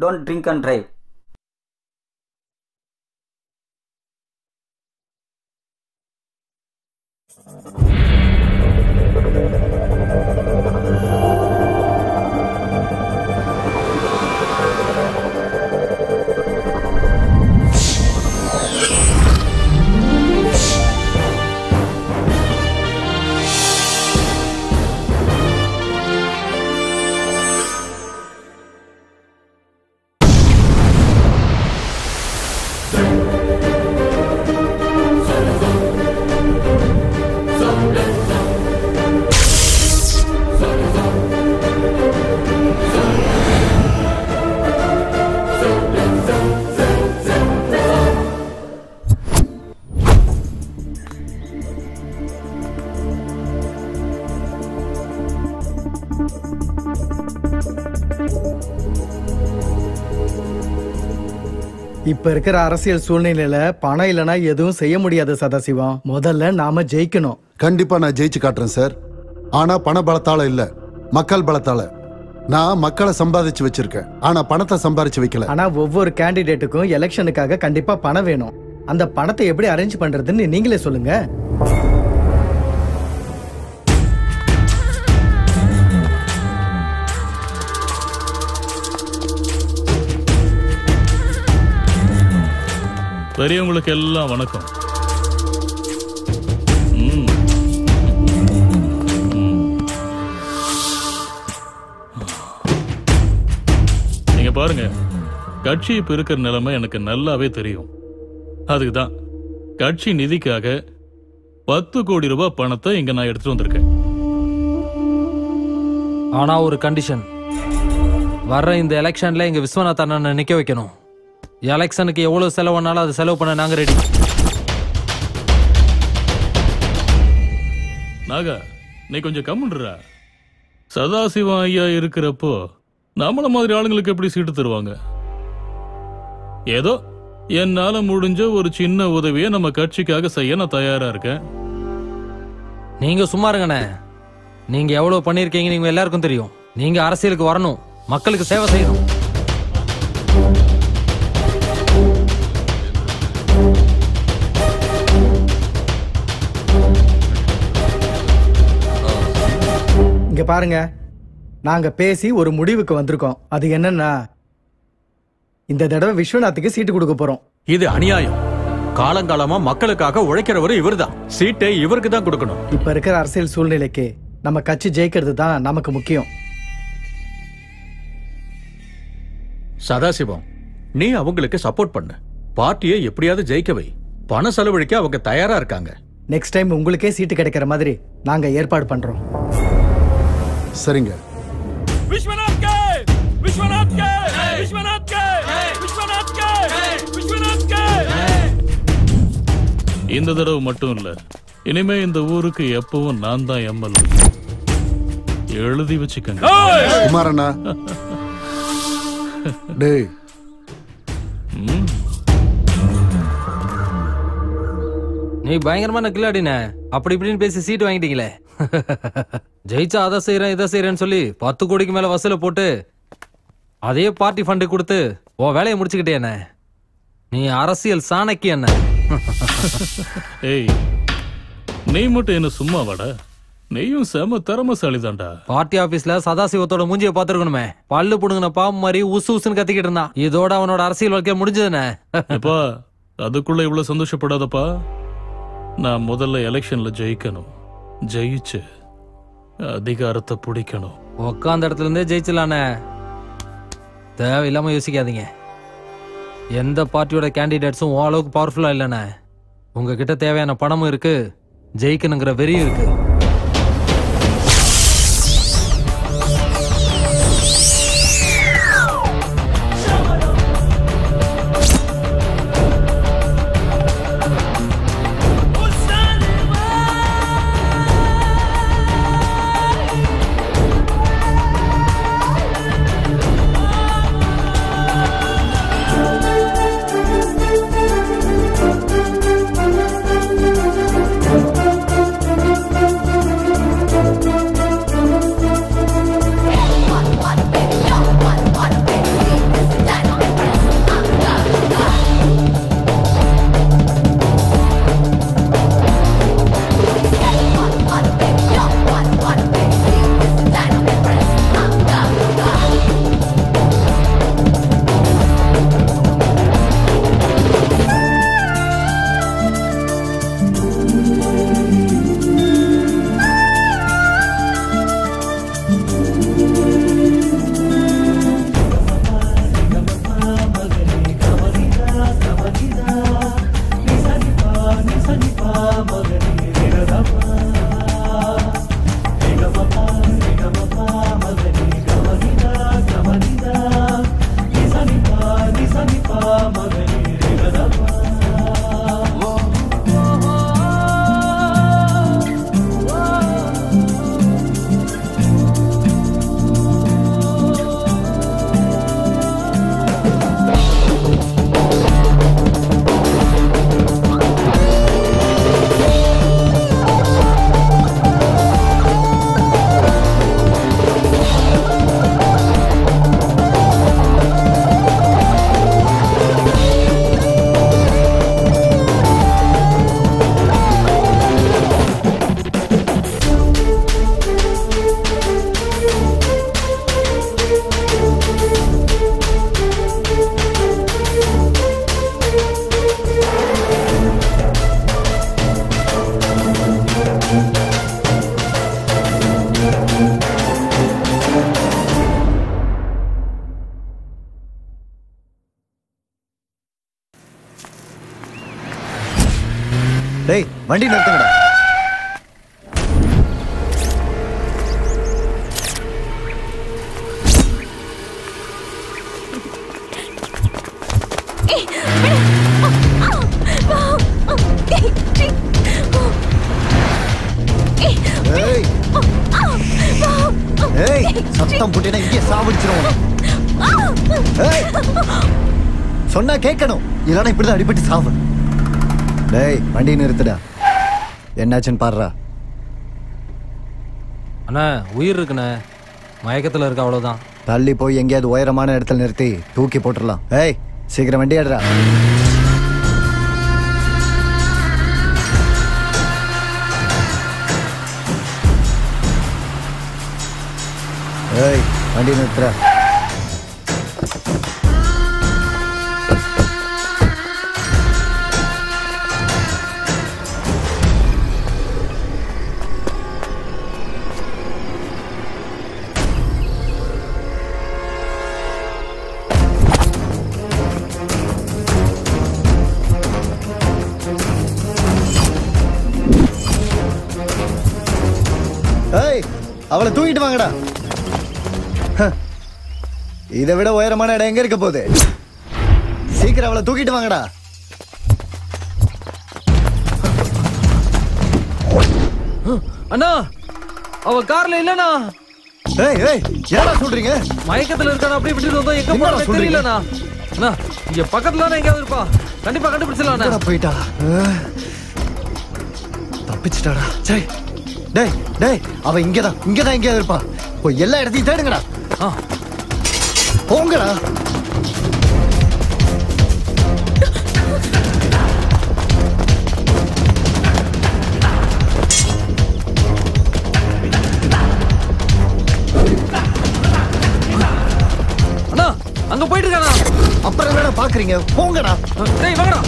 Don't drink and drive. இப்ப இருக்கிற அரசியல் சூழ்நிலையில பணம் இல்லைன்னா எதுவும் செய்ய முடியாது சதாசிவம். முதல்ல நாம ஜெயிக்கணும். கண்டிப்பா நான் ஜெயிச்சு காட்டுறேன் சார். ஆனா பண பலத்தால இல்ல, மக்கள் பலத்தால. நான் மக்களை சம்பாதிச்சு வச்சிருக்கேன், ஆனா பணத்தை சம்பாதிச்சு வைக்கல. ஆனா ஒவ்வொரு கேண்டிடேட்டுக்கும் எலெக்ஷனுக்காக கண்டிப்பா பணம் வேணும். அந்த பணத்தை எப்படி அரேஞ்ச் பண்றதுன்னு நீங்களே சொல்லுங்க. பெரியவங்களுக்கு எல்லாம் வணக்கம். நீங்க பாருங்க, கட்சி இப்ப இருக்கிற நிலைமை எனக்கு நல்லாவே தெரியும். அதுக்குதான் கட்சி நிதிக்காக 10 கோடி ரூபாய் பணத்தை இங்க நான் எடுத்துட்டு வந்திருக்கேன். ஆனா ஒரு கண்டிஷன், வர்ற இந்த எலெக்ஷன்ல எங்க விஸ்வநாத் அண்ணனை நிக்க வைக்கணும். எலெக்ஷனுக்கு எவ்வளவு செலவுனாலும் அது செலவு பண்ண நாங்க ரெடி. நாகா, நீ கொஞ்சம் கம்முன்றா. சதாசிவம் ஐயா இருக்கிறப்போ நம்மள மாதிரி ஆளுங்களுக்கு எப்படி சீட்டு தருவாங்க? ஏதோ என்னால முடிஞ்ச ஒரு சின்ன உதவியை நம்ம கட்சிக்காக செய்ய நான் தயாரா இருக்கேன். நீங்க சும்மா இருங்கண்ணே. நீங்க எவ்வளவு பண்ணிருக்கீங்க நீங்க எல்லாருக்கும் தெரியும். நீங்க அரசியலுக்கு வரணும், மக்களுக்கு சேவை செய்யணும். இங்க பாருங்க, நாங்க பேசி ஒரு முடிவுக்கு வந்திருக்கோம். அது என்னன்னா, இந்த தடவை விஸ்வநாத்துக்கு சீட்டு கொடுக்க போறோம். இது அநியாயம். காலங்காலமா மக்களுக்காக உழைக்கிறவரு இவர்தான். சீட்டை இவருக்கு தான் கொடுக்கணும். இப்ப இருக்கிற அரசியல் சூழ்நிலைக்கு நம்ம கட்சி ஜெயிக்கிறது தான் நமக்கு முக்கியம். சதாசிவம், நீ அவங்களுக்கு சப்போர்ட் பண்ணு. பார்ட்டியை எப்படியாவது ஜெயிக்க வை. பண செலவழிக்க அவங்க தயாரா இருக்காங்க. நெக்ஸ்ட் டைம் உங்களுக்கே சீட்டு கிடைக்கிற மாதிரி நாங்க ஏற்பாடு பண்றோம். சரிங்க. Viswanath K, Viswanath K, Viswanath K, Viswanath K, Viswanath K. இந்த தடவை மட்டும் இல்ல, இனிமே இந்த ஊருக்கு எப்பவும் நான் தான் எம்எல்ஏ. எழுதி வச்சுக்கங்க. குமாரண்ணா, டேய், நீ பயங்கரமான கில்லாடின. அப்படி இப்படின்னு பேசி சீட்டு வாங்கிட்டீங்களே. ஜெயிச்சா அதை செய்யறேன் இதை செய்யறேன்னு சொல்லி 10 கோடிக்கு மேல வசூல போட்டு அதே பார்ட்டி ஃபண்டு கொடுத்து ஓ வேலையை முடிச்சுக்கிட்டே என்ன. நீ அரசியல் சாணக்கி என்ன. ஏய், நீ மட்டும் என்ன சும்மா வாட. நீயும் செம திறமசாலி தான்டா. பார்ட்டி ஆபீஸ்ல சதாசிவத்தோட மூஞ்சியை பாத்துருக்கணுமே. பல்லு புடுங்கின பாம்பு மாதிரி உசு உசுன்னு கத்திக்கிட்டு இருந்தான். இதோட அவனோட அரசியல் வாழ்க்கை முடிஞ்சதுன்னு. அதுக்குள்ள இவ்வளவு சந்தோஷப்படாதப்பா. நான் முதல்ல எலெக்ஷன்ல ஜெயிக்கணும். ஜெயிச்சு அதிகாரத்தை பிடிக்கணும். உக்காந்த இடத்துல இருந்தே ஜெயிச்சலானே. தேவையில்லாம யோசிக்காதீங்க. எந்த பார்ட்டியோட கேண்டிடேட்ஸும் அளவுக்கு பவர்ஃபுல்லா இல்லைண்ணே. உங்ககிட்ட தேவையான பணமும் இருக்கு, ஜெயிக்கணுங்கிற வெறியும் இருக்கு. டேய் வண்டி நிறுத்துங்கடா. ஏய் ஏய் சத்தம் போட்டேன்னா இங்கே சாவடிச்சிரும். ஏய் சொன்னா கேட்கணும், இல்லைன்னா இப்படிதான் அடிபட்டு சாவு. டேய் வண்டி நிறுத்துடா. என்னாச்சுன்னு பாடுறா. அண்ணா உயிர் இருக்குண்ணே, மயக்கத்துல இருக்க, அவ்வளவுதான். தள்ளி போய் எங்கேயாவது உயரமான இடத்துல நிறுத்தி தூக்கி போட்டுடலாம். ஏய் சீக்கிரம் வண்டி ஏடுறா. ஏய் வண்டி நிறுத்துறா. ஏய் அவளை தூக்கிட்டு வாங்கடா. இதை விட உயரமான இடம் எங்க இருக்க போகுது? சீக்கிரம் அவளை தூக்கிட்டு வாங்கடா. அண்ணா அவ கார்ல இல்லண்ணா. ஏய் ஏய் என்னடா சொல்றீங்க? மயக்கத்துல இருக்கான, அப்படி இப்படி வந்தா எங்க போறா தெரியலண்ணா. அண்ணா இங்க பக்கத்துல தான் எங்கயாவது இருப்பா, கண்டிப்பா கண்டுபிடிச்சலாம். எங்கடா போயிட்டா? தப்பிச்சிட்டாடா. சரி டேய் டேய் அவ இங்கதான் எங்கேயாவது இருப்பா. போய் எல்லா இடத்தையும் தேடுங்கடா. போங்கடா. அண்ணா அங்க போயிட்டு இருக்கானா? அப்புறம் என்னடா பாக்குறீங்க? போங்கடா. டேய் வாங்கடா.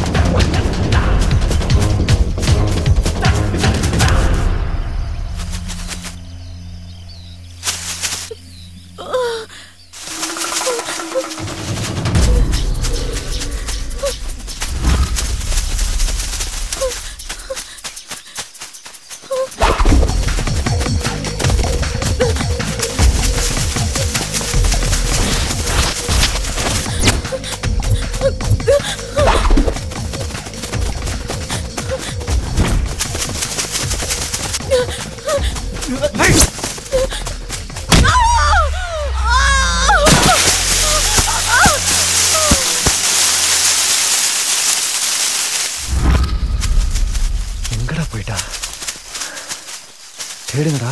எங்கடா போயிட்டா? தேடுங்கடா.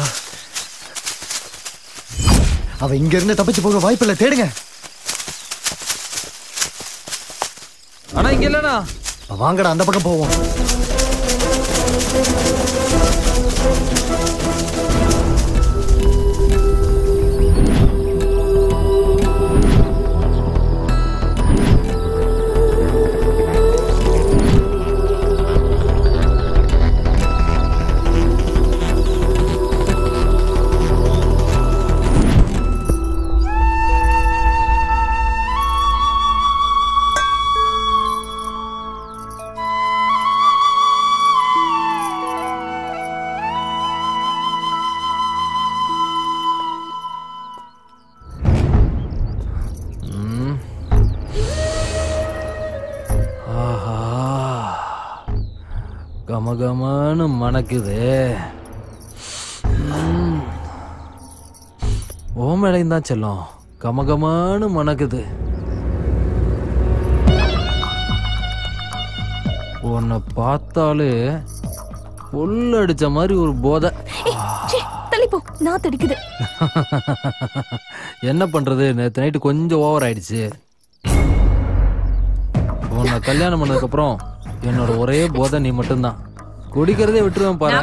அவ இங்க இருந்து தப்பிச்சு போக வாய்ப்பில்லை. தேடுங்க. ஆனா இங்க இல்லண்ணா. வாங்கடா அந்த பக்கம் போவோம். கமகமானு மணக்குது. ஓ மேலையும் தான் செல்லும். கமகமானு மணக்குது. உன்னை பார்த்தாலே புல் அடிச்ச மாதிரி ஒரு போதை. தள்ளிப்போ, நான் தடிக்குது. என்ன பண்றது, நேற்று நைட்டு கொஞ்சம் ஓவர் ஆயிடுச்சு. உன்னை கல்யாணம் பண்ணதுக்கு அப்புறம் என்னோட ஒரே போதை நீ மட்டும்தான். குடிக்கிறதே விட்டுருவேன் பாரு.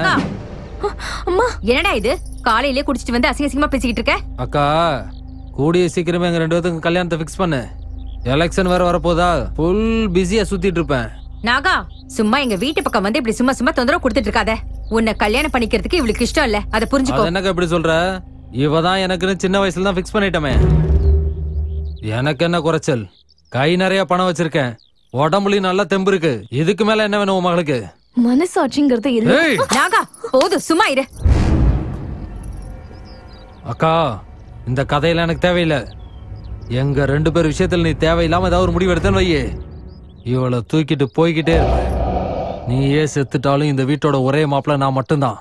அம்மா என்னடா இது, காலையிலே குடிச்சிட்டு வந்து அசிங்கமா பேசிக்கிட்டு இருக்க? அக்கா கூடிய சீக்கிரமே எங்க 2 பேத்துக்கும் கல்யாணத்தை ஃபிக்ஸ் பண்ணு. எலெக்ஷன் வேற வரப்போதா, ஃபுல் பிஸியா சுத்திட்டு இருப்பேன். நாகா சும்மா எங்க வீட்டு பக்கம் வந்து இப்படி சும்மா தொந்தரவு கொடுத்துட்டு இருக்காத. உன்னை கல்யாணம் பண்ணிக்கிறதுக்கு இவளுக்கு இஷ்டம் இல்ல, அதை புரிஞ்சுக்கோ. என்னக்கா இப்படி சொல்ற? இவதான் எனக்குன்னு சின்ன வயசுல தான் ஃபிக்ஸ் பண்ணிட்டமே. எனக்கு என்ன குறைச்சல்? கை நிறைய பணம் வச்சிருக்கேன், உடம்புலயும் நல்லா தெம்பு இருக்கு. இதுக்கு மேல என்ன வேணும் உன் மகளுக்கு? மனசாட்சிங்கிறது இல்ல. ஏய் நாகா போதும் சும்மா இரு. அக்கா, இந்த கதையெல்லாம் எனக்கு தேவையில்லை. எங்க 2 பேர் விஷயத்துல நீ தேவையில்லாம ஏதாவது ஒரு முடிவு எடுத்தேன்னு வையே, இவளை தூக்கிட்டு போய்கிட்டே இருப்ப. நீயே செத்துட்டாலும் இந்த வீட்டோட ஒரே மாப்பிள்ள நான் மட்டும்தான்.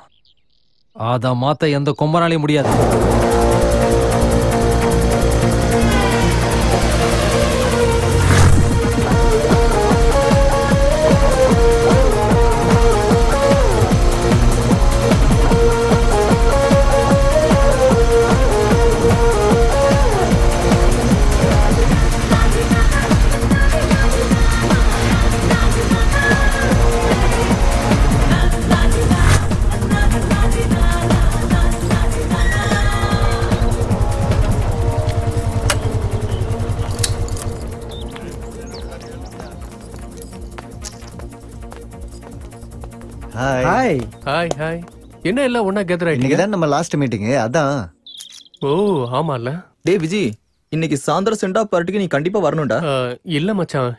அதை மாத்த எந்த கொம்பனாலையும் முடியாது. ஹாய். Hi hi. என்ன எல்லாம் ஒண்ணா கேதர் ஆயிட்டீங்க? இன்னைக்கு தான் நம்ம லாஸ்ட் மீட்டிங். அதான். ஓ ஆமால. டேய் விஜி, இன்னைக்கு சாயந்தரம் சென்ட் ஆஃப் பார்ட்டிக்கு நீ கண்டிப்பா வரணும்டா. இல்ல மச்சான்,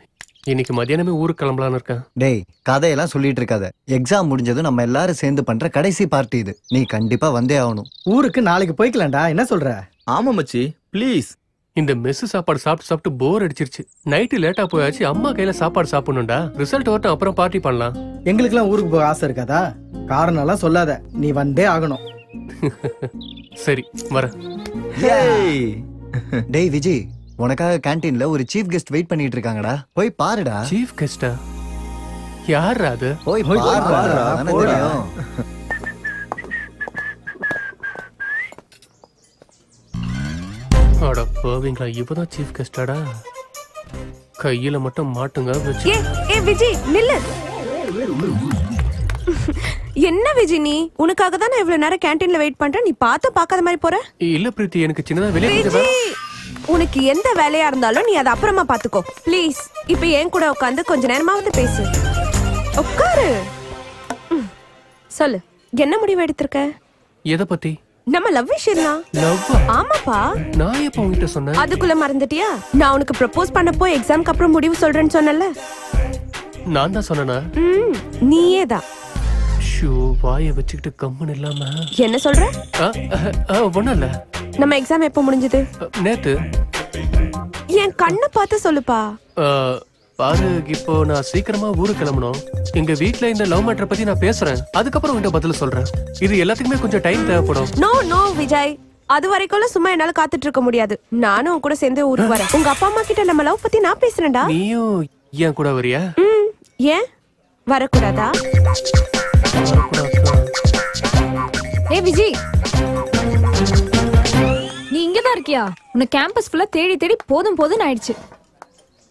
இன்னைக்கு மதியானமே ஊருக்கு கிளம்பலான்னு இருக்கேன். டேய் கதையெல்லாம் சொல்லிட்டு இருக்காத. எக்ஸாம் முடிஞ்சதும் நம்ம எல்லாரும் சேர்ந்து பண்ற கடைசி பார்ட்டி இது. நீ கண்டிப்பா வந்தே ஆகணும். ஊருக்கு நாளைக்கு போய்க்கலாம்டா. என்ன சொல்ற? ஆமா மச்சி, ப்ளீஸ். இந்த மெஸ் சாப்பாடு சாப்பிட்டு சாப்பிட்டு போர் அடிச்சிருச்சு. நைட்டு லேட்டா போயாச்சு. அம்மா கையில சாப்பாடு சாப்பிடணும்டா. ரிசல்ட் வரட்டும், அப்புறம் பார்ட்டி பண்ணலாம். எங்களுக்கெல்லாம் ஊருக்கு போக ஆசை இருக்காதா? காரணம் எல்லாம் சொல்லாத, நீ வந்தே ஆகணும். சரி வர. டேய் விஜய், உனக்காக கேண்டீன்ல ஒரு சீஃப் கெஸ்ட் வெயிட் பண்ணிட்டு இருக்காங்கடா. போய் பாருடா. சீஃப் கெஸ்டா? யார் அது? போய் பாருடா. தானே தெரியும். அட போவீங்களா, இவதான் சீஃப் கெஸ்டாடா. கையில மட்டும் மாட்டுங்க வச்சு. ஏ விஜி நில்லு. என்ன விஜி நீ? உனக்காக தான் நான் இவ்வளவு நேரம் கேண்டீன்ல வெயிட் பண்றேன். நீ பார்க்காத மாதிரி போற. இல்ல பிரீத்தி, எனக்கு சின்னதா வெளியே விஜி, உனக்கு எந்த வேலையா இருந்தாலும் நீ அதை அப்புறமா பாத்துக்கோ ப்ளீஸ். இப்ப என் கூட உட்காந்து கொஞ்ச நேரமாவது பேசு. உட்காரு. சொல்லு, என்ன முடிவு எடுத்திருக்க? எதை பத்தி? நம்ம லவ் விஷயம். லவ்? ஆமாப்பா. நான் எப்ப உன்கிட்ட சொன்னேன்? அதுக்குள்ள மறந்துட்டியா? நான் உனக்கு ப்ரப்போஸ் பண்ணப்போ எக்ஸாம்க்கு அப்புறம் முடிவு சொல்றேன்னு சொன்னல. நான் தான் சொன்னேனா? நீயே தான். ஷோ, வாயை வச்சுக்கிட்டு கம்மன் இல்லாம. என்ன சொல்ற? ஒண்ணும் இல்ல. நம்ம எக்ஸாம் எப்போ முடிஞ்சது? நேத்து. என் கண்ணை பார்த்து சொல்லுப்பா. பாரு, இப்போ நான் சீக்கிரமா ஊருக்கு கிளம்பணும். எங்க வீட்ல இந்த லவ் மேட்டரை பத்தி நான் பேசுறேன். அதுக்கப்புறம் உன்கிட்ட பதில் சொல்றேன். இது எல்லாத்துக்குமே கொஞ்சம் டைம் தேவைப்படும். நோ விஜய், அது வரைக்கும் சும்மா என்னால காத்துட்டு இருக்க முடியாது. நானும் உன் கூட சேர்ந்து ஊருக்கு வரேன். உங்க அப்பா அம்மா கிட்ட நம்ம லவ் பத்தி நான் பேசுறேன்டா. நீயும் ஏன் கூட வரியா? ஏன் வரக்கூடாதா? ஏ விஜய், நீ இங்கதான் இருக்கியா? உன்னை கேம்பஸ் ஃபுல்லா தேடி தேடி போதும் போதும் ஆயிடுச்சு.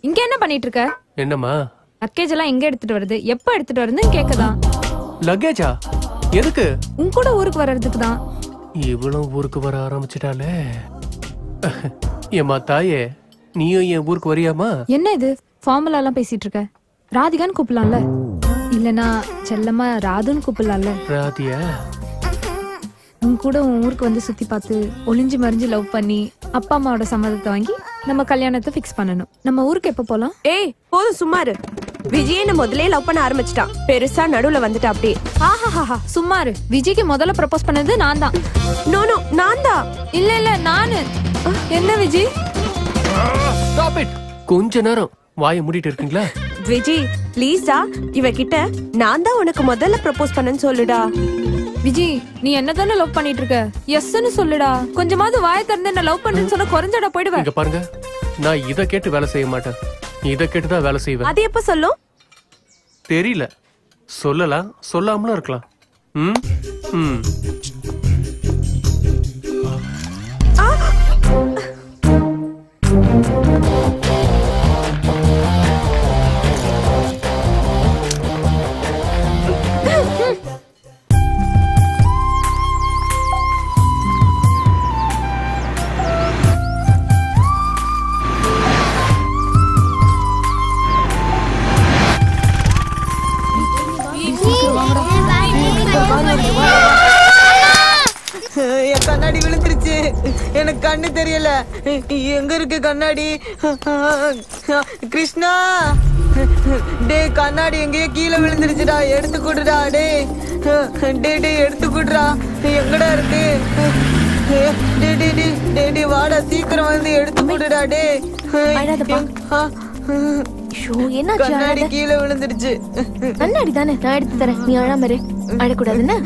இங்க என்ன பண்ணிட்டு இருக்க? என்னம்மா? லக்கேஜ் எல்லாம் எங்க எடுத்துட்டு வருது, எப்ப எடுத்துட்டு வருதுன்னு கேக்குதா? லக்கேஜா? எதுக்கு? உன் கூட ஊருக்கு வர்றதுக்கு தான். இவ்வளவு ஊருக்கு வர ஆரம்பிச்சிட்டாலே. ஏமா தாயே, நீயும் என் ஊருக்கு வரியாமா? என்ன இது ஃபார்முலா எல்லாம் பேசிட்டு இருக்க? ராதிகான்னு கூப்பிடலாம்ல, இல்லனா செல்லமா ராதுன்னு கூப்பிடலாம்ல. ராதியா? உன் கூட உன் ஊருக்கு வந்து சுத்தி பார்த்து ஒளிஞ்சு மறிஞ்சு லவ் பண்ணி அப்பா அம்மாவோட சம்மதத்தை வாங்கி நம்ம கல்யாணத்தை ஃபிக்ஸ் பண்ணணும். நம்ம ஊருக்கு எப்ப போலாம்? ஏய் போதும் சும்மாரு. விஜய் என்ன முதல்ல லவ் பண்ண ஆரம்பிச்சிட்டான். பெருசா நடுவுல வந்துட்டா அப்படியே. ஆஹாஹா சும்மாரு. விஜய்க்கு முதல்ல ப்ரப்போஸ் பண்ணது நான் தான். நோ நான் தான். இல்ல நானு. என்ன விஜய்? Stop it. கொஞ்ச நேரம் வாயை மூடிட்டு இருக்கீங்களா? விஜய் ப்ளீஸ்டா, இவகிட்ட நான் தான் உனக்கு முதல்ல ப்ரப்போஸ் பண்ணேன்னு சொல்லுடா. விஜய், நீ என்னதானே லவ் பண்ணிட்டு இருக்க? எஸ்ன்னு சொல்லுடா. கொஞ்சமாவது வாயை திறந்து என்ன லவ் பண்ணேன்னு சொன்னா குறைஞ்சடா போயிடுவேன். இங்க பாருங்க, நான் இத கேட்டு வேலை செய்ய மாட்டேன். இத கேட்டு தான் வேலை செய்வேன். அது எப்ப சொல்லும்? தெரியல. சொல்லலாம், சொல்லாமலும் இருக்கலாம். என் கண்ணாடி விழுந்துருச்சு. எனக்கு கண்ணு தெரியல. எங்க இருக்கு கண்ணாடி? கிருஷ்ணா டேய் கண்ணாடி எங்கேயோ கீழே விழுந்துருச்சுடா, எடுத்து கொடுடா. டேய் டேய் டேய் எடுத்து கொடுடா. எங்கடா இருக்கு? டேய் டேய் டேய் டேய் டேய் வாடா, சீக்கிரம் வந்து எடுத்து கொடுடா. டேய் என்னாச்சு? கண்ணாடி கீழே விழுந்துருச்சு. கண்ணாடி தானே, நான் எடுத்து தரேன். நீ அழாம இரு. அழக்கூடாதுன்னு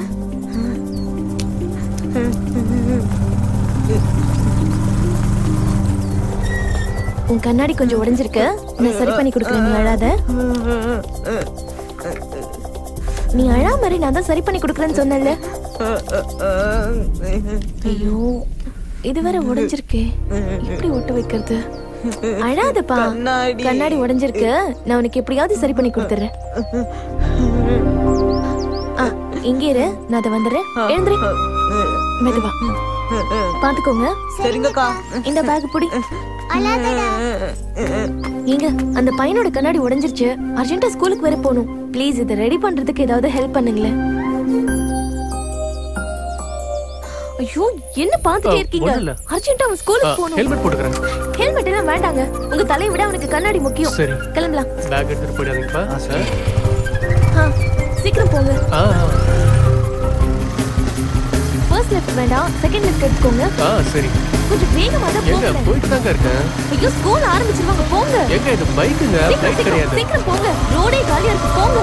உன் கண்ணாடி கொஞ்சம் உடைஞ்சிருக்கு, நான் சரி பண்ணி கொடுக்குறேன். நீ அழாத. நீ அழாம இரு, நான் தான் சரி பண்ணி கொடுக்குறேன்னு சொன்னேன்ல. ஐயோ இது வேற உடைஞ்சிருக்கே, எப்படி ஒட்ட வைக்கிறது? அழாதப்பா, கண்ணாடி உடைஞ்சிருக்கு, நான் உனக்கு எப்படியாவது சரி பண்ணி கொடுத்துறேன். இங்க இரு, நான் அதை வந்துடுறேன். எழுந்துரு, மெதுவா பாத்துக்கோங்க. சரிங்கக்கா. இந்த பேக் புடி. ஏங்க அந்த பையனோட கண்ணாடி உடைஞ்சிருச்சு, அர்ஜென்ட்டா ஸ்கூலுக்கு வர போகணும். ப்ளீஸ் இதை ரெடி பண்றதுக்கு ஏதாவது ஹெல்ப் பண்ணுங்களேன். ஐயோ என்ன பாத்துட்டே இருக்கீங்க? அர்ஜென்ட்டா அவன் ஸ்கூலுக்கு போகணும். ஹெல்மெட் போட்டுக்கறேன். ஹெல்மெட் எல்லாம் வேண்டாங்க, உங்க தலையை விட அவனுக்கு கண்ணாடி முக்கியம். சரி கிளம்பலாம். பேக் எடுத்துட்டு போயிடாதீங்கப்பா. சார் சீக்கிரம் போங்க. ஃபர்ஸ்ட் லெஃப்ட் வேண்டாம், செகண்ட் லெஃப்ட் எடுத்துக்கோங்க. சரி கொஞ்சம் வேகமா தான் போங்க. எங்க போயிட்டு தாங்க இருக்கேன். ஐயோ ஸ்கூல் ஆரம்பிச்சிருவாங்க, போங்க. எங்க இது பைக்குங்க, பைக் கிடையாது. சீக்கிரம் போங்க, ரோடே காலியா இருக்கு, போங்க.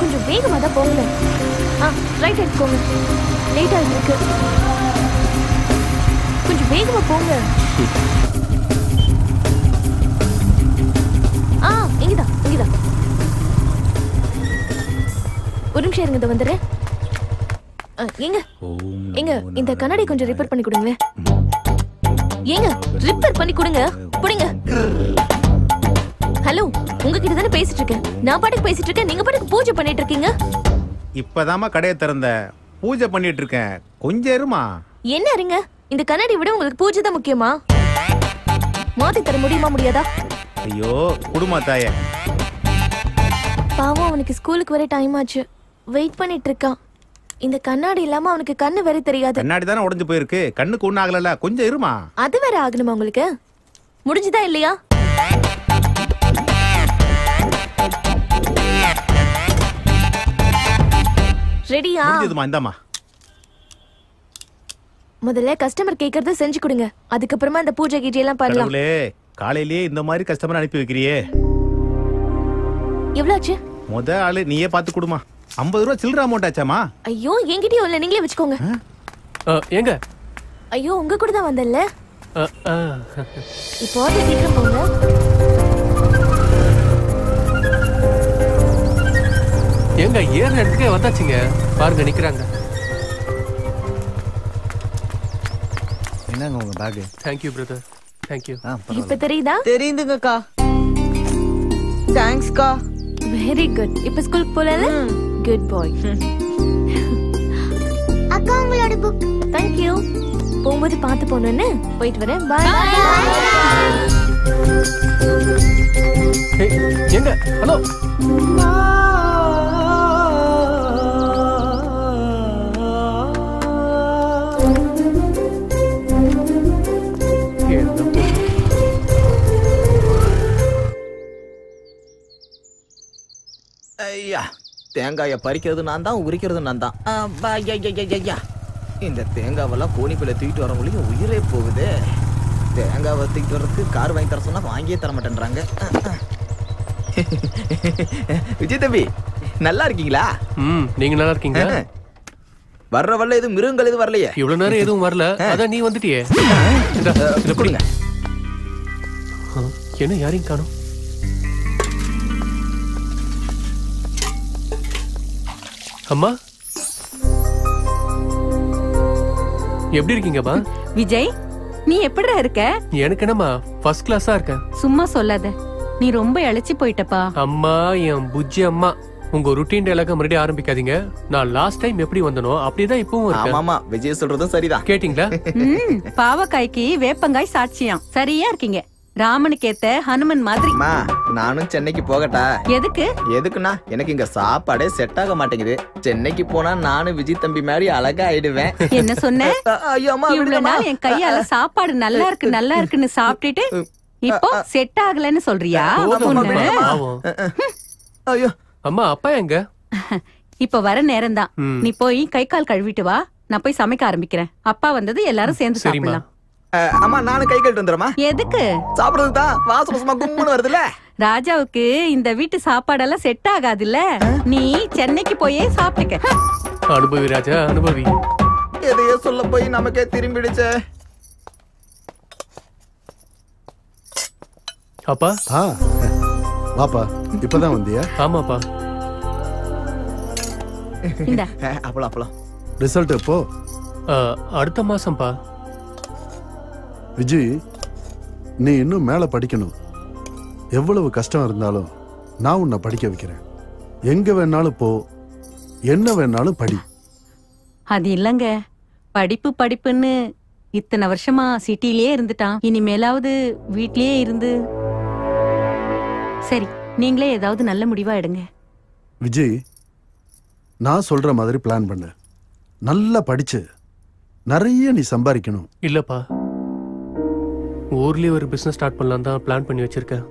கொஞ்சம் வேகமா தான் போங்க. ரைட் எடுத்துக்கோங்க, லேட் ஆயிட்டு இருக்கு. கொஞ்சம் வேகமா போங்க. இங்கதான் இங்கதான். ஒரு நிமிஷம் இருங்க, வந்துடுறேன். ஏங்க இந்த கண்ணாடி கொஞ்சம் ரிப்பேர் பண்ணி கொடுங்களேன். ஏங்க ரிப்பேர் பண்ணி கொடுங்க, புடிங்க. ஹலோ, உங்ககிட்ட தானே பேசிட்டு இருக்கேன். நான் பாட்டுக்கு பேசிட்டு இருக்கேன், நீங்க பாட்டுக்கு பூஜை பண்ணிட்டு இருக்கீங்க. இப்பதாமா கடையை திறந்த, பூஜை பண்ணிட்டு இருக்கேன், கொஞ்சம் இருமா. என்ன இருங்க, இந்த கண்ணாடி விட உங்களுக்கு பூஜை தான் முக்கியமா? மாத்தி தர முடியுமா முடியாதா? ஐயோ குடுமா தாயே. பாவம், அவனுக்கு ஸ்கூலுக்கு வர டைம் ஆச்சு, வெயிட் பண்ணிட்டு இருக்கான். இந்த கண்ணாடி இல்லாம அவனுக்கு கண்ணு வேற தெரியாது. கண்ணாடி தானே உடைஞ்சு போயிருக்கு, கண்ணுக்கு ஒண்ணு ஆகல, கொஞ்சம் இருமா. அது வேற ஆகணுமா உங்களுக்கு? முடிஞ்சுதா இல்லையா? ரெடியா? முடிஞ்சதுமா, இந்தாமா. முதல்ல கஸ்டமர் கேக்குறத செஞ்சு கொடுங்க, அதுக்கப்புறமா இந்த பூஜை கீஜை எல்லாம் பண்ணலாம். கடவுளே, காலையிலேயே இந்த மாதிரி கஸ்டமர் அனுப்பி வைக்கிறியே. எவ்வளவு ஆச்சு? முத ஆளு நீயே பாத்து கொடுமா. 50 ரூபா சில்லற அமௌண்ட் ஆச்சாமா? ஐயோ என்கிட்டயும் இல்ல, நீங்களே வச்சுக்கோங்க. எங்க? ஐயோ உங்க கூட தான் வந்தல்ல. இப்போ சீக்கிரம் போங்க. எங்க ஏற இடத்துக்கே வந்தாச்சுங்க, பாருங்க நிக்கிறாங்க. என்னங்க உங்க bag? Thank you brother, thank you. இப்ப தெரியுதா? தெரியுதுங்கக்கா. தேங்க்ஸ்க்கா. Very good. இப்ப ஸ்கூலுக்கு போறல? Good bye. அக்கா உங்களோட புக். Thank you. போகும்போது பார்த்து போணும்னு போயிட்டு வரேன். பை. எங்க? ஹலோ. ஐயா, தேங்காயை பறிக்கிறது நான் தான், உரிக்கிறது நான் தான். இந்த தேங்காவெல்லாம் கோணிக்குள்ள தூக்கிட்டு வரவங்களையும் உயிரே போகுது. தேங்காவை தூக்கிட்டு வர்றதுக்கு கார் வாங்கி தர சொன்னா வாங்கியே தர மாட்டேன்றாங்க. விஜய் தம்பி, நல்லா இருக்கீங்களா? நீங்க நல்லா இருக்கீங்க? வர்ற வரல எதுவும் மிருகங்கள் எதுவும் வரலையே? இவ்வளவு நேரம் எதுவும் வரல, அதான் நீ வந்துட்டியே. கொடுங்க. என்ன யாரையும் காணும்? அம்மா எப்படி இருக்கீங்கம்மா? விஜய், நீ எப்படிடா இருக்க? எனக்கு என்னம்மா, ஃபர்ஸ்ட் கிளாஸா இருக்கேன். சும்மா சொல்லாத, நீ ரொம்ப இளைச்சி போயிட்டப்பா. அம்மா, என் புஜ்ஜி அம்மா, உங்க ருட்டீன் டயலாக மறுபடியும் ஆரம்பிக்காதீங்க. நான் லாஸ்ட் டைம் எப்படி வந்தனோ அப்படிதான் இப்பவும் இருக்கேன். ஆமாமா, விஜய் சொல்றதும் சரிதான். கேட்டிங்களா? பாவக்காய்க்கு வேப்பங்காய் சாட்சியாம். சரியா இருக்கீங்க. ராமனுக்கு ஏத்த ஹனுமன் மாதிரி. அம்மா நானும் சென்னைக்கு போகட்டா? எதுக்கு? எதுக்குண்ணா எனக்கு இங்க சாப்பாடே செட் ஆக மாட்டேங்குது. சென்னைக்கு போனா நானும் விஜய் தம்பி மாதிரி அழகா ஆயிடுவேன். என்ன சொன்ன? இவ்வளவு நாள் என் கையால சாப்பாடு நல்லா இருக்குன்னு சாப்பிட்டுட்டு இப்போ செட் ஆகலன்னு சொல்றியா? ஐயோ அம்மா அப்பா எங்க? இப்ப வர நேரம் தான். நீ போய் கை கால் கழுவிட்டு வா, நான் போய் சமைக்க ஆரம்பிக்கிறேன். அப்பா வந்தது எல்லாரும் சேர்ந்து சாப்பிடலாம். அம்மா நானும் கை கழுவிட்டு வந்துடுறேமா? எதுக்கு? சாப்பிடுறதுக்கு தான். வாசம் வாசமா கும்முன்னு வருதுல்ல. ராஜாவுக்கு இந்த வீட்டு சாப்பாடெல்லாம் செட் ஆகாதுல்ல. நீ சென்னைக்கு போயே சாப்பிட்டுக்க. அனுபவி ராஜா அனுபவி. எதையோ சொல்ல போய் நமக்கே திரும்பிடுச்சே. அப்பா வாப்பா இப்பதான் வந்தியா? ஆமாப்பா. அப்பலாம் ரிசல்ட் எப்போ? அடுத்த மாசம்பா. விஜய், நீ இன்னும் மேல படிக்கணும். எவ்வளவு கஷ்டம் இருந்தாலும் நான் உன்னை படிக்க வைக்கிறேன். எங்க வேணாலும் போ, என்ன வேணாலும் படி. அது இல்லங்க, படிப்புன்னு இத்தனை வருஷமா சிட்டிலேயே இருந்துட்டான். இனிமேலாவது வீட்லயே இருந்து. சரி, நீங்களே ஏதாவது நல்ல முடிவா எடுங்க. விஜய், நான் சொல்ற மாதிரி பிளான் பண்ணு. நல்லா படிச்சு நிறைய நீ சம்பாதிக்கணும். இல்லப்பா, ஊர்லயே ஒரு பிசினஸ் ஸ்டார்ட் பண்ணலாம் தான் பிளான் பண்ணி வச்சிருக்கேன்.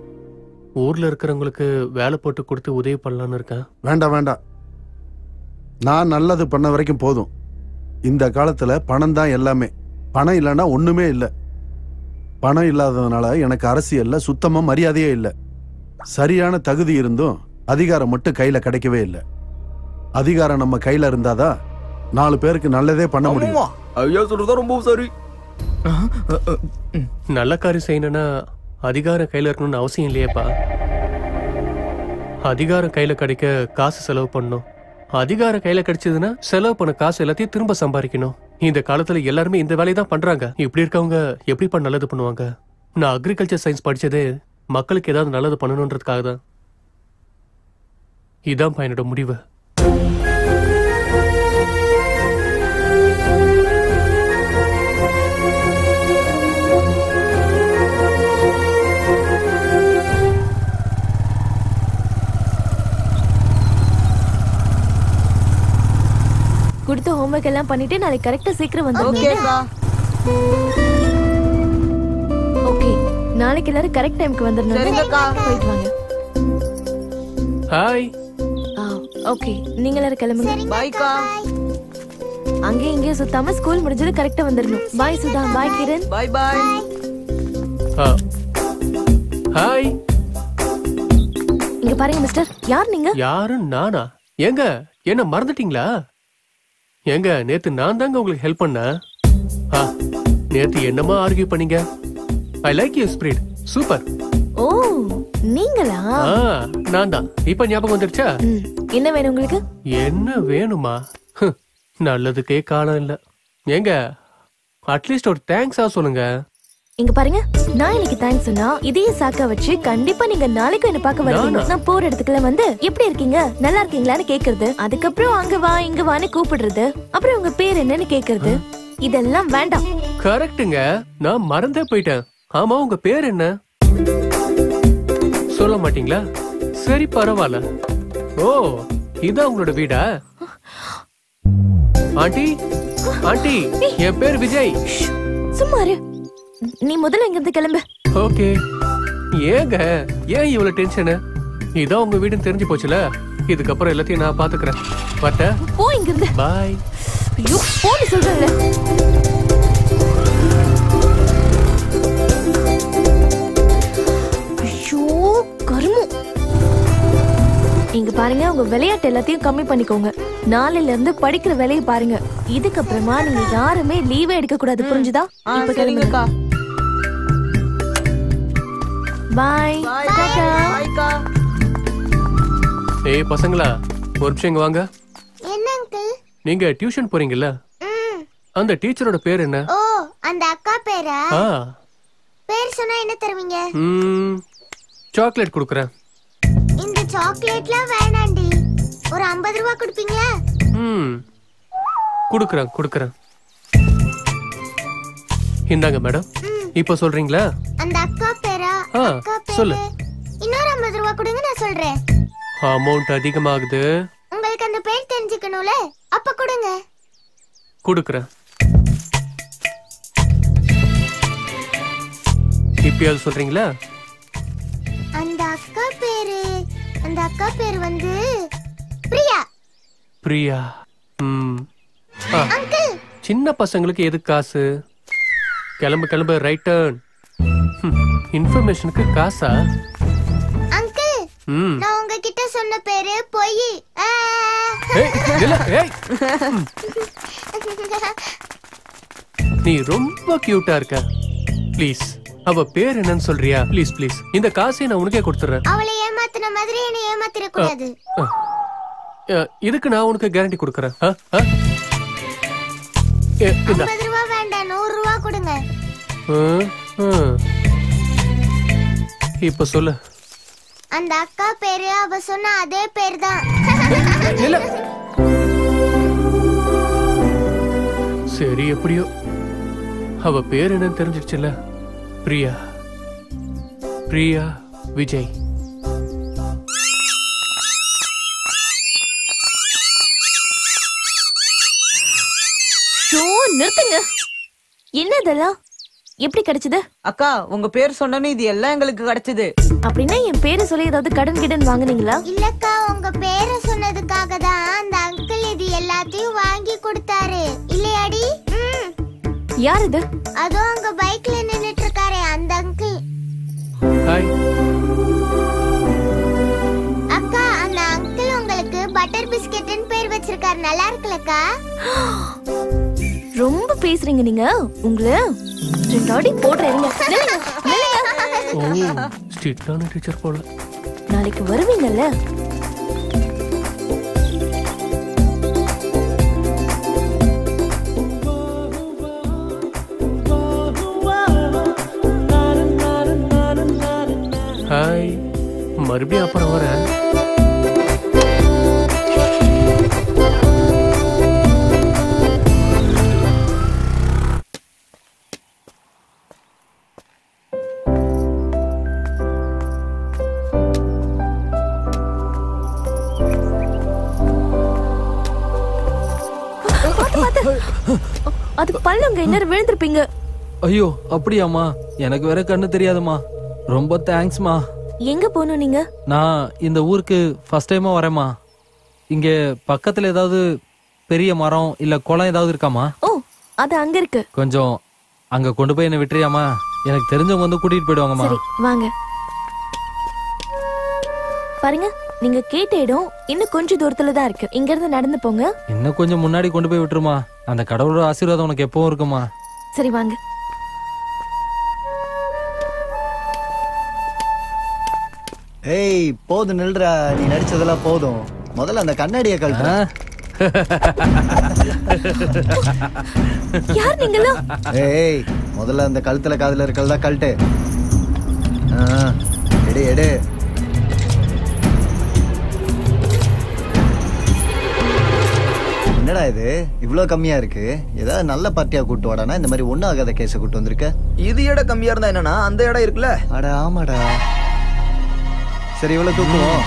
ஊர்ல இருக்கிறவங்களுக்கு வேலை போட்டு கொடுத்து உதவி பண்ணலான்னு இருக்கேன். வேண்டாம், நான் நல்லது பண்ண வரைக்கும் போதும். இந்த காலத்துல பணம் தான் எல்லாமே. பணம் இல்லைன்னா ஒண்ணுமே இல்லை. பணம் இல்லாததுனால எனக்கு அரசியல்ல சுத்தமா மரியாதையே இல்லை. சரியான தகுதி இருந்தும் அதிகாரம் மட்டும் கையில கிடைக்கவே இல்லை. அதிகாரம் நம்ம கையில இருந்தாதான் 4 பேருக்கு நல்லதே பண்ண முடியும். ஐயா சொல்றதா ரொம்ப சரி. நல்ல காரியம் செய்யணும்னா அதிகாரம் கையில இருக்கணும்னு அவசியம் இல்லையேப்பா. அதிகாரம் கையில கிடைக்க காசு செலவு பண்ணணும். அதிகாரம் கையில கிடைச்சதுன்னா செலவு பண்ண காசு எல்லாத்தையும் திரும்ப சம்பாதிக்கணும். இந்த காலத்துல எல்லாருமே இந்த வேலையை தான் பண்றாங்க. இப்படி இருக்கவங்க எப்படிப்பா நல்லது பண்ணுவாங்க? நான் அக்ரிகல்ச்சர் சயின்ஸ் படிச்சதே மக்களுக்கு ஏதாவது நல்லது பண்ணணுன்றதுக்காக தான். இதான் என்னோட முடிவு. கொடுத்த ஹோம்வொர்க் எல்லாம் பண்ணிட்டு நாளைக்கு கரெக்டா சீக்கிரம் வந்துருங்க. ஓகே, நாளைக்கு எல்லாரும் கரெக்ட் டைம்க்கு வந்துடணும். சரிங்கக்கா. போயிட்டு வாங்க. ஹாய். ஓகே, நீங்க எல்லாரும் கிளம்புங்க. பாய்க்கா. அங்கே இங்கே சுத்தாம ஸ்கூல் முடிஞ்சது கரெக்டா வந்துடணும். பாய் சுதா, பாய் கிரண். பாய் பாய். ஹாய். இங்க பாருங்க மிஸ்டர், யார் நீங்க? யாரு? நானா? ஏங்க என்ன மறந்துட்டீங்களா? ஏங்க நேத்து நான் தாங்க உங்களுக்கு ஹெல்ப் பண்ணேன். நேத்து என்னமா ஆர்கியூ பண்ணீங்க? I like you spirit. Super. Oh, நீங்களா? நான் தான். இப்ப ஞாபகம் வந்துருச்சா? என்ன வேணும் உங்களுக்கு? என்ன வேணுமா? நல்லதுக்கே காலம் இல்ல. ஏங்க அட்லீஸ்ட் ஒரு தேங்க்ஸா சொல்லுங்க. இங்க பாருங்க, நான் இன்னைக்கு தேங்க்ஸ் சொன்னா இதையே சாக்க வச்சு கண்டிப்பா நீங்க நாளைக்கு என்ன பார்க்க வருவீங்க. நான் போற இடத்துக்குள்ள வந்து எப்படி இருக்கீங்க, நல்லா இருக்கீங்களான்னு கேக்குறது, அதுக்கப்புறம் அங்க வா இங்க வான்னு கூப்பிடுறது, அப்புறம் உங்க பேர் என்னன்னு கேக்குறது, இதெல்லாம் வேண்டாம். கரெக்ட்டுங்க, நான் மறந்தே போயிட்டேன். ஆமா, உங்க பேர் என்ன? சொல்ல மாட்டீங்களா? சரி பரவாயில்ல. ஓ, இதான் உங்களோட வீடா? ஆண்டி ஆண்டி, என் பேர் விஜய். சும்மா இரு, நீ முதல்ல இங்க இருந்து கிளம்பு. ஓகே. ஏங்க ஏன் இவ்வளவு டென்ஷன்? இதான் உங்க வீடுன்னு தெரிஞ்சு போச்சுல, இதுக்கப்புறம் எல்லாத்தையும் நான் பாத்துக்கிறேன். வரட்டா? போ இங்க இருந்து. பாய். ஐயோ, போன்னு சொல்றேன்ல. ஐயோ கருமம். இங்க பாருங்க, உங்க விளையாட்டு எல்லாத்தையும் கம்மி பண்ணிக்கோங்க. நாளையில இருந்து படிக்கிற வேலையை பாருங்க. இதுக்கப்புறமா நீங்க யாருமே லீவே எடுக்க கூடாது, புரிஞ்சுதா? இப்ப கிளம்புங்க. பாய். பாய்க்கா. ஏய் பசங்களா, ஒரு நிமிஷம் இங்க வாங்க. என்ன அங்கிள்? நீங்க டியூஷன் போறீங்கல்ல, அந்த டீச்சரோட பேர் என்ன? ஓ, அந்த அக்கா பேரா? பேர் சொன்னா என்ன தருவீங்க? சாக்லேட் கொடுக்கறேன். இந்த சாக்லேட்லாம் வேணாண்டி, ஒரு 50 ரூபாய் கொடுப்பீங்களா? கொடுக்கறேன். இந்தாங்க மேடம். இப்ப சொல்றீங்களா? அந்த அக்கா பேரா? சொல்லு. இன்னொரு 50 ரூபா கொடுங்க, நான் சொல்றேன். அமௌண்ட் அதிகமாகுது. உங்களுக்கு அந்த பேர் தெரிஞ்சுக்கணும்ல, அப்ப கொடுங்க. கொடுக்குறேன். இப்பயாவது சொல்றீங்களா? அந்த அக்கா பேரு வந்து பிரியா. பிரியா. அங்கிள், சின்ன பசங்களுக்கு எது காசு? கிளம்பு ரைட் டர்ன். இன்ஃபர்மேஷனுக்கு காசா? அங்கிள், நான் உங்ககிட்ட சொன்ன பேரு பொய். நீ ரொம்ப கியூட்டா இருக்க. ப்ளீஸ் அவ பேர் என்னன்னு சொல்றியா? ப்ளீஸ் ப்ளீஸ், இந்த காசை நான் உனக்கே கொடுத்துறேன். அவளை ஏமாத்தின மாதிரி என்ன ஏமாத்திர கூடாது. இதுக்கு நான் உனக்கு கேரண்டி கொடுக்கறேன். 50 ரூபா வேண்டாம், 100 ரூபா கொடுங்க. இப்ப சொல்லு. அந்த அக்கா பேரு அவ சொன்ன அதே பேர் தான். சரி, எப்படியோ அவ பேர் என்னன்னு தெரிஞ்சிடுச்சுல்ல. பிரியா. பிரியா விஜய். நிறுத்துங்க. என்ன இதெல்லாம் எப்படி கிடைச்சது? அக்கா, உங்க பேர் சொன்னனே இது எல்லாம் எங்களுக்கு கிடைச்சது. அப்படின்னா என் பேரை சொல்லி ஏதாவது கடன் வாங்குனீங்களா? இல்லக்கா, உங்க பேரை சொன்னதுக்காக தான் அந்த அங்கிள் இது எல்லாத்தையும் வாங்கி கொடுத்தாரு. இல்லையாடி? யார் இது? அதோ அங்க பைக்ல நின்னுட்டு இருக்காரே அந்த அங்கிள். அக்கா, அந்த அங்கிள் உங்களுக்கு பட்டர் பிஸ்கெட்னு பேர் வச்சிருக்காரு. நல்லா இருக்குல்லக்கா? ரொம்ப பேசுறீங்க நீங்க. உங்களை 2 அடி போடுறீங்க. ஸ்ட்ரிக்டான டீச்சர் போல. நாளைக்கு வருவீங்கல்ல? ஹாய், மறுபடியும் அப்புறம் வரேன். அது பள்ளங்க, இன்னொரு விழுந்திருப்பீங்க. ஐயோ, அப்படியாம்மா? எனக்கு வேற கண்ணு தெரியாதுமா. ரொம்ப தேங்க்ஸ்மா. எங்க போகணும் நீங்க? நான் இந்த ஊருக்கு ஃபர்ஸ்ட் டைமா வரேம்மா. இங்க பக்கத்துல ஏதாவது பெரிய மரம் இல்ல குளம் ஏதாவது இருக்காமா? ஓ, அது அங்க இருக்கு. கொஞ்சம் அங்க கொண்டு போய் என்ன விட்டுறியாமா? எனக்கு தெரிஞ்சவங்க வந்து கூட்டிட்டு போயிடுவாங்கம்மா. சரி, வாங்க. பாருங்க, நீங்க கேட்ட இடம் இன்னும் கொஞ்சம் தூரத்துல தான் இருக்கு. இங்க இருந்து நடந்து போங்க. இன்னும் கொஞ்சம் முன்னாடி கொண்டு போய் விட்டுருமா. அந்த கடவுளோட ஆசீர்வாதம் உனக்கு எப்பவும் இருக்குமா. சரி, வாங்க. ஏய், போதும் நில்றா. நீ நடிச்சதெல்லாம் போதும். முதல்ல அந்த கண்ணாடியை கழட்டு. யார் நீங்களா? ஏய், முதல்ல அந்த கழுத்துல காதுல இருக்கறதா கழட்டு. எடு எடு. என்னடா இது இவ்ளோ கம்மியா இருக்கு? ஏதாவது நல்ல பார்ட்டியா கூட்டு வாடானா இந்த மாதிரி ஒண்ணு ஆகாத கேஸ கூட்டு வந்திருக்க. இது இடம் கம்மியா இருந்தா என்னன்னா அந்த இடம் இருக்குல்ல. அட ஆமாடா. சரி, இவ்வளவு தூக்குவோம்.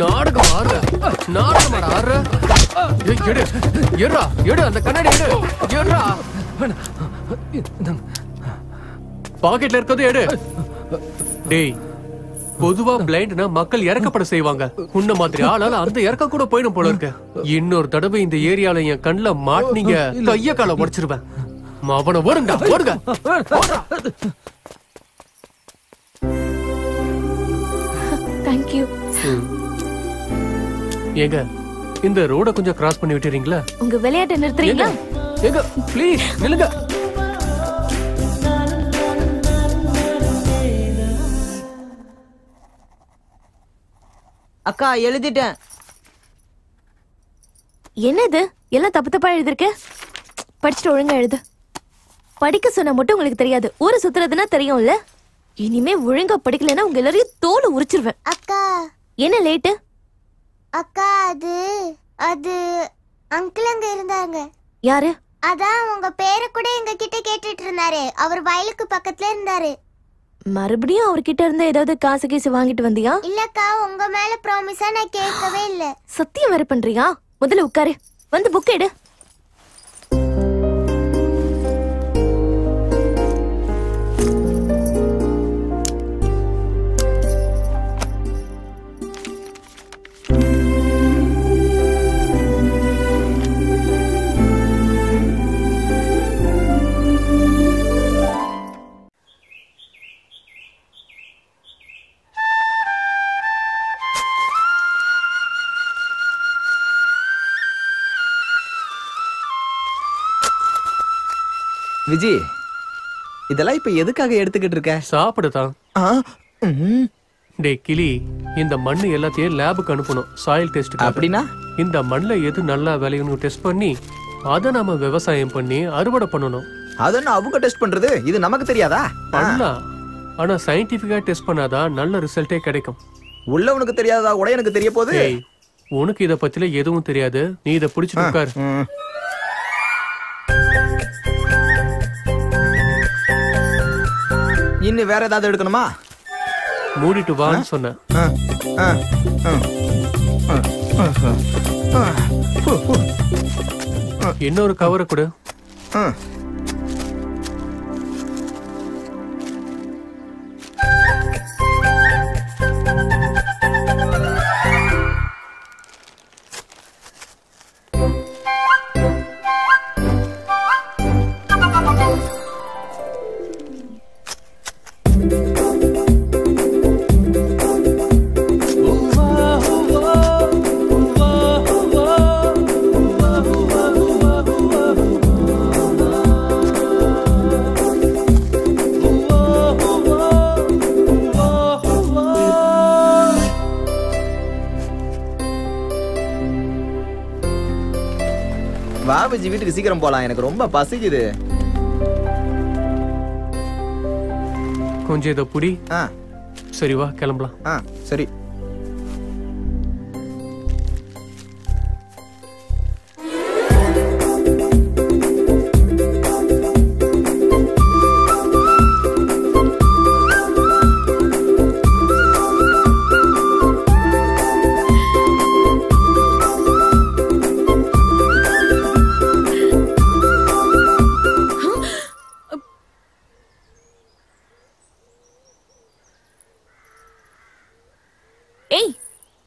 நாடகம் ஆடுற நாடகம் ஆடுற எடு எட்ரா எடு அந்த கண்ணாடி எடு எட்ரா பாக்கெட்ல இருக்கிறது எடு டேய் பொதுவா பிளைண்ட்னா மக்கள் இறக்கப்பட செய்வாங்க உன்ன மாதிரி ஆளால அந்த இறக்க கூட போயிடும் போல இருக்க இன்னொரு தடவை இந்த ஏரியால என் கண்ணுல மாட்டினீங்க கைய கால உடைச்சிருவேன் அவனை ஓடுங்க ஓடுங்க தேங்க்யூ. ஏங்க இந்த ரோட கொஞ்சம் கிராஸ் பண்ணி விட்டுறீங்களா? உங்க விளையாட்டை நிறுத்துறீங்களா? ஏங்க ப்ளீஸ் நில்லுங்க. அக்கா எழுதிட்டேன். என்னது எல்லாம் தப்பு தப்பா எழுதிருக்க? படிச்சுட்டு ஒழுங்கா எழுது. படிக்க சொன்னா மட்டும் உங்களுக்கு தெரியாது, ஊரை சுத்துறதுன்னா தெரியும்ல. இனிமே ஒழுங்கா படிக்கலன்னா உங்க எல்லாரையும் தோலை உரிச்சிருவேன். அக்கா என்ன லேட்டு? அக்கா அது அங்கிள் அங்க இருந்தாங்க. யாரு? அதான் உங்க பேரை கூட எங்க கிட்ட கேட்டுட்டு இருந்தாரு. அவர் வயலுக்கு பக்கத்துல இருந்தாரு. மறுபடியும் அவர்கிட்ட இருந்து ஏதாவது காசு கேசு வாங்கிட்டு வந்தியா? இல்லக்கா, உங்க மேல ப்ராமிஸா நான் கேட்கவே இல்ல. சத்தியம் வேற பண்றியா? முதல்ல உட்காரு, வந்து புக் எடு. விஜி, இதெல்லாம் இப்ப எதுக்காக எடுத்துக்கிட்டு இருக்க? சாப்பிடுதான். டேய் கிளி, இந்த மண்ணு எல்லாத்தையும் லேபுக்கு அனுப்பணும் சாயில் டெஸ்ட். அப்படின்னா இந்த மண்ணுல எது நல்லா விளையும்னு டெஸ்ட் பண்ணி அதை நாம விவசாயம் பண்ணி அறுவடை பண்ணணும். அதென்ன அவங்க டெஸ்ட் பண்றது? இது நமக்கு தெரியாதா? பண்ணலாம், ஆனா சயின்டிபிக்கா டெஸ்ட் பண்ணாதான் நல்ல ரிசல்ட்டே கிடைக்கும். உள்ளவனுக்கு தெரியாதா கூட எனக்கு தெரிய போகுது. உனக்கு இத பத்தில எதுவும் தெரியாது, நீ இத புடிச்சிட்டு உட்காரு. இன்னும் வேற ஏதாவது எடுக்கணுமா? மூடிட்டு வான்னு சொன்னேன். இன்னொரு கவரை கொடு. பாபுஜி வீட்டுக்கு சீக்கிரம் போலாம், எனக்கு ரொம்ப பசிக்குது. கொஞ்சம் இத புடி. சரி வா கிளம்பலாம். சரி.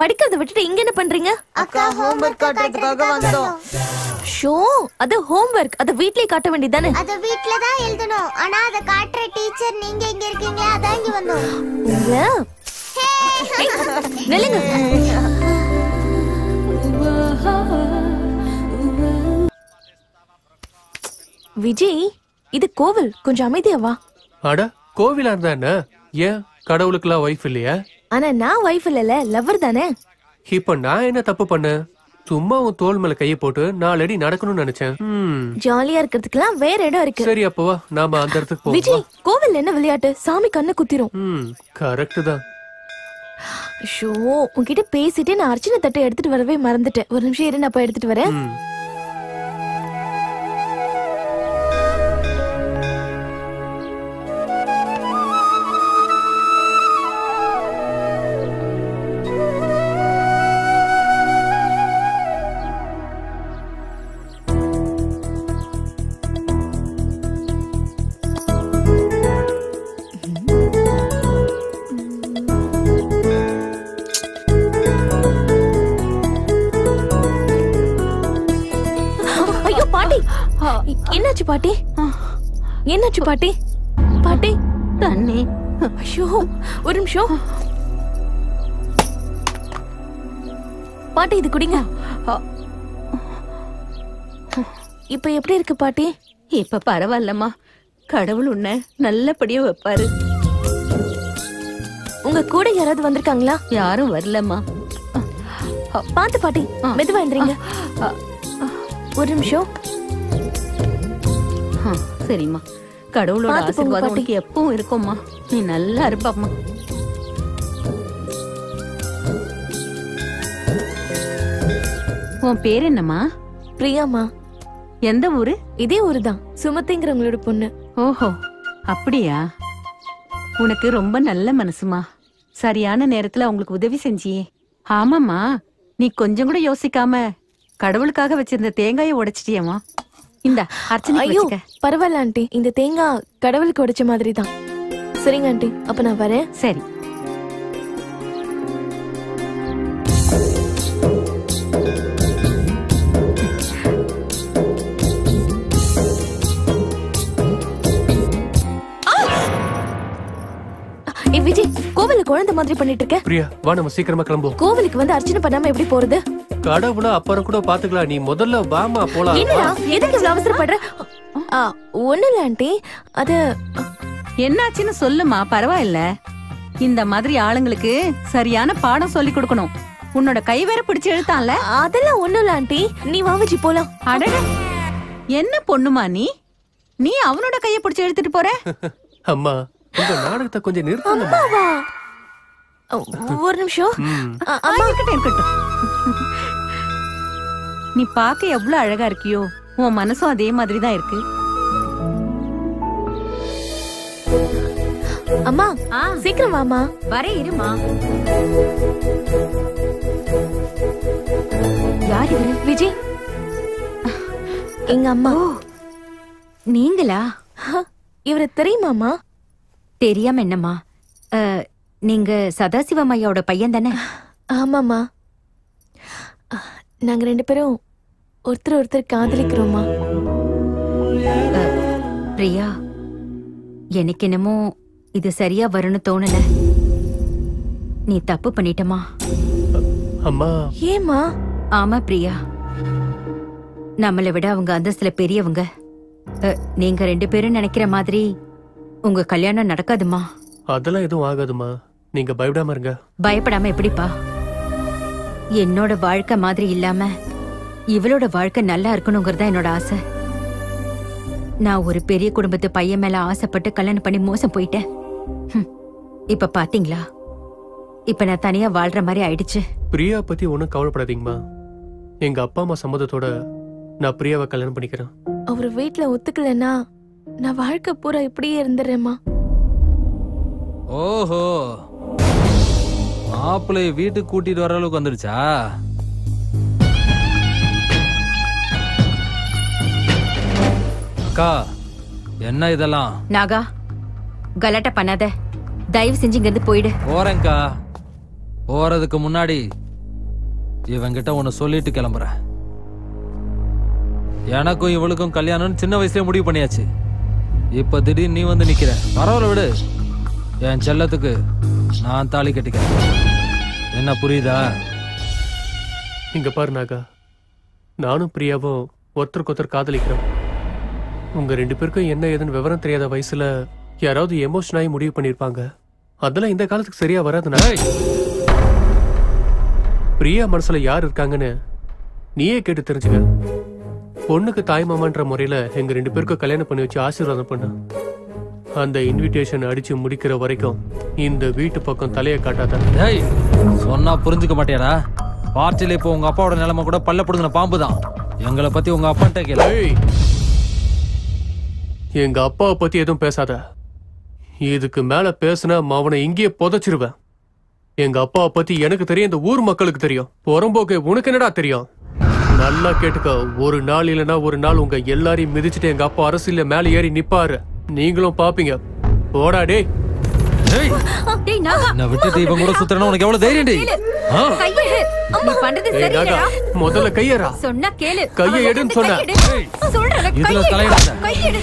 படிக்கிறத விட்டுட்டு இங்க என்ன பண்றீங்க? அக்கா ஹோம்வொர்க் காட்டுறதுக்காக வந்தோம். ஷோ, அது ஹோம்வொர்க், அத வீட்லயே காட்ட வேண்டியதானே? அத வீட்ல தான் எழுதணும், ஆனா அத காட்டுற டீச்சர் நீங்க இங்க இருக்கீங்களா, அதான் இங்க வந்தோம். நில்லுங்க. விஜய், இது கோவில், கொஞ்சம் அமைதியா வா. அட கோவிலா இருந்தா என்ன? ஏன் கடவுளுக்குலாம் வைஃப் இல்லையா? ஆனா நான் வைஃப் இல்லல, லவர் தானே. இப்ப நான் என்ன தப்பு பண்ண? சும்மா உன் தோள் மேல கையை போட்டு 4 அடி நடக்கணும்னு நினைச்சேன். ஜாலியா இருக்கிறதுக்குலாம் வேற இடம் இருக்கு. சரி அப்ப வா, நாம அந்த இடத்துக்கு போவோம். விஜய், கோவில் என்ன விளையாட்டு? சாமி கண்ணு குத்திரும். கரெக்ட் தான். ஷோ, உன்கிட்ட பேசிட்டு நான் அர்ச்சனை தட்டை எடுத்துட்டு வரவே மறந்துட்டேன். ஒரு நிமிஷம் இரு, நான் போய் எடுத்துட்டு வரேன். என்னாச்சு பாட்டி? என்னாச்சு பாட்டி? பாட்டி தண்ணி. ஐயோ ஒரு நிமிஷம் பாட்டி, இது குடிங்க. இப்ப எப்படி இருக்கு பாட்டி? இப்ப பரவாயில்லம்மா. கடவுள் உன்னை நல்லபடியா வைப்பாரு. உங்க கூட யாராவது வந்திருக்காங்களா? யாரும் வரலம்மா. பாத்து பாட்டி, மெதுவா எந்திரிங்க. ஒரு நிமிஷம். சரிம்மா, கடவுளோட பாத்து போங்க ஆசீர்வாதம் பாட்டி. உனக்கு எப்பவும் இருக்கும்மா. நீ நல்லா இருப்பாம்மா. உன் பேர் என்னம்மா? பிரியாமா. எந்த ஊரு? இதே ஊரு தான், சுமதிங்கிறவங்களோட பொண்ணு. ஓஹோ, அப்படியா? உனக்கு ரொம்ப நல்ல மனசுமா. சரியான நேரத்துல அவங்களுக்கு உதவி செஞ்சியே. ஆமாம்மா, நீ கொஞ்சம் கூட யோசிக்காம கடவுளுக்காக வச்சிருந்த தேங்காயை உடைச்சிட்டியம்மா. இந்த அர்ச்சனை. ஐயோ பரவாயில்ல ஆண்டி, இந்த தேங்காய் கடவுளுக்கு உடைச்ச மாதிரி தான். சரிங்க ஆண்டி, அப்ப நான் வரேன். சரி. விஜய், கோவில குழந்தை மாதிரி பண்ணிட்டு இருக்க. பிரியா, வா நம்ம சீக்கிரமா கிளம்புவோம். கோவிலுக்கு வந்து அர்ச்சனை பண்ணாம எப்படி போறது? கடவுளா அப்புறம் கூட பாத்துக்கலாம். நீ முதல்ல வாமா போலாம். என்னடா, எதுக்கு இவ்வளவு அவசரப்படுற? ஒண்ணு இல்ல ஆண்டி, அது என்னாச்சுன்னு சொல்லுமா. பரவாயில்ல. இந்த மாதிரி ஆளுங்களுக்கு சரியான பாடம் சொல்லி கொடுக்கணும். உன்னோட கை வேற பிடிச்சு எழுத்தான்ல. அதெல்லாம் ஒண்ணும் இல்ல ஆண்டி, நீ வா விஜய் போலாம். அடட, என்ன பொண்ணுமா நீ? நீ அவனோட கையை பிடிச்சு எழுத்துட்டு போற? அம்மா, உங்க நாடகத்தை கொஞ்சம் நிறுத்துங்க. ஒரு நிமிஷம். இருக்கட்டும். நீ பார்க்க எவ்வளவு அழகா இருக்கியோ, உன் மனசும் அதே மாதிரி தான் இருக்கு. அம்மா சீக்கிரம் வாமா. வரே இருமா. யார் இவரு? விஜய், எங்க அம்மா. நீங்களா? இவரை தெரியுமாமா? தெரியாம என்னம்மா? நீங்க சதாசிவம் ஐயாவோட பையன் தானே? ஆமாமா, நாங்க ரெண்டு பேரும் ஒருத்தர் ஒருத்தர் காதலிக்கிறோமா. பிரியா, எனக்கு என்னமோ இது சரியா வரும்னு தோணல. நீ தப்பு பண்ணிட்டமா. அம்மா. ஏமா? ஆமா பிரியா, நம்மளை விட அவங்க அந்தஸ்துல பெரியவங்க. நீங்க ரெண்டு பேரும் நினைக்கிற மாதிரி உங்க கல்யாணம் நடக்காதுமா. அதெல்லாம் எதுவும் ஆகாதுமா, நீங்க பயப்படாம இருங்க. பயப்படாம எப்படிப்பா? என்னோட வாழ்க்கை மாதிரி இல்லாம இவளோட வாழ்க்கை நல்லா இருக்கணுங்கிறதா என்னோட ஆசை. நான் ஒரு பெரிய குடும்பத்து பையன் மேல ஆசைப்பட்டு கல்யாணம் பண்ணி மோசம் போயிட்டேன். இப்ப பாத்தீங்களா, இப்ப நான் தனியா வாழ்ற மாதிரி ஆயிடுச்சு. பிரியா பத்தி ஒன்னும் கவலைப்படாதீங்கம்மா. எங்க அப்பா அம்மா சம்மதத்தோட நான் பிரியாவை கல்யாணம் பண்ணிக்கிறேன். அவர் வீட்டுல ஒத்துக்கலன்னா நான் வாழ்க்கை பூரா இப்படியே இருந்துடுறேம்மா. ஓஹோ, மாப்பிள்ளைய வீட்டுக்கு கூட்டிட்டு வர அளவுக்கு வந்துடுச்சா? அக்கா, என்ன இதெல்லாம்? நாகா, கலாட்டா பண்ணாத. தயவு செஞ்சு இங்க இருந்து போயிடு. போறேன்க்கா. போறதுக்கு முன்னாடி இவங்கிட்ட ஒன்னு சொல்லிட்டு கிளம்புறேன். எனக்கும் இவளுக்கும் கல்யாணம் சின்ன வயசுல முடிவு பண்ணியாச்சு. இப்ப திடீர்னு நீ வந்து நிக்கிற. பரவாயில்ல விடு, என் செல்லத்துக்கு நான் தாலி கட்டிக்கிறேன். என்ன புரியுதா? இங்க பாரு நாகா, நானும் பிரியாவும் ஒருத்தருக்கு ஒருத்தர் காதலிக்கிறோம். உங்க ரெண்டு பேருக்கும் என்ன ஏதுன்னு விவரம் தெரியாத வயசுல யாராவது எமோஷன் ஆகி முடிவு பண்ணிருப்பாங்க. அதெல்லாம் இந்த காலத்துக்கு சரியா வராதுண்ணா. பிரியா மனசுல யார் இருக்காங்கன்னு நீயே கேட்டு தெரிஞ்சுக்க. பொண்ணுக்கு தாய்மாமான்ற முறையில எங்க ரெண்டு பேருக்கும் கல்யாணம் பண்ணி வச்சு ஆசீர்வாதம் பண்ண. அந்த இன்விடேஷன் அடிச்சு முடிக்கிற வரைக்கும் இந்த வீட்டு பக்கம் தலையை காட்டாத. சொன்னா புரிஞ்சுக்க மாட்டியாடா? பார்ட்டில இப்போ உங்க அப்பாவோட நிலைமை கூட பல்ல புடுங்கின பாம்பு தான். எங்களை பத்தி உங்க அப்பாட்ட கேளு. எங்க அப்பாவை பத்தி எதுவும் பேசாத. இதுக்கு மேல பேசுனா அவனை இங்கேயே புதைச்சிருவேன். எங்க அப்பாவை பத்தி எனக்கு தெரியும், இந்த ஊர் மக்களுக்கு தெரியும். புறம்போக்கு உனக்கு என்னடா தெரியும்? நல்லா கேட்டுக்க, ஒரு நாள் இல்லைன்னா ஒரு நாள் உங்க எல்லாரையும் மிதிச்சுட்டு எங்க அப்பா அரசியல மேல ஏறி நிப்பாரு. நீங்களும் பாப்பீங்க. போடா டேய். டேய் நாகா, நான் விட்டுட்டு இவன் கூட சுத்துறேன்னா உனக்கு எவ்வளவு தைரியம் டி? ஆ? கையை எடு. நீ பண்றது ஏய், சரியில்லைடா. நாகா, முதல்ல கையேறா. சொன்னா கேளு. கையை எடுன்னு சொன்ன. சொல்றேன், இதுல கையை எடு. தலையிடாத. கையை எடு.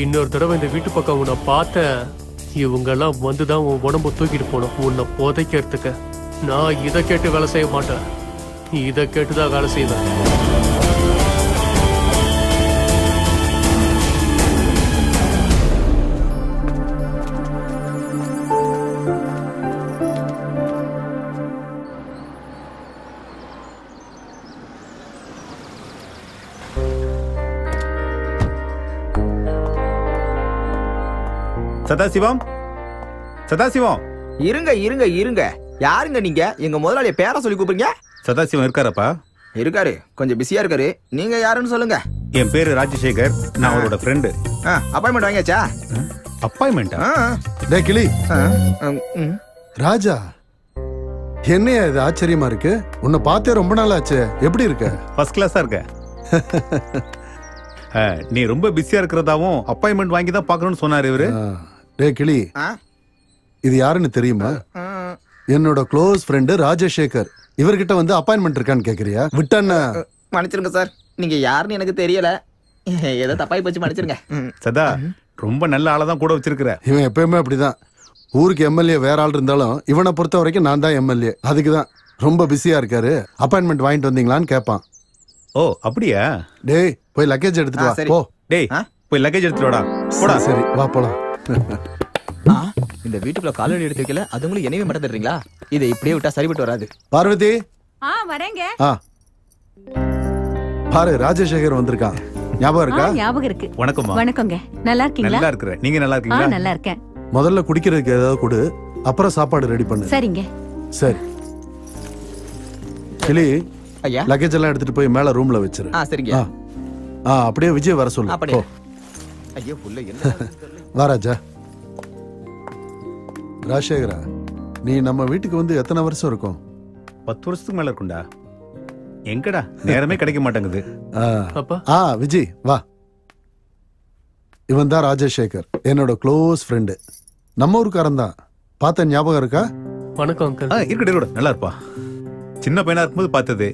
இன்னொரு தடவை இந்த வீட்டு பக்கம் உன்னை பார்த்தேன், இவங்கெல்லாம் வந்துதான் உன் உடம்பு தூக்கிட்டு போனோம் உன்னை புதைக்கிறதுக்கு. நான் இதை கேட்டு வேலை செய்ய மாட்டேன், இதை கேட்டுதான் வேலை செய்வேன். சதாசிவம், சதாசிவம், இருங்க இருங்க இருங்க. யாருங்க நீங்க? எங்க முதலாளிய பேரை சொல்லி கூப்பிடுங்க. சதாசிவம் இருக்காரப்பா? இருக்காரு, கொஞ்சம் பிஸியா இருக்காரு. நீங்க யாருன்னு சொல்லுங்க. என் பேரு ராஜசேகர், நான் அவரோட ஃப்ரெண்டு. அப்பாயின்மெண்ட் வாங்கியாச்சா? அப்பாயின்மெண்டா? டேய் கிளி, ராஜா என்னையா இது ஆச்சரியமா இருக்கு? உன்னை பார்த்தே ரொம்ப நாள் ஆச்சு. எப்படி இருக்க? ஃபர்ஸ்ட் கிளாஸா இருக்க. நீ ரொம்ப பிஸியா இருக்கிறதாவும் அப்பாயின்மெண்ட் வாங்கி தான் பார்க்கணும்னு சொன்னாரு இவரு. டேய் கிளி, இது யாருன்னு தெரியுமா? என்னோட க்ளோஸ் ஃப்ரெண்டு ராஜசேகர். இவர்கிட்ட வந்து அப்பாயின்மெண்ட் இருக்கான்னு கேக்குறியா? விட்டான மன்னிச்சிருங்க சார், நீங்க யாருன்னு எனக்கு தெரியல. ஏதோ தப்பாய் போச்சு, மன்னிச்சிருங்க. சதா, ரொம்ப நல்ல ஆளை தான் கூட வச்சிருக்கிற. இவன் எப்பயுமே அப்படிதான். ஊருக்கு எம்எல்ஏ வேற ஆள் இருந்தாலும் இவனை பொறுத்த வரைக்கும் நான் தான் எம்எல்ஏ. அதுக்குதான் ரொம்ப பிஸியா இருக்காரு. அப்பாயின்மெண்ட் வாங்கிட்டு வந்தீங்களான்னு கேட்பான். ஓ அப்படியா? டேய் போய் லக்கேஜ் எடுத்துட்டு வா. போ. டேய் போய் லக்கேஜ் எடுத்துட்டு வாடா. போடா. சரி வா போலாம். இந்த வீட்டுக்குள்ள காலடி எடுத்து வைக்கல, அதுங்களும் என்னையுமே மட்டும் தர்றீங்களா? இதை இப்படியே விட்டா சரிபட்டு வராது. பார்வதி, வரேங்க. பாரு ராஜசேகர் வந்திருக்கான். ஞாபகம் இருக்கா? ஞாபகம் இருக்கு. வணக்கம்மா. வணக்கங்க. நல்லா இருக்கீங்களா? நல்லா இருக்கறேன். நீங்க நல்லா இருக்கீங்களா? நல்லா இருக்கேன். முதல்ல குடிக்கிறதுக்கு ஏதாவது கொடு, அப்புறம் சாப்பாடு ரெடி பண்ணு. சரிங்க. சரி கிளி, ஐயா லக்கேஜ் எல்லாம் எடுத்துட்டு போய் மேல ரூம்ல வச்சிரு. சரிங்க. அப்படியே விஜய் வர சொல்லு. அப்படியே. ஐயோ புள்ள என்ன வா ராஜா. ராஜசேகரா, நீ நம்ம வீட்டுக்கு வந்து எத்தனை வருஷம் இருக்கும்? 10 வருஷத்துக்கு மேல இருக்கும்டா. எங்கடா நேரமே கிடைக்க மாட்டேங்குது. விஜய் வா. இவன் தான் ராஜசேகர், என்னோட க்ளோஸ் ஃப்ரெண்டு. நம்ம ஊருக்காரன் தான். பார்த்த ஞாபகம் இருக்கா? வணக்கம் அங்கிள். இருக்கட்டும், நல்லா இருப்பா. சின்ன பையனா இருக்கும்போது பார்த்தது.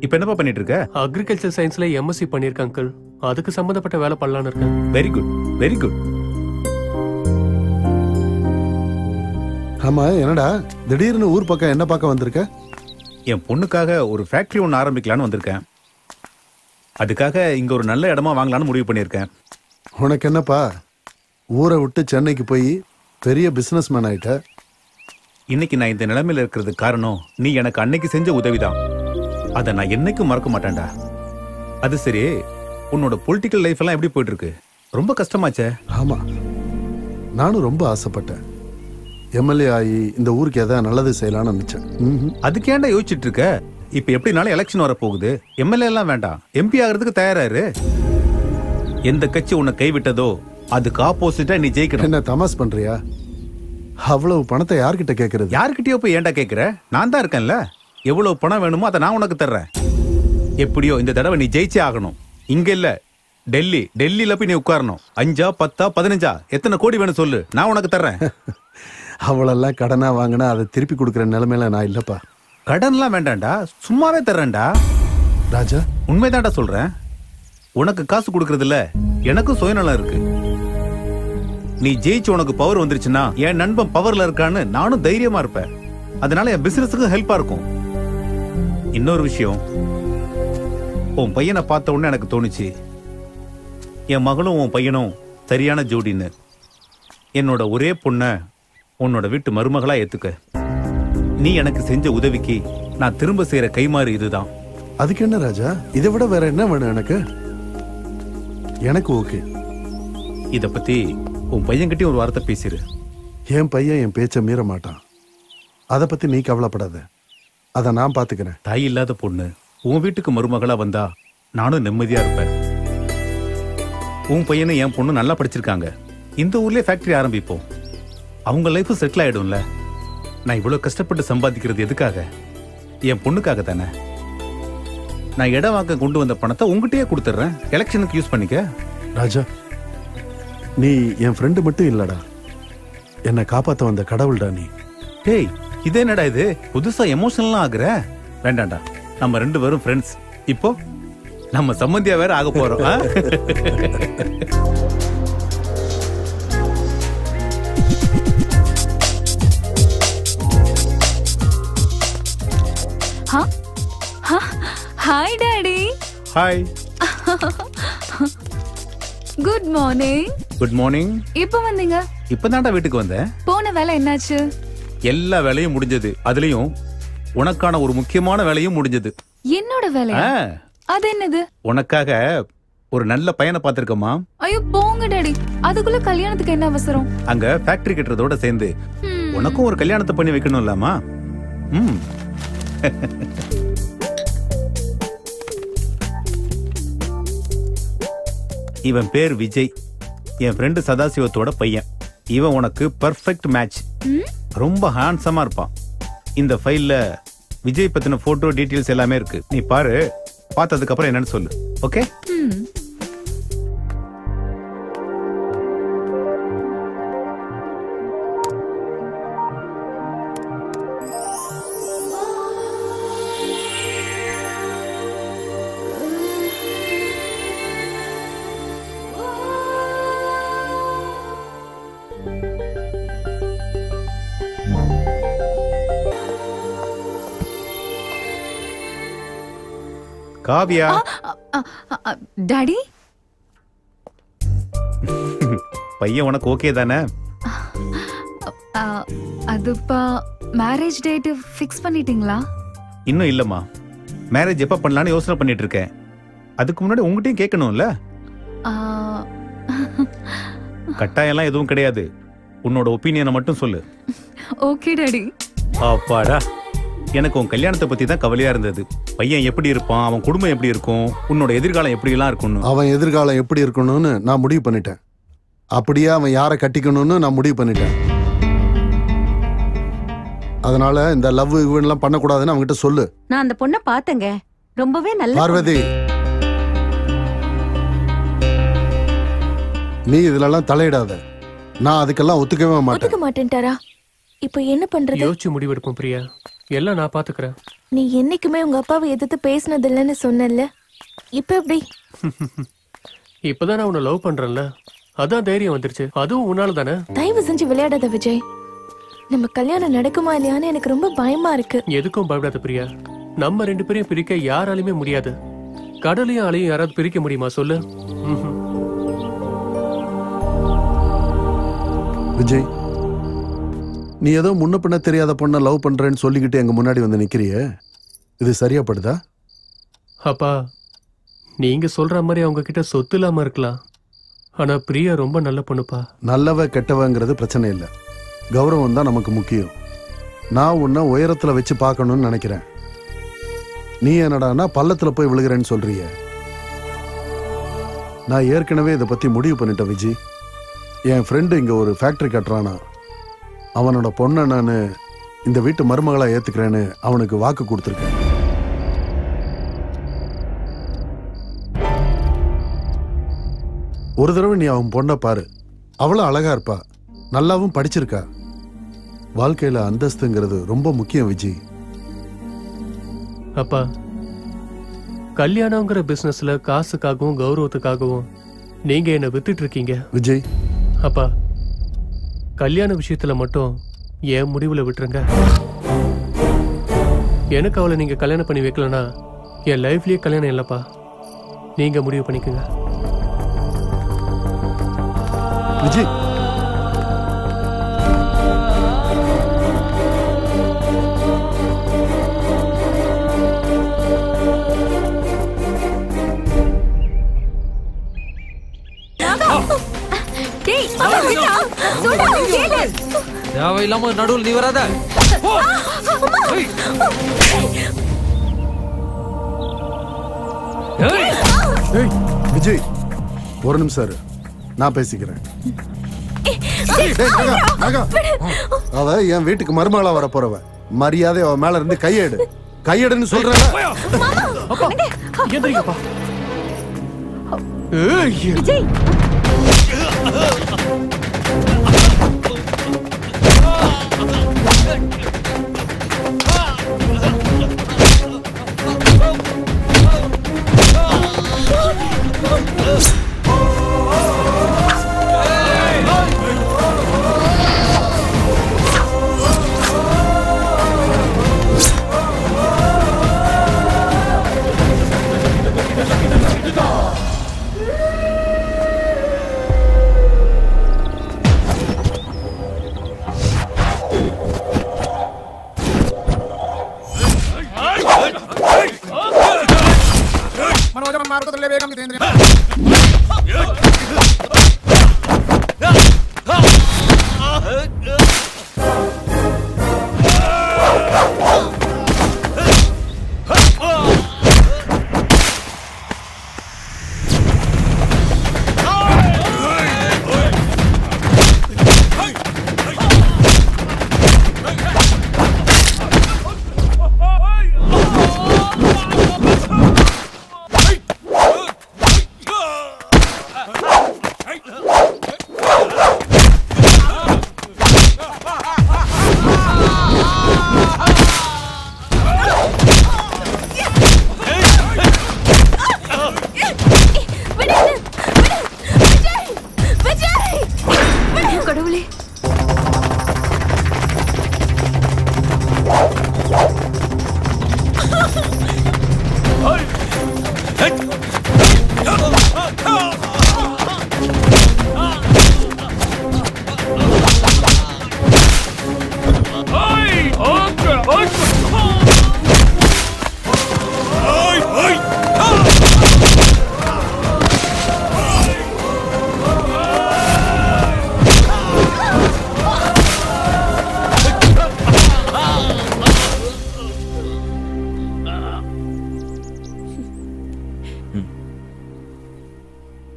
இப்ப என்னப்பா பண்ணிட்டு இருக்க? அக்ரிகல்ச்சர் சயின்ஸ்ல எம்எஸ்சி பண்ணிருக்கேன் அங்கிள். அதுக்கு சம்பந்தப்பட்ட வேலை பண்ணலான்னு இருக்கேன். Very good, very good. ஆமா, என்னடா திடீர்னு ஊர் பக்கம் என்ன பார்க்க வந்திருக்க? என் பொண்ணுக்காக ஒரு ஃபேக்டரி ஒன்று ஆரம்பிக்கலான்னு வந்திருக்கேன். அதுக்காக இங்க ஒரு நல்ல இடமா வாங்கலான்னு முடிவு பண்ணியிருக்கேன். உனக்கு என்னப்பா, ஊரை விட்டு சென்னைக்கு போய் பெரிய பிசினஸ் மேன் ஆயிட்ட. இன்னைக்கு நான் இந்த நிலைமையில இருக்கிறது காரணம் நீ எனக்கு அன்னைக்கு செஞ்ச உதவிதான். அதை நான் என்னைக்கும் மறக்க மாட்டேன்டா. அது சரி, உன்னோட பொலிட்டிக்கல் லைஃப் எல்லாம் எப்படி போயிட்டு இருக்கு? ரொம்ப கஷ்டமாச்சே. ஆமா, நானும் ரொம்ப ஆசைப்பட்டேன். எம்எல்ஏ ஆகி இந்த ஊருக்கு எதாவது நல்லது செய்யலாம்னு நினைச்சேன். அதுக்கு ஏன்டா யோசிச்சுட்டு இருக்க? இப்ப எப்படினாலும் எலெக்ஷன் வர போகுது. எம்எல்ஏ எல்லாம் வேண்டாம், எம்பி ஆகிறதுக்கு தயாராரு. எந்த கட்சி உன்னை கைவிட்டதோ அதுக்கு ஆப்போசிட்டா நீ ஜெயிக்கணும். என்ன தமாஸ் பண்றியா? அவ்வளவு பணத்தை யார்கிட்ட கேட்கறது? யார்கிட்டயோ போய் ஏன்டா கேட்கிற? நான் தான் இருக்கேன்ல. எவ்வளவு பணம் வேணுமோ அதை நான் உனக்கு தர்றேன். எப்படியோ இந்த தடவை நீ ஜெயிச்சே ஆகணும். இங்க இல்ல, டெல்லியில போய் நீ உட்காரணும். 5 10 15 எத்தனை கோடி வேணும் சொல்லு, நான் உனக்கு தர்றேன். அவளெல்லாம் கடனா வாங்கினா அதை திருப்பி கொடுக்குற நிலைமையில நான் இல்லப்பா. கடன்லாம் வேண்டாம்டா, சும்மாவே தர்றேன்டா. ராஜா, உண்மைதான்டா சொல்றேன். உனக்கு காசு கொடுக்கறதுல எனக்கும் சுயநலம் இருக்கு. நீ ஜெயிச்சு உனக்கு பவர் வந்துருச்சுன்னா என் நண்பன் பவர்ல இருக்கான்னு நானும் தைரியமா இருப்பேன். அதனால என் பிசினஸுக்கு ஹெல்ப்பா இருக்கும். இன்னொரு விஷயம், உன் பையனை பார்த்த உடனே எனக்கு தோணுச்சு, என் மகளும் உன் பையனும் சரியான ஜோடின்னு. என்னோட ஒரே பொண்ண உன்னோட வீட்டு மருமகளா ஏத்துக்க. நீ எனக்கு செஞ்ச உதவிக்கு நான் திரும்ப செய்யற கைமாறு இதுதான். அதுக்கு என்ன ராஜா, இதை விட வேற என்ன வேணும் எனக்கு? எனக்கு ஓகே. இத பத்தி உன் பையன்கிட்டயும் ஒரு வார்த்தை பேசிரு. என் பையன் என் பேச்ச மீற மாட்டான். அதை பத்தி நீ கவலைப்படாத, அதை நான் பாத்துக்கிறேன். தாய் இல்லாத பொண்ணு உன் வீட்டுக்கு மருமகளா வந்தா நானும் நிம்மதியா இருப்பேன். உன் பையனும் என் பொண்ணு நல்லா படிச்சிருக்காங்க. இந்த ஊர்லயே ஃபேக்டரி ஆரம்பிப்போம். அவங்க லைஃப் செட்டில் ஆயிடும்ல. நான் இவ்வளவு கஷ்டப்பட்டு சம்பாதிக்கிறது எதுக்காக? என் பொண்ணுக்காக தானே. நான் இடம் வாங்க கொண்டு வந்த பணத்தை உங்ககிட்டயே கொடுத்துட்றேன், எலெக்ஷனுக்கு யூஸ் பண்ணிக்க. ராஜா, நீ என் ஃப்ரெண்டு மட்டும் இல்லடா, என்னை காப்பாத்த வந்த கடவுள்டா நீ. டேய், இது என்னடா இது புதுசா எமோஷனல்லாம் ஆகுற? வேண்டாம்டா, நம்ம 2 பேரும் ஃப்ரெண்ட்ஸ். இப்போ நம்ம சம்பந்தியா வேற ஆக போறோம். Hi daddy. Hi. Good morning. Good morning. இப்போ வந்தீங்க? இப்பதான்டா வீட்டுக்கு வந்தேன். போன வேலை என்னாச்சு? எல்லா வேலையும் முடிஞ்சது. அதுலயும் உனக்கான ஒரு முக்கியமான வேலையும் முடிஞ்சது. என்னோட வேலையா? அது என்னது? உனக்காக ஒரு நல்ல பையனை பார்த்திருக்கமா. ஐயோ போங்க டாடி, அதுக்குள்ள கல்யாணத்துக்கு என்ன அவசரம்? அங்க ஃபேக்டரி கட்டுறதோட சேர்ந்து உனக்கும் ஒரு கல்யாணத்தை பண்ணி வைக்கணும் இல்லாமா? இவன் பேர் விஜய், என் ஃப்ரெண்டு சதாசிவத்தோட பையன். இவன் உனக்கு பெர்ஃபெக்ட் மேட்ச். ரொம்ப ஹேண்ட்ஸமா இருப்பான். இந்த ஃபைல்ல விஜய் பத்தின போட்டோ டீடைல்ஸ் எல்லாமே இருக்கு. நீ பாரு, பார்த்ததுக்கு அப்புறம் என்னன்னு சொல்லு. ஓகே? காவியா. டாடி, பையன் உனக்கு ஓகே தானே? அதுப்பா மேரேஜ் டேட் ஃபிக்ஸ் பண்ணிட்டீங்களா? இன்னும் இல்லம்மா. மேரேஜ் எப்ப பண்ணலாம்னு யோசனை பண்ணிட்டு இருக்கேன். அதுக்கு முன்னாடி உங்ககிட்டயும் கேட்கணும்ல. கட்டாயம் எல்லாம் எதுவும் கிடையாது. உன்னோட ஒப்பீனியனை மட்டும் சொல்லு. Okay daddy. அப்பாடா, எனக்கு உன் கல்யாணத்தை பத்தி தான் கவலையா இருந்தது. பையன் எப்படி இருப்பான், அவன் குடும்பம் எப்படி இருக்கும், உன்னோட எதிர்காலம் எப்படி எல்லாம் இருக்கும்னு. அவன் எதிர்காலம் எப்படி இருக்கணும்னு நான் முடிவு பண்ணிட்டேன். அப்படியே அவன் யாரை கட்டிக்கணும்னு நான் முடிவு பண்ணிட்டேன். அதனால இந்த லவ் இவன்லாம் பண்ணக்கூடாதுன்னு அவன்கிட்ட சொல்லு. நான் அந்த பொண்ணை பார்த்தேங்க, ரொம்பவே நல்ல. பார்வதி, நீ இதுலலாம் தலையிடாத. நான் அதுக்கெல்லாம் ஒத்துக்கவே மாட்டேன். ஒத்துக்க மாட்டேன்டாரா? இப்போ என்ன பண்றது? யோசிச்சு முடிவெடுப்போம் பிரியா. எல்லாம் நான் பாத்துக்கிறேன். நீ என்னைக்குமே உங்க அப்பாவை எதிர்த்து பேசினது இல்லைன்னு சொன்னல, இப்ப எப்படி? இப்பதான் நான் உன்னை லவ் பண்றேன்ல, அதான் தைரியம் வந்துருச்சு. அதுவும் உன்னால தானே. தயவு செஞ்சு விளையாடாத விஜய். நம்ம கல்யாணம் நடக்குமா இல்லையான்னு எனக்கு ரொம்ப பயமா இருக்கு. எதுக்கும் பயப்படாத பிரியா. நம்ம 2 பேரையும் பிரிக்க யாராலுமே முடியாது. கடலையும் அலையும் யாராவது பிரிக்க முடியுமா சொல்லு? விஜய், நீ ஏதோ முன்ன பின்ன தெரியாத பொண்ணை லவ் பண்றேன்னு சொல்லிக்கிட்டு எங்க முன்னாடி வந்து நிக்கிறியே, இது சரியா படுதா? அப்பா, நீங்க சொல்ற மாதிரி அவங்க கிட்ட சொத்து இல்லாம இருக்கலாம், ஆனா பிரியா ரொம்ப நல்ல பொண்ணுப்பா. நல்லவ கெட்டவங்கிறது பிரச்சனை இல்லை, கௌரவம் தான் நமக்கு முக்கியம். நான் உன்னை உயரத்துல வச்சு பார்க்கணும்னு நினைக்கிறேன். நீ என்னடானா பள்ளத்துல போய் விழுகிறேன்னு சொல்றிய. நான் ஏற்கனவே இதை பத்தி முடிவு பண்ணிட்டேன் விஜி. என் ஃப்ரெண்டு இங்க ஒரு ஃபேக்டரி கட்டுறானா, அவனோட பொண்ணை நான் இந்த வீட்டு மருமகளா ஏத்துக்கிறேன்னு அவனுக்கு வாக்கு கொடுத்துருக்கேன். ஒரு தடவை நீ அவன் பொண்ணை பாரு, அவ்வளவு அழகா இருப்பா, நல்லாவும் படிச்சிருக்கா. வாழ்க்கையில அந்தஸ்துங்கிறது ரொம்ப முக்கியம் விஜி. அப்பா, கல்யாணங்கிற பிசினஸ்ல காசுக்காகவும் கௌரவத்துக்காகவும் நீங்க என்ன வித்துட்டு இருக்கீங்க விஜய். அப்பா, கல்யாண விஷயத்துல மட்டும் என் முடிவுல விட்டுருங்க. எனக்கு அவளை நீங்க கல்யாணம் பண்ணி வைக்கலனா என் லைஃப்லயே கல்யாணம் இல்லப்பா. நீங்க முடிவு பண்ணிக்கோங்க விஜய். தேவையில்லாம நடுவில் நீ வராத. விஜய், ஒரு நிமிஷம் இரு, நான் பேசிக்கிறேன். அவ என் வீட்டுக்கு மருமகளா வர போறவ, மரியாதை அவ மேல இருந்து கையெடு, கையெடுன்னு சொல்றேன். விஜய்,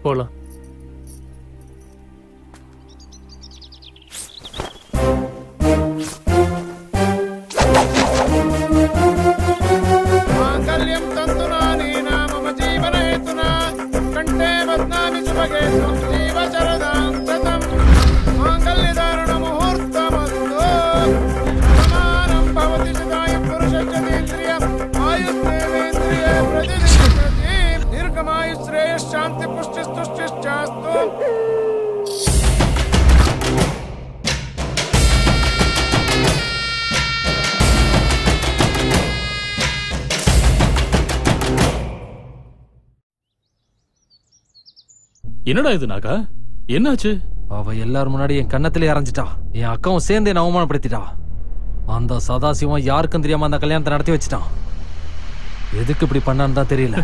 போலாம். என்னடா இது நாகா, என்னாச்சு? அவ எல்லாரும் முன்னாடி என் கண்ணத்திலே அரைஞ்சிட்டா. என் அக்காவும் சேர்ந்து என்ன அவமானப்படுத்திட்டா. அந்த சதாசிவம் யாருக்கும் தெரியாம அந்த கல்யாணத்தை நடத்தி வச்சிட்டான். எதுக்கு இப்படி பண்ணான்னு தான் தெரியல.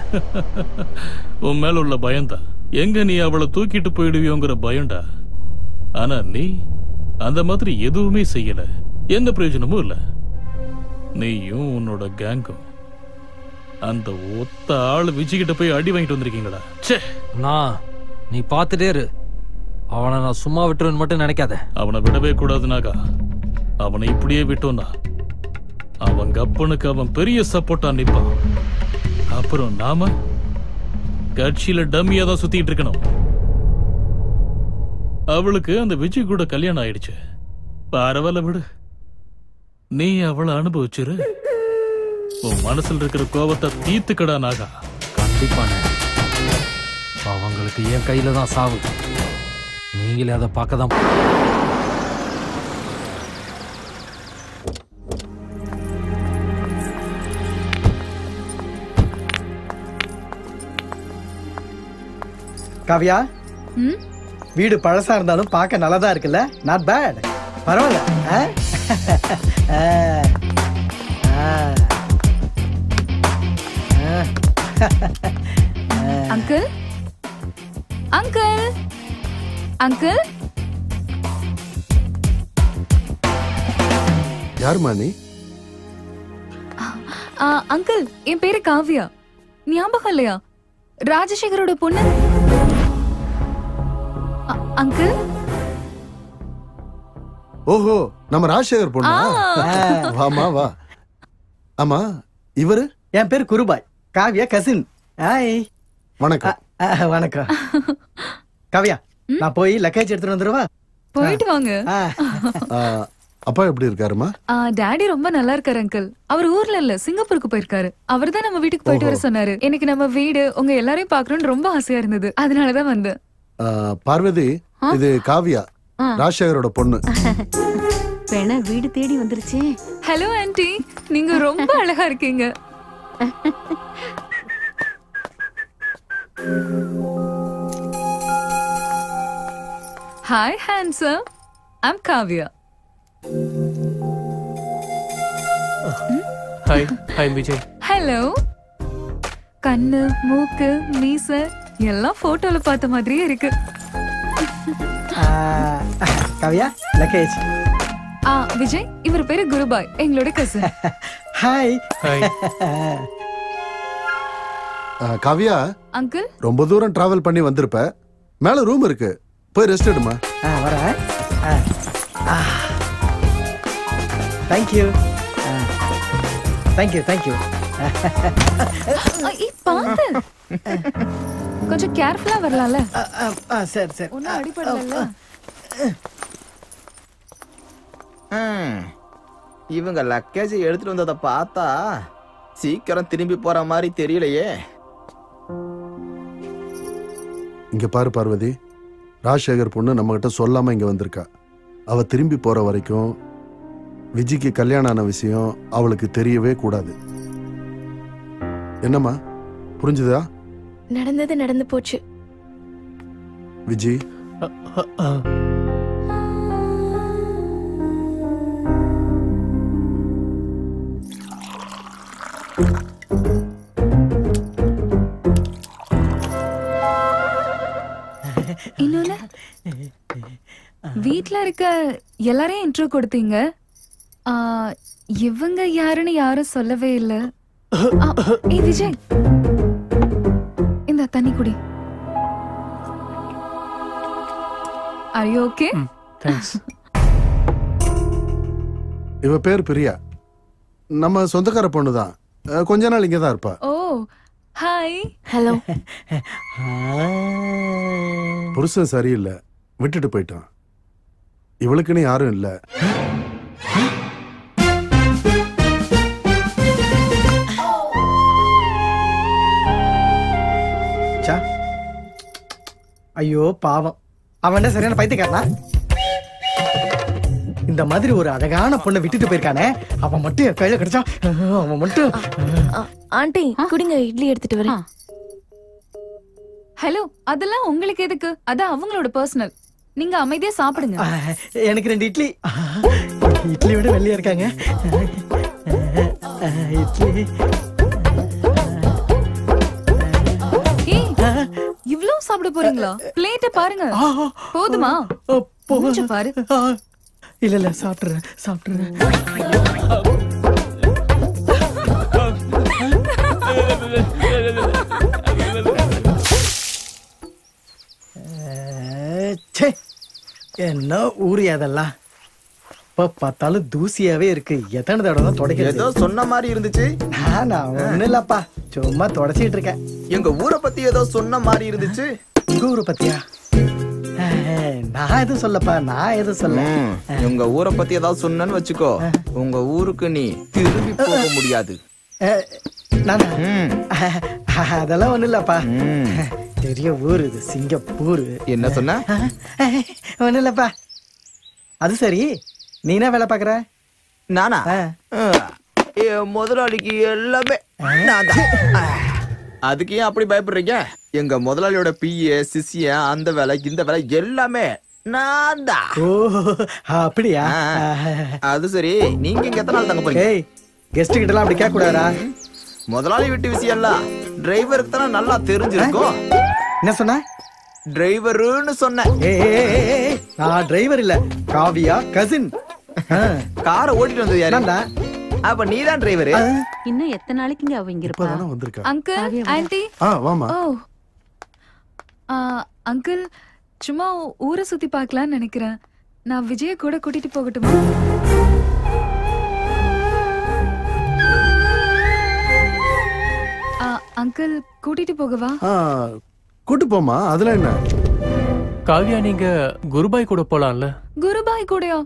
உன் மேல உள்ள பயம்தான். எங்க நீ அவளை தூக்கிட்டு போயிடுவியோங்கிற பயம்டா. ஆனா நீ அந்த மாதிரி எதுவுமே செய்யல. எந்த பிரயோஜனமும் இல்ல. நீயும் உன்னோட கேங்கும் அந்த ஒத்த ஆள் விஜய்கிட்ட போய் அடி வாங்கிட்டு வந்திருக்கீங்களா? நான் நீ பாத்துட்டே இரு. அவனை நான் சும்மா விட்டுருன்னு மட்டும் நினைக்காத. அவனை விடவே கூடாதுனாக்கா அவனை இப்படியே விட்டோம்னா அவன் கப்பனுக்கு அவன் பெரிய சப்போர்ட்டா நிப்பான். அப்புறம் நாம கட்சியில டம்மியா தான் சுத்திட்டு இருக்கணும். அவளுக்கு அந்த விஜய் கூட கல்யாணம் ஆயிடுச்சு. பரவாயில்ல விடு. நீ அவளை அனுபவிச்சிரு. உன் மனசுல இருக்கிற கோபத்தை தீர்த்துக்கடா நாகா. கண்டிப்பானே. அவங்களுக்கு என் கையில தான் சாவு. நீங்களே அதை பார்க்க தான். காவியா, வீடு பழசா இருந்தாலும் பார்க்க நல்லதா இருக்குல்ல? Not bad. பரவாயில்ல. Uncle uncle uncle. யாருமா நீ? அங்கிள், என் பேரு காவ்யா. ஞாபகம் இல்லையா? ராஜசேகரோட பொண்ணு. அங்கிள். ஓஹோ, நம்ம ராஜசேகர் பொண்ணு. வாமா வா. ஆமா, இவரு? என் பேர் குருபாய். காவ்யா கசின். ஹாய். வணக்கம். வணக்கம். காவ்யா, நான் போய் லக்கேஜ் எடுத்துட்டு வந்துருவா? போயிட்டு வாங்க. அப்பா எப்படி இருக்காருமா? டாடி ரொம்ப நல்லா இருக்காரு அங்கிள். அவர் ஊர்ல இல்ல, சிங்கப்பூருக்கு போயிருக்காரு. அவர் தான் நம்ம வீட்டுக்கு போயிட்டு வர சொன்னாரு. எனக்கு நம்ம வீடு உங்க எல்லாரையும் பாக்கணும்னு ரொம்ப ஆசையா இருந்தது. அதனாலதான் வந்தேன். பார்வதி, இது காவ்யா, ராஜசேகரோட பொண்ணு. வேணா வீடு தேடி வந்துருச்சு. ஹலோ ஆன்ட்டி, நீங்க ரொம்ப அழகா இருக்கீங்க. Hi handsome, I'm Kavya. Hi, I'm Vijay. Hello. கண்ணு, மூக்கு, மீச எல்லாம் போட்டோல பார்த்த மாதிரியே இருக்கு. காவ்யா, லக்கேஜ். விஜய், இவர் பேரு குருபாய், எங்களோட cousin. Hi. Hi. Kavya, uncle, ரொம்ப தூரம் டிராவல் பண்ணி வந்திருப்ப. மேல ரூம் இருக்கு, போய் ரெஸ்ட் எடுமா. வரேன். தேங்க்யூ. Thank you thank you. பாத்து கொஞ்சம் கேர்ஃபுல்லா வரலாம்ல. சரி சரி. ஒன்னும் அடிபடல. இவங்க லக்கேஜ் எடுத்துட்டு வந்ததை பார்த்தா சீக்கிரம் திரும்பி போற மாதிரி தெரியலையே. இங்க பாரு பார்வதி, ராஜசேகர் பொண்ணு நம்ம கிட்ட சொல்லாம இங்க வந்திருக்கா. அவ திரும்பி போற வரைக்கும் விஜய்க்கு கல்யாணம் ஆன விஷயம் அவளுக்கு தெரியவே கூடாது. என்னம்மா, புரிஞ்சுதா? நடந்தது நடந்து போச்சு. விஜய், இன்னொன்னு, வீட்ல இருக்க எல்லாரையும் இன்ட்ரோ கொடுத்தீங்க. இவங்க யாருன்னு யாரும் சொல்லவே இல்ல. ஏய் விஜய், இந்த தண்ணி குடி. Are you okay? தேங்க்ஸ். இவ பேர் பிரியா, நம்ம சொந்தக்கார பொண்ணுதான். கொஞ்ச நாள் இங்கதான் இருப்பா. ஓ ஹாய். ஹலோ. புருஷன் சரியில்லை, விட்டுட்டு போயிட்டான். இவளுக்குன்னு யாரும் இல்ல. ஐயோ பாவம், அவன் சரியான பைத்தியக்காரனா? இந்த மாதிரி ஒரு அழகான பொண்ணை விட்டுட்டு போயிருக்கானே, அவன் மட்டும் என் கையில கிடைச்சா, அவன் மட்டும். ஆண்டி குடிங்க, இட்லி எடுத்துட்டு வரேன். ஹலோ, அதெல்லாம் உங்களுக்கு எதுக்கு? அதான் அவங்களோட பர்சனல். நீங்க அமைதியா சாப்பிடுங்க. எனக்கு 2 இட்லி. இட்லி விட வெள்ளையா இருக்காங்க. இட்லி. இவ்ளோ சாப்பிட போறீங்களா? பிளேட்ட பாருங்க. போதுமா? கொஞ்சம் பாரு. இல்ல சாப்பிடுறேன். என்ன ஊரு அதெல்லாம் பார்த்தாலும் தூசியாவே இருக்கு. எத்தனை தடவை தான் தொடக்கிறது? ஏதோ சொன்ன மாதிரி இருந்துச்சு. நான் ஒண்ணு இல்லப்பா, சும்மா தொடச்சிட்டு இருக்கேன். எங்க ஊரை பத்தி ஏதோ சொன்ன மாதிரி இருந்துச்சு. உங்க ஊரை பத்தியா? நான் எதுவும் சொல்லப்பா, நான் எதுவும் சொல்ல. உங்க ஊரை பத்தி ஏதாவது சொன்னன்னு வச்சுக்கோ, உங்க ஊருக்கு நீ திரும்பி போக முடியாது. அதெல்லாம் ஒண்ணு இல்லப்பா, பெரிய ஊர் இது, சிங்கப்பூர். என்ன சொன்ன? ஒண்ணு இல்லப்பா. அது சரி, நீ என்ன வேலை பாக்குற? நானா? முதலாளிக்கு எல்லாமே நான் தான். அதுக்கு ஏன் அப்படி பயப்படுறீங்க? எங்க முதலாளியோட பிஏ, சிசிய, அந்த வேலை இந்த வேலை எல்லாமே நான் தான். ஓ அப்படியா? அது சரி, நீங்க இங்க எத்தனை நாள் தங்க போறீங்க? கெஸ்ட் கிட்ட எல்லாம் அப்படி கேட்க கூடாதா? முதலாளி வீட்டு விஷயம் எல்லாம் டிரைவருக்கு தானே நல்லா தெரிஞ்சிருக்கும். என்ன சொன்ன? டிரைவருன்னு சொன்னேன். நான் டிரைவர் இல்ல, காவியா கசின். காரை ஓட்டிட்டு வந்தது யாரு? அப்ப நீதான் டிரைவர். இன்னும் எத்தனை நாளைக்குங்க அவ இங்க இருப்பா? Uncle, anti. வாமா. அங்கிள், சும்மா ஊரை சுத்தி பார்க்கலாம்னு நினைக்கிறேன். நான் விஜய கூட கூட்டிட்டு போகட்டுமா? அங்கிள், கூட்டிட்டு போகவா? கூட்டு போமா, அதுல என்ன? காவியா, நீங்க குருபாய் கூட போலாம்ல? குருபாய் கூடயா?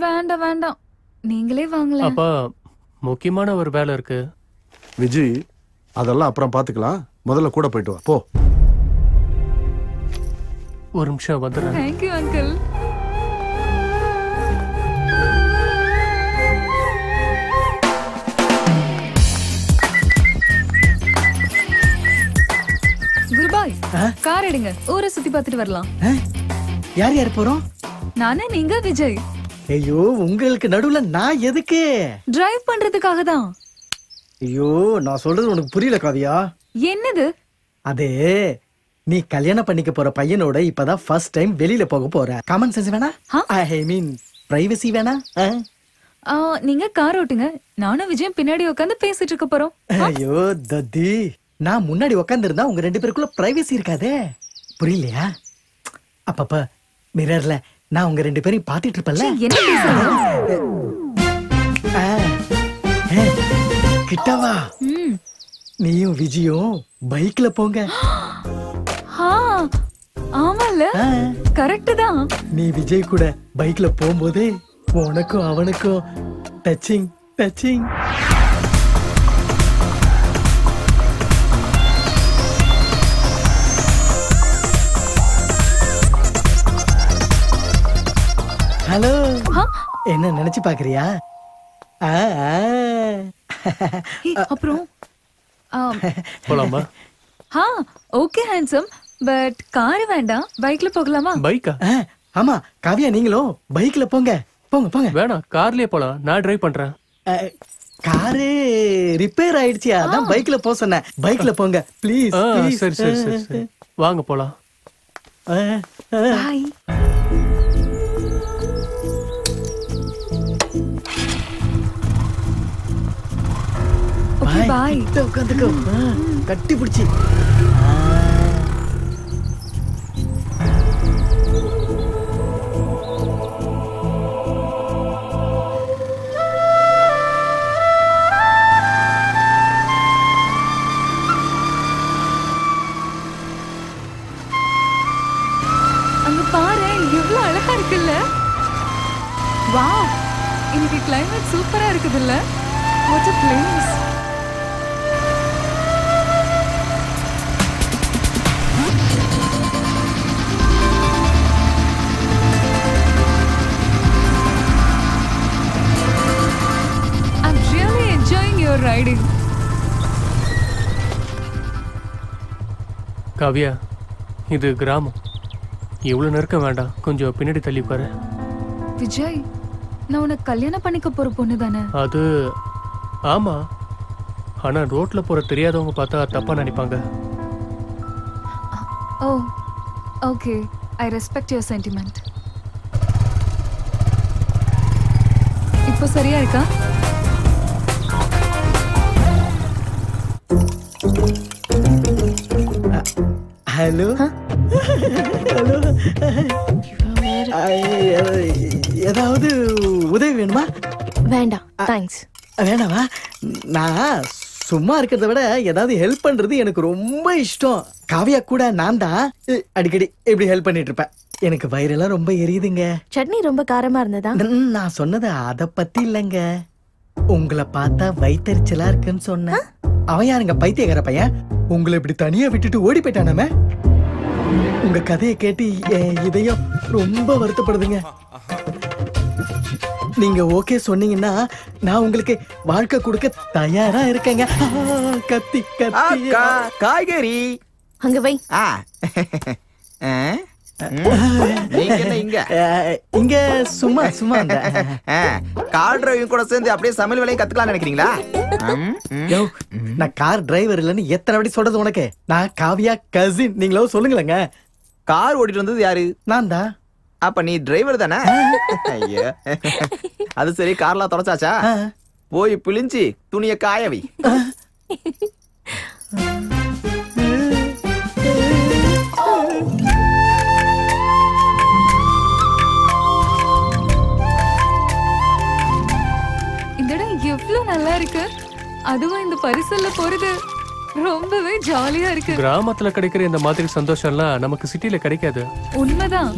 வேண்டாம் வேண்டாம், நீங்களே வாங்கல. அப்ப முக்கியமான ஒரு வேலை இருக்கு. விஜய், அதெல்லாம் அப்புறம் பாத்துக்கலாம். முதல்ல கூட போயிட்டு வா, போ. ஒரு நிமிஷம் வந்துடுறேன். Thank you uncle. குருபாய், கார் எடுங்க, ஊரை சுத்தி பார்த்துட்டு வரலாம். யார் யார் போறோம்? நானே, நீங்க, விஜய். ஐயோ, உங்களுக்கு நடுவுல நான் எதுக்கு? டிரைவ் பண்றதுக்காக தான். ஐயோ, நான் சொல்றது உனக்கு புரியல காவியா. என்னது? அது நீ கல்யாணம் பண்ணிக்க போற பையனோட இப்பதான் ஃபர்ஸ்ட் டைம் வெளியில போக போற. காமன் சென்ஸ் வேணா? ஐ மீன் பிரைவசி வேணா? நீங்க கார் ஓட்டுங்க, நானும் விஜயம் பின்னாடி உட்காந்து பேசிட்டு இருக்க போறோம். ஐயோ தத்தி, நான் முன்னாடி உட்கார்ந்து இருந்தா உங்க 2 பேருக்குள்ள பிரைவசி இருக்காதே. புரியலையா? அப்பப்ப மிரர்ல நான் உங்க 2 பேரையும் பாத்துட்டு இருப்பேன்ல. என்ன பேசுறீங்க? கிட்டவா, நீயும் விஜயும் பைக்ல போங்க. ஆமால, கரெக்ட் தான். நீ விஜய் கூட பைக்ல போகும்போது உனக்கும் அவனுக்கும் டச்சிங் டச்சிங். ஹலோ, என்ன நினைச்சு பாக்குறியா? அப்புறம் போலாமா? ஓகே ஹேண்ட்ஸம், பட் கார் வேண்டாம், பைக்ல போகலாமா? பைக்கா? ஆமா காவியா, நீங்களும் பைக்ல போங்க. போங்க போங்க. வேணாம், கார்லயே போலாம், நான் டிரைவ் பண்றேன். காரு ரிப்பேர் ஆயிடுச்சு, அதான் பைக்ல போக சொன்னேன். பைக்ல போங்க ப்ளீஸ். சரி சரி சரி சரி, வாங்க போலாம். பாய். பாய். உட்காந்துக்கோ, கட்டி பிடிச்சி. அங்க பாரு, எவ்வளவு அழகா இருக்குல்ல. வாவ், இன்னைக்கு கிளைமேட் சூப்பரா இருக்குதுல்ல. What a place. I'm really enjoying your riding. Kavya, இது கிராமம். இவ்வளவு நெருக்கம் வேண்டாம், கொஞ்சம் பின்னாடி தள்ளி பாரு. விஜய், நான் உனக்கு கல்யாணம் பண்ணிக்க போற பொண்ணு தானே? அது ஆமா, ஆனா ரோட்ல போற தெரியாதவங்க பார்த்தா தப்பா நினைப்பாங்க. Oh okay, I respect your sentiment. இப்போ சரியா இருக்கா? ஹலோ ஹலோ, ஏதாவது உதவி வேணுமா? வேண்டாம், தேங்க்ஸ். வேணாமா? நான் சும்மா இருக்கிறத விட ஏதாவது ஹெல்ப் பண்றது எனக்கு ரொம்ப இஷ்டம். காவியா கூட நான் தான் அடிக்கடி இப்படி ஹெல்ப் பண்ணிட்டு இருப்பேன். எனக்கு வயிறெல்லாம் ரொம்ப எரியுதுங்க. சட்னி ரொம்ப காரமா இருந்ததா? நான் சொன்னது அத பத்தி இல்லைங்க. உங்களை பார்த்தா வயித்தறிச்சலா இருக்குன்னு சொன்னேன். அவன் யாருங்க பைத்தியக்கார பையன்? உங்களை இப்படி தனியா விட்டுட்டு ஓடி போயிட்டானாமே. உங்க கதையை கேட்டு என் இதயம் ரொம்ப வருத்தப்படுதுங்க. நீங்க ஓகே சொன்னீங்கன்னா நான் உங்களுக்கு வாழ்க்கை கொடுக்க தயாரா இருக்கேங்க. கத்தி கத்தி காய்கறி அங்க வை. நீங்க என்ன இங்க? இங்க சும்மா சும்மா கார் டிரைவிங் கூட சேர்ந்து அப்படியே சமையல் வேலையும் கத்துக்கலாம் நினைக்கிறீங்களா? நான் கார் டிரைவர் இல்லன்னு எத்தனை வாட்டி சொல்றது உனக்கு? நான் காவியா கசின். நீங்களோ சொல்லுங்களேங்க. கார் ஓட்டிட்டு வந்தது யாரு? நான் தான். அப்ப நீ டிரைவர் தானே? ஐயா, அது சரி. கார்லாம் தொடச்சாச்சா? போய் பிழிஞ்சி துணிய காயவை. இந்த இடம் எவ்வளவு நல்லா இருக்கு. அதுவும் இந்த பரிசல்ல போறது ரொம்பவே ஜாலியா இருக்கு. கிராமத்துல கிடைக்கிற இந்த மாதிரி சந்தோஷம்லாம் நமக்கு சிட்டில கிடைக்காது. உண்மைதான்.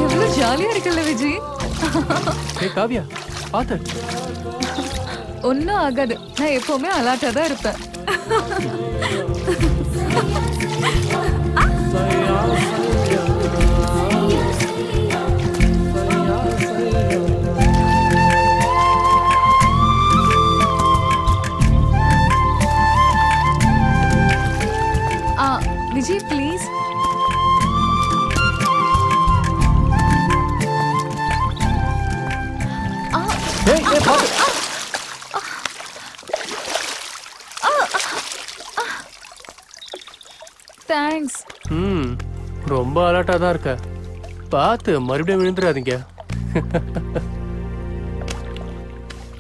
எவ்வளவு ஜாலியா இருக்குல்ல விஜய்? ஏய் காவியா, பாத்து. ஒன்னும் ஆகாது. நான் எப்பவுமே அலர்ட்டா தான் இருப்பேன். விஜய் ப்ளீஸ். தேங்க்ஸ். ரொம்ப அலர்ட்டா தான் இருக்க. பார்த்து மறுபடியும் விழுந்துடாதீங்க.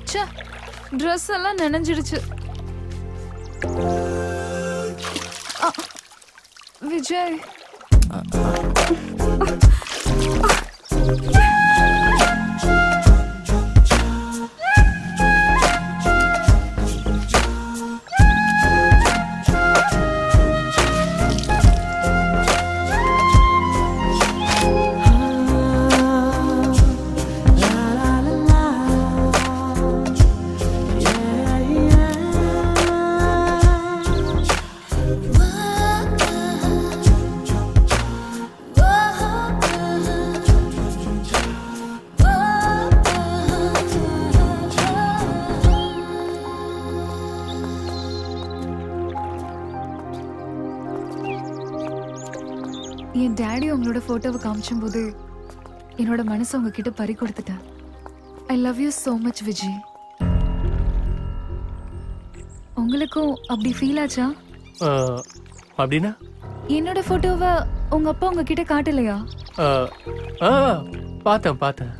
ச்சே, Dress எல்லாம் நனைஞ்சிடுச்சு. விஜய், என் டாடி உங்களோட போட்டோவை காமிச்சும் போது என்னோட மனசை உங்ககிட்ட பறி கொடுத்துட்டேன். I love you so much Vijay. உங்களுக்கும் அப்படி ஃபீல் ஆச்சா? அப்படின்னா என்னோட போட்டோவை உங்க அப்பா உங்ககிட்ட காட்டலையா? பார்த்தேன்.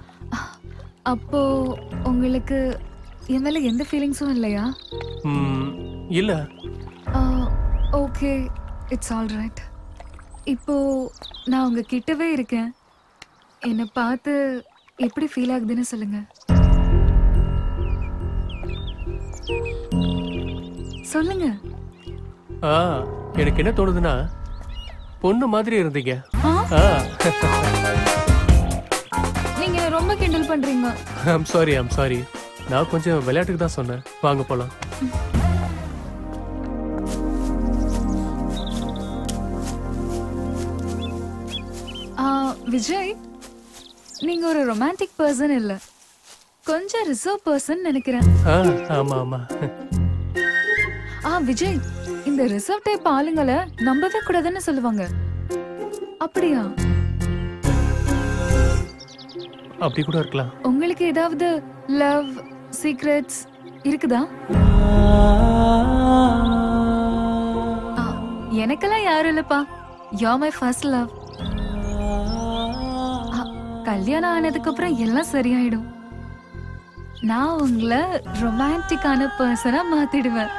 அப்போ உங்களுக்கு என் மேல எந்த ஃபீலிங்ஸும் இல்லையா? இல்ல. Okay, it's all right. இப்போ நான் உங்க கிட்டவே இருக்கேன். என்னை பார்த்து எப்படி ஃபீல் ஆகுதுன்னு சொல்லுங்க. சொல்லுங்க. எனக்கு என்ன தோணுதுன்னா, பொண்ணு மாதிரி இருந்தீங்க. நீங்க ரொம்ப கிண்டல் பண்றீங்க. I'm sorry. நான் கொஞ்சம் விளையாட்டுக்கு தான் சொன்னேன். வாங்க போலாம். விஜய், நீங்க ஒரு ரொமான்டிக் பர்சன் இல்ல, கொஞ்சம் ரிசர்வ் பர்சன் நினைக்கிறேன். ஆமா ஆமா. விஜய், இந்த ரிசர்வ் டைப் ஆளுங்களை நம்பவே கூடாதுன்னு சொல்லுவாங்க. அப்படியா? அப்படி கூட இருக்கலாம். உங்களுக்கு ஏதாவது லவ் சீக்ரெட்ஸ் இருக்குதா? எனக்கெல்லாம் யாரும் இல்லப்பா. You are my first love. கல்யாணம் ஆனதுக்கு அப்புறம் எல்லாம் சரியாயிடும். நான் உங்களை ரொமான்டிக்கான பர்சனா மாத்திடுவேன்.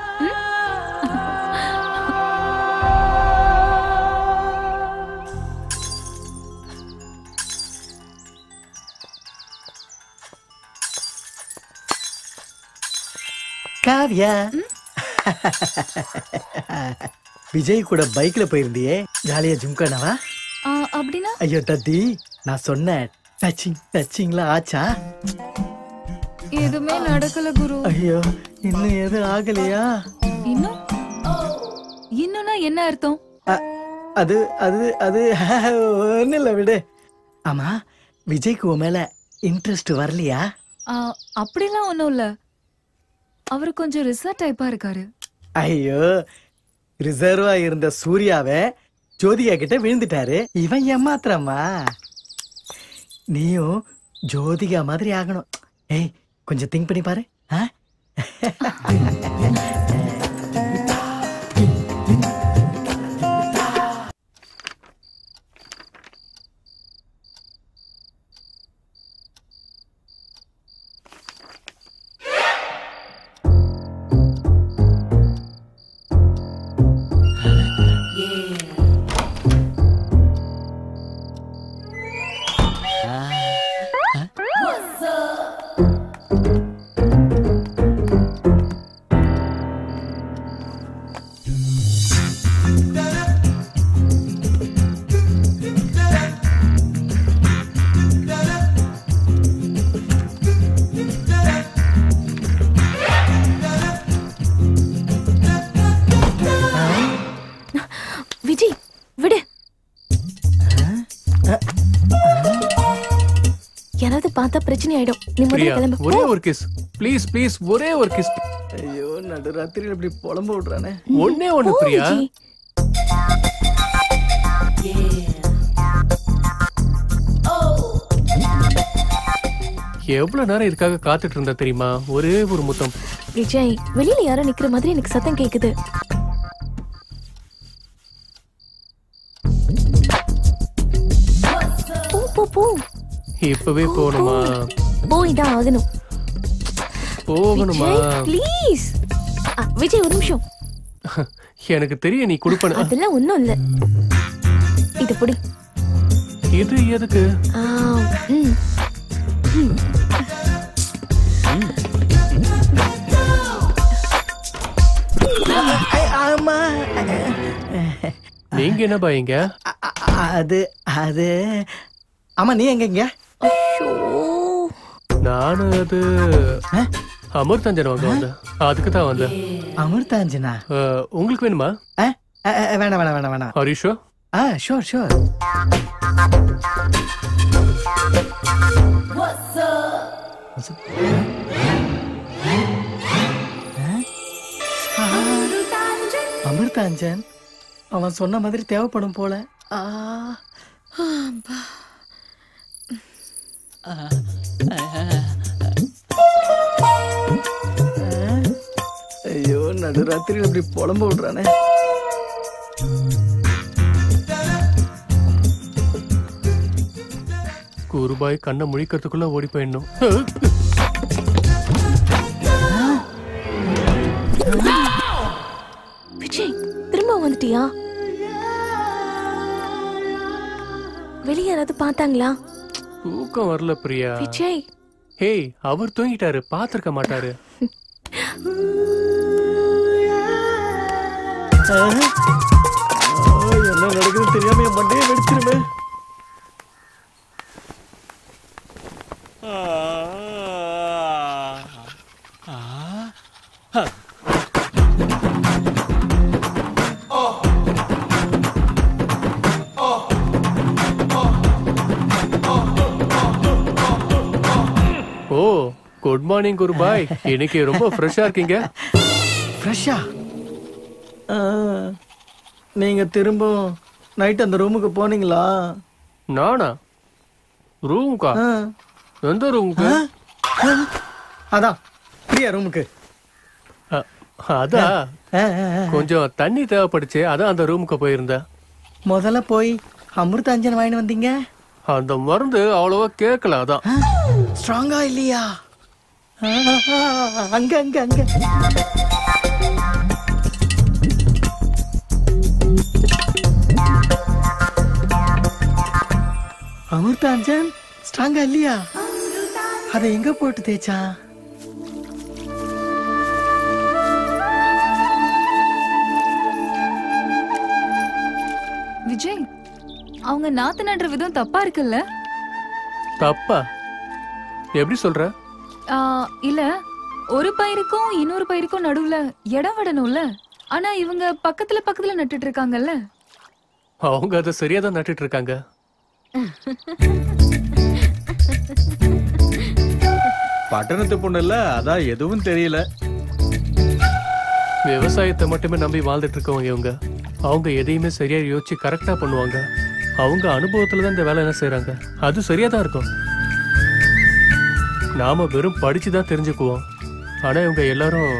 காவ்யா, விஜய் கூட பைக்ல போயிருந்தியே, ஜாலியா ஜும்கானவா? அப்படின்னா? ஐயோ தத்தி, நான் சொன்ன டச்சிங்லாம் ஆச்சா? எதுவுமே நடக்கல குரு. ஐயோ, இன்னும் எதுவும் ஆகலையா? இன்னும்னா என்ன அர்த்தம்? அது அது அது ஒன்னும் இல்ல, விடு. ஆமா, விஜய்க்கு உன் மேல இன்ட்ரெஸ்ட் வரலையா? அப்படிலாம் ஒண்ணும் இல்ல. அவரு கொஞ்சம் ரிசர்வ் டைப்பா இருக்காரு. ஐயோ, ரிசர்வா இருந்த சூர்யாவை ஜோதிகா கிட்ட விழுந்துட்டாரு. இவன் ஏமாத்திரமா? நீயும் ஜோதிகா மாதிரி ஆகணும். ஏய், கொஞ்சம் திங்க் பண்ணி பாரு. விஜய், விடு. யாராவது பார்த்தா பிரச்சனை ஆயிடும். நீ முதல்ல கிளம்பு. ஒரே ஒரு கிஸ் ப்ளீஸ் ப்ளீஸ், ஒரே ஒரு கிஸ். ஐயோ, நடுராத்திரியில் இப்படி புலம்ப விடுறானே. ஒண்ணே ஒண்ணு பிரியா. எவ்வளவு நேரம் இதுக்காக காத்துட்டு இருந்தா தெரியுமா? ஒரே ஒரு முத்தம். விஜய், வெளியில யாரோ நிக்கிற மாதிரி எனக்கு சத்தம் கேக்குது. போ. இப்பவே போகணுமா? போய்தான் ஆகணும். போகணுமா? ப்ளீஸ் விஜய், ஒரு நிமிஷம். எனக்கு தெரியும் நீ குடுப்பன. அதெல்லாம் ஒண்ணும் இல்ல. இது புடி. இது எதுக்கு? ஆமா, நீங்க என்ன பாயீங்க? அது அது ஆமா, நீ எங்க? நானு அது அமிர்தாஞ்சன் வாங்க வந்தேன். அதுக்கு தான் வந்தேன். அமிர்தாஞ்சனா? உங்களுக்கு வேணுமா? வேணாம் வேணாம் வேணாம் வேணாம். Are you sure? Sure sure. Amrutanjan அவன் சொன்ன மாதிரி தேவைப்படும் போல. ஐயோ, நடுராத்திரியில் இப்படி புலம்ப விடுறானே. குருபாய் கண்ணை முழிக்கிறதுக்குள்ள ஓடி போயிடணும். விஜய், திரும்ப வந்துட்டியா? வெளியே யாராவது பார்த்தாங்களா? தூக்கம் வரல பிரியா. விஜய், ஹேய், அவர் தூங்கிட்டாரு, பாத்திருக்க மாட்டாரு. என்ன நடக்குது தெரியாம என் மண்டையை வெடிச்சிருமே. ஓ, குட் மார்னிங் குருபாய். இன்னைக்கு ரொம்ப ஃப்ரெஷ்ஷா இருக்கீங்க. ஃப்ரெஷ்ஷா? நீங்க திரும்ப நைட் அந்த ரூமுக்கு போனீங்களா? நானா? ரூமுக்கா? எந்த ரூமுக்கு? அதான் பிரியா ரூமுக்கு. அதான் கொஞ்சம் தண்ணி தேவைப்படுச்சு, அதான் அந்த ரூமுக்கு போயிருந்தேன். முதல்ல போய் அமிர்தாஞ்சன் வாங்கிட்டு வந்தீங்க. அந்த மருந்து அவ்வளவா கேட்கல, அதான். ஸ்ட்ராங்கா இல்லையா? அங்க அங்க அங்க அமிர்தாஞ்சன் ஸ்ட்ராங்கா இல்லையா? அதை எங்க போட்டு தேய்ச்சா? விஜய், அவங்க நாத்து நடுற விதம் தப்பா இருக்குல்ல? தப்பா? எப்படி சொல்ற? இல்ல, ஒரு பயிருக்கும் இன்னொரு பயிருக்கும் நடுவுல இடம் விடணும்ல. ஆனா இவங்க பக்கத்துல பக்கத்துல நட்டுட்டு இருக்காங்கல்ல. அவங்க அதை சரியா தான் நட்டுட்டு இருக்காங்க. பட்டணத்து பொண்ணு இல்ல, அதான் எதுவும் தெரியல. விவசாயத்தை மட்டுமே நம்பி வாழ்ந்துட்டு இருக்கவங்க இவங்க. அவங்க எதையுமே சரியா யோசிச்சு கரெக்டா பண்ணுவாங்க. அவங்க அனுபவத்துல தான் இந்த வேலை என்ன செய்யறாங்க. அது சரியா தான் இருக்கும். நாம வெறும் படிச்சுதான் தெரிஞ்சுக்குவோம். ஆனா இவங்க எல்லாரும்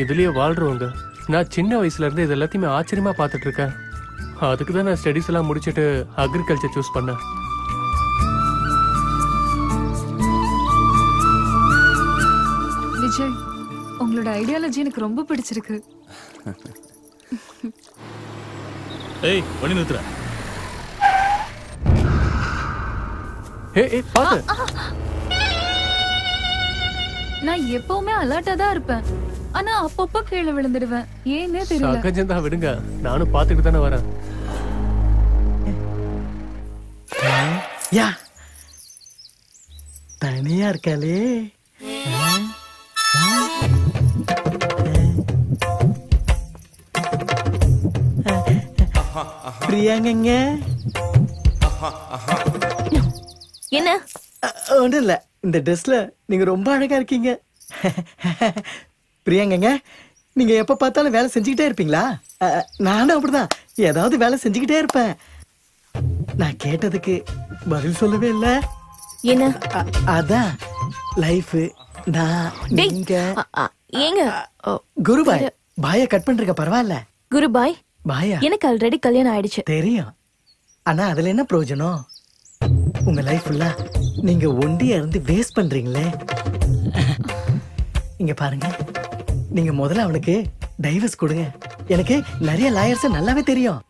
இதுலயே வாழ்றவங்க. நான் சின்ன வயசுல இருந்து இது எல்லாத்தையுமே ஆச்சரியமா பாத்துட்டு இருக்கேன். அதுக்கு தான் நான் ஸ்டடிஸ் எல்லாம் முடிச்சுட்டு அக்ரிகல்ச்சர் சூஸ் பண்ணேன். விஜய், உங்களோட ஐடியாலஜி எனக்கு ரொம்ப பிடிச்சிருக்கு. ஏய், வண்டி நிறுத்துற. பாத்து. நான் எப்பவுமே அலர்ட்டா தான் இருப்பேன். ஆனா அப்பப்போ கீழே விழுந்துடுவேன். ஏன்னே தெரியல. சகஜம் தான், விடுங்க. நானும் பாத்துட்டு தானே வரேன். யா, தனியா இருக்காளே. பிரியாங்க என்ன? ஒன்றும் இல்ல, இந்த ட்ரெஸ்ல நீங்க ரொம்ப அழகா இருக்கீங்க. பிரியாங்க, நீங்க எப்ப பார்த்தாலும் வேலை செஞ்சுக்கிட்டே இருப்பீங்களா? நானும் அப்படிதான், ஏதாவது வேலை செஞ்சுக்கிட்டே இருப்பேன். நான் கேட்டதுக்கு பதில் சொல்லவே இல்ல. என்ன? அதான் லைஃப். நான் நீங்க ஏங்க குருபாய் பாய கட் பண்றீங்க, பரவாயில்ல. குருபாய் பாயா, எனக்கு ஆல்ரெடி கல்யாணம் ஆயிடுச்சு. தெரியும். ஆனா அதுல என்ன பிரயோஜனம்? உங்க லைஃப் ஃபுல்லா நீங்க ஒண்டியா இருந்து வேஸ்ட் பண்றீங்களே. இங்க பாருங்க, நீங்க முதல்ல அவனுக்கு டைவர்ஸ் கொடுங்க. எனக்கு நிறைய லாயர்ஸ் நல்லாவே தெரியும்.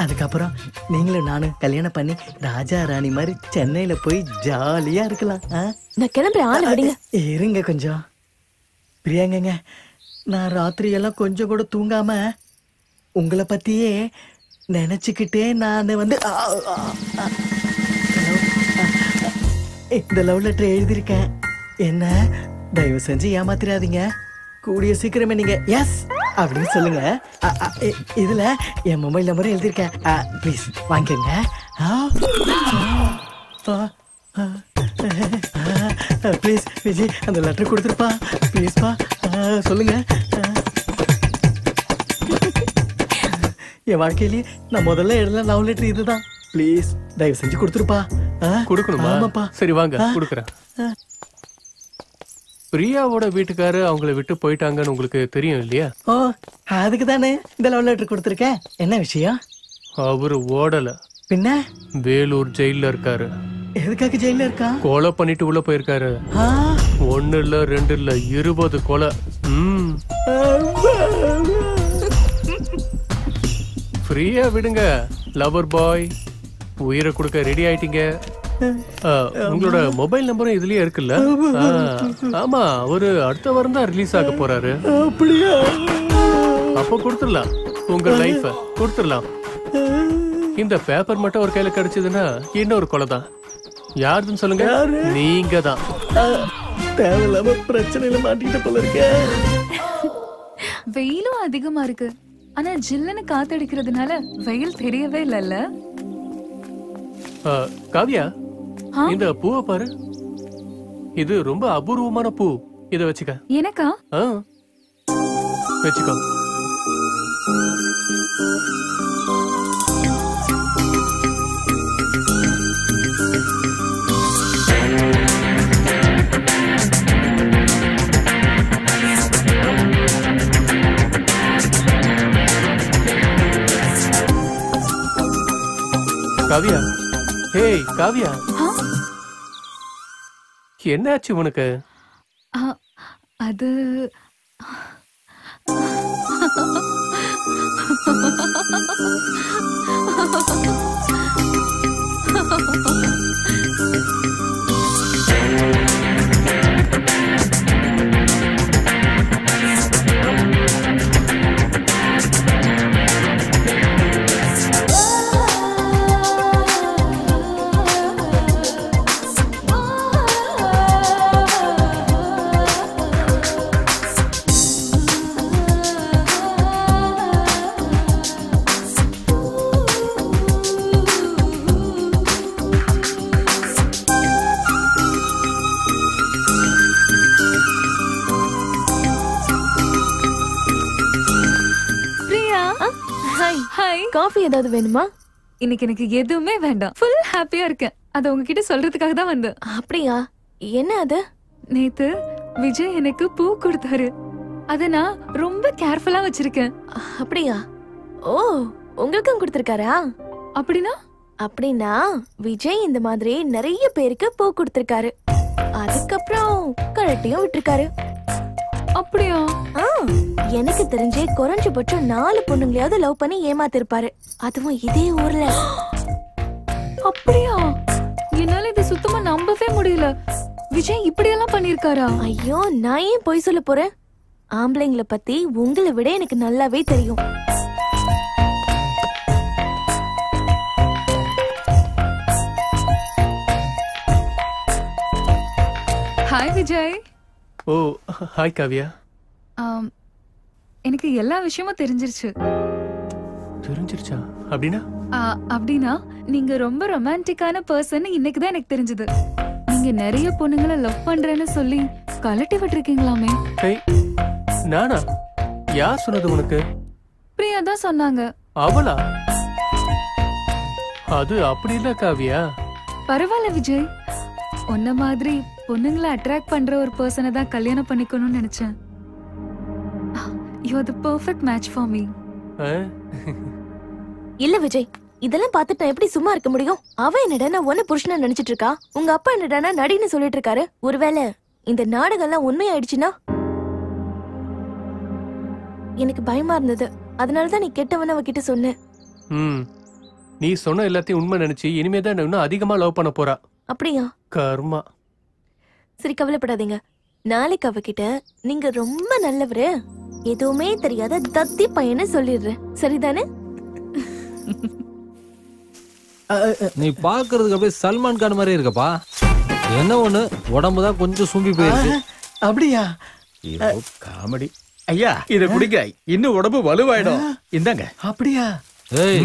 அதுக்கப்புறம் நீங்களும் நானும் கல்யாணம் பண்ணி ராஜா ராணி மாதிரி சென்னையில போய் ஜாலியா இருக்கலாம். நான் கிளம்புறேன், ஆளு விடுங்க. இருங்க கொஞ்சம். பிரியாங்க, நான் ராத்திரி எல்லாம் கொஞ்சம் கூட தூங்காம உங்களை பத்தியே நினைச்சுக்கிட்டே நான் வந்து இந்த லவ் லெட்டர் எழுதியிருக்கேன். என்ன தயவு செஞ்சு ஏமாத்திராதீங்க. கூடிய சீக்கிரமே நீங்க எஸ் அப்படின்னு சொல்லுங்க. இதுல என் மொபைல் நம்பரும் எழுதியிருக்கேன். ப்ளீஸ் வாங்கிக்கங்க. ப்ளீஸ் விஜய், அந்த லெட்டர் கொடுத்துருப்பா. ப்ளீஸ்ப்பா சொல்லுங்க. என் வாழ்க்கையிலேயே நான் முதல்ல எழுதல லவ் லெட்டர் இதுதான். ப்ளீஸ் தயவு செஞ்சு கொடுத்துருப்பா. கொடுக்கணுமா? ஆமாப்பா. சரி வாங்க, கொடுக்குறேன். பிரியாவோட வீட்டுக்காரு அவங்கள விட்டு போயிட்டாங்கன்னு உங்களுக்கு தெரியும் இல்லையா? ஓ, அதுக்கு தானே இந்த லவ் லெட்டர் கொடுத்துருக்கேன். என்ன விஷயம்? அவரு ஓடல. பின்ன வேலூர் ஜெயில இருக்காரு. எதுக்காக ஜெயில இருக்கா? கொலை பண்ணிட்டு உள்ள போயிருக்காரு. 1 இல்ல 2 இல்ல 20 கொலை. ஃப்ரீயா விடுங்க லவர் பாய். உயிரை கொடுக்க ரெடி ஆயிட்டீங்க. உங்களோட மொபைல் நம்பரும் இதுலயே இருக்குல்ல? ஆமா, அவரு அடுத்த வாரம் தான் ரிலீஸ் ஆக போறாரு. அப்படியா? அப்போ கொடுத்துடலாம், உங்க லைஃப கொடுத்துடலாம். இந்த பேப்பர் மட்டும் ஒரு கையில கிடைச்சதுன்னா இன்னொரு கொலை தான். யாருன்னு சொல்லுங்க? நீங்க தான். தேவையில்லாம பிரச்சனையில மாட்டிக்கிட்ட போல இருக்க. வெயிலும் அதிகமா இருக்கு. ஆனா ஜில்லுன்னு காத்தடிக்கிறதுனால வெயில் தெரியவே இல்லல்ல. காவியா, இந்த பூவை பாரு. இது ரொம்ப அபூர்வமான பூ. இத வச்சுக்க. எனக்கா? வச்சுக்கோ. காவியா, ஹேய் காவியா, என்னாச்சு உனக்கு? அது காஃபி ஏதாவது வேணுமா? இன்னைக்கு எனக்கு எதுவுமே வேண்டாம். ஃபுல் ஹாப்பியா இருக்கேன். அத உங்ககிட்ட சொல்றதுக்காக தான் வந்தேன். அப்படியா? என்ன அது? நேத்து விஜய் எனக்கு பூ கொடுத்தாரு. அத நான் ரொம்ப கேர்ஃபுல்லா வச்சிருக்கேன். அப்படியா? ஓ, உங்களுக்கும் கொடுத்திருக்காரா? அப்படினா? அப்படினா விஜய் இந்த மாதிரி நிறைய பேருக்கு பூ கொடுத்திருக்காரு. அதுக்கப்புறம் கழட்டியும் விட்டுருக்காரு. அப்படியா? எனக்கு தெரிஞ்சே குறைஞ்சபட்சம் 4 பொண்ணுங்களையாவது லவ் பண்ணி ஏமாத்திருப்பாரு. அதுவும் இதே ஊர்ல. அப்படியா? என்னால இது சுத்தமா நம்பவே முடியல. விஜய் இப்படியெல்லாம் பண்ணிருக்காரா? ஐயோ, நான் ஏன் போய் சொல்ல போறேன்? ஆம்பளைங்களை பத்தி உங்களை விட எனக்கு நல்லாவே தெரியும். ஹாய் விஜய். ஓ, ஹாய் காவியா. எனக்கு எல்லா விஷயமும் தெரிஞ்சிருச்சு. தெரிஞ்சிருச்சா? அப்படினா? அப்படினா நீங்க ரொம்ப ரொமான்டிக்கான பர்சன் இன்னைக்கு தான் எனக்கு தெரிஞ்சது. நீங்க நிறைய பொண்ணுங்களை லவ் பண்றேன்னு சொல்லி கலட்டி விட்டுருக்கீங்களாமே. நானா? யார் சொன்னது உனக்கு? பிரியா தான் சொன்னாங்க. அவளா? அது அப்படி இல்ல காவியா. பரவாயில்ல விஜய். உன்ன மாதிரி பொண்ணுங்களை அட்ராக்ட் பண்ற ஒரு பர்சனை தான் கல்யாணம் பண்ணிக்கணும்னு நினைச்சேன். You are the perfect match for me. இல்ல விஜய், இதெல்லாம் பார்த்துட்டு நான் எப்படி சும்மா இருக்க முடியும்? அவ என்னடா நான் ஒன்ன புருஷனா நினைச்சிட்டு இருக்கா. உங்க அப்பா என்னடா நடின்னு சொல்லிட்டு இருக்காரு. ஒருவேளை இந்த நாடகம் எல்லாம் உண்மையாயிடுச்சுன்னா? எனக்கு பயமா இருந்தது. அதனாலதான் நீ கெட்டவன அவகிட்ட சொன்ன. நீ சொன்ன எல்லாத்தையும் உண்மை நினைச்சு இனிமேதான் இன்னும் அதிகமா லவ் பண்ண போறா. அப்படியா? கர்மா. சரி, கவலைப்படாதீங்க. நாளைக்கு அவகிட்ட நீங்க ரொம்ப நல்லவரு, எதுவுமே தெரியாத தத்தி பையனை சொல்லிடுறேன். சரிதானே? நீ பாக்குறதுக்கு அப்படியே சல்மான் கான் மாதிரி இருக்கப்பா. என்ன ஒண்ணு, உடம்புதான் கொஞ்சம் சும்பி போயிருக்கு. அப்படியா? காமெடி. ஐயா, இத குடிங்க, இன்னும் உடம்பு வலுவாயிடும். இந்தாங்க. அப்படியா? ஏய்,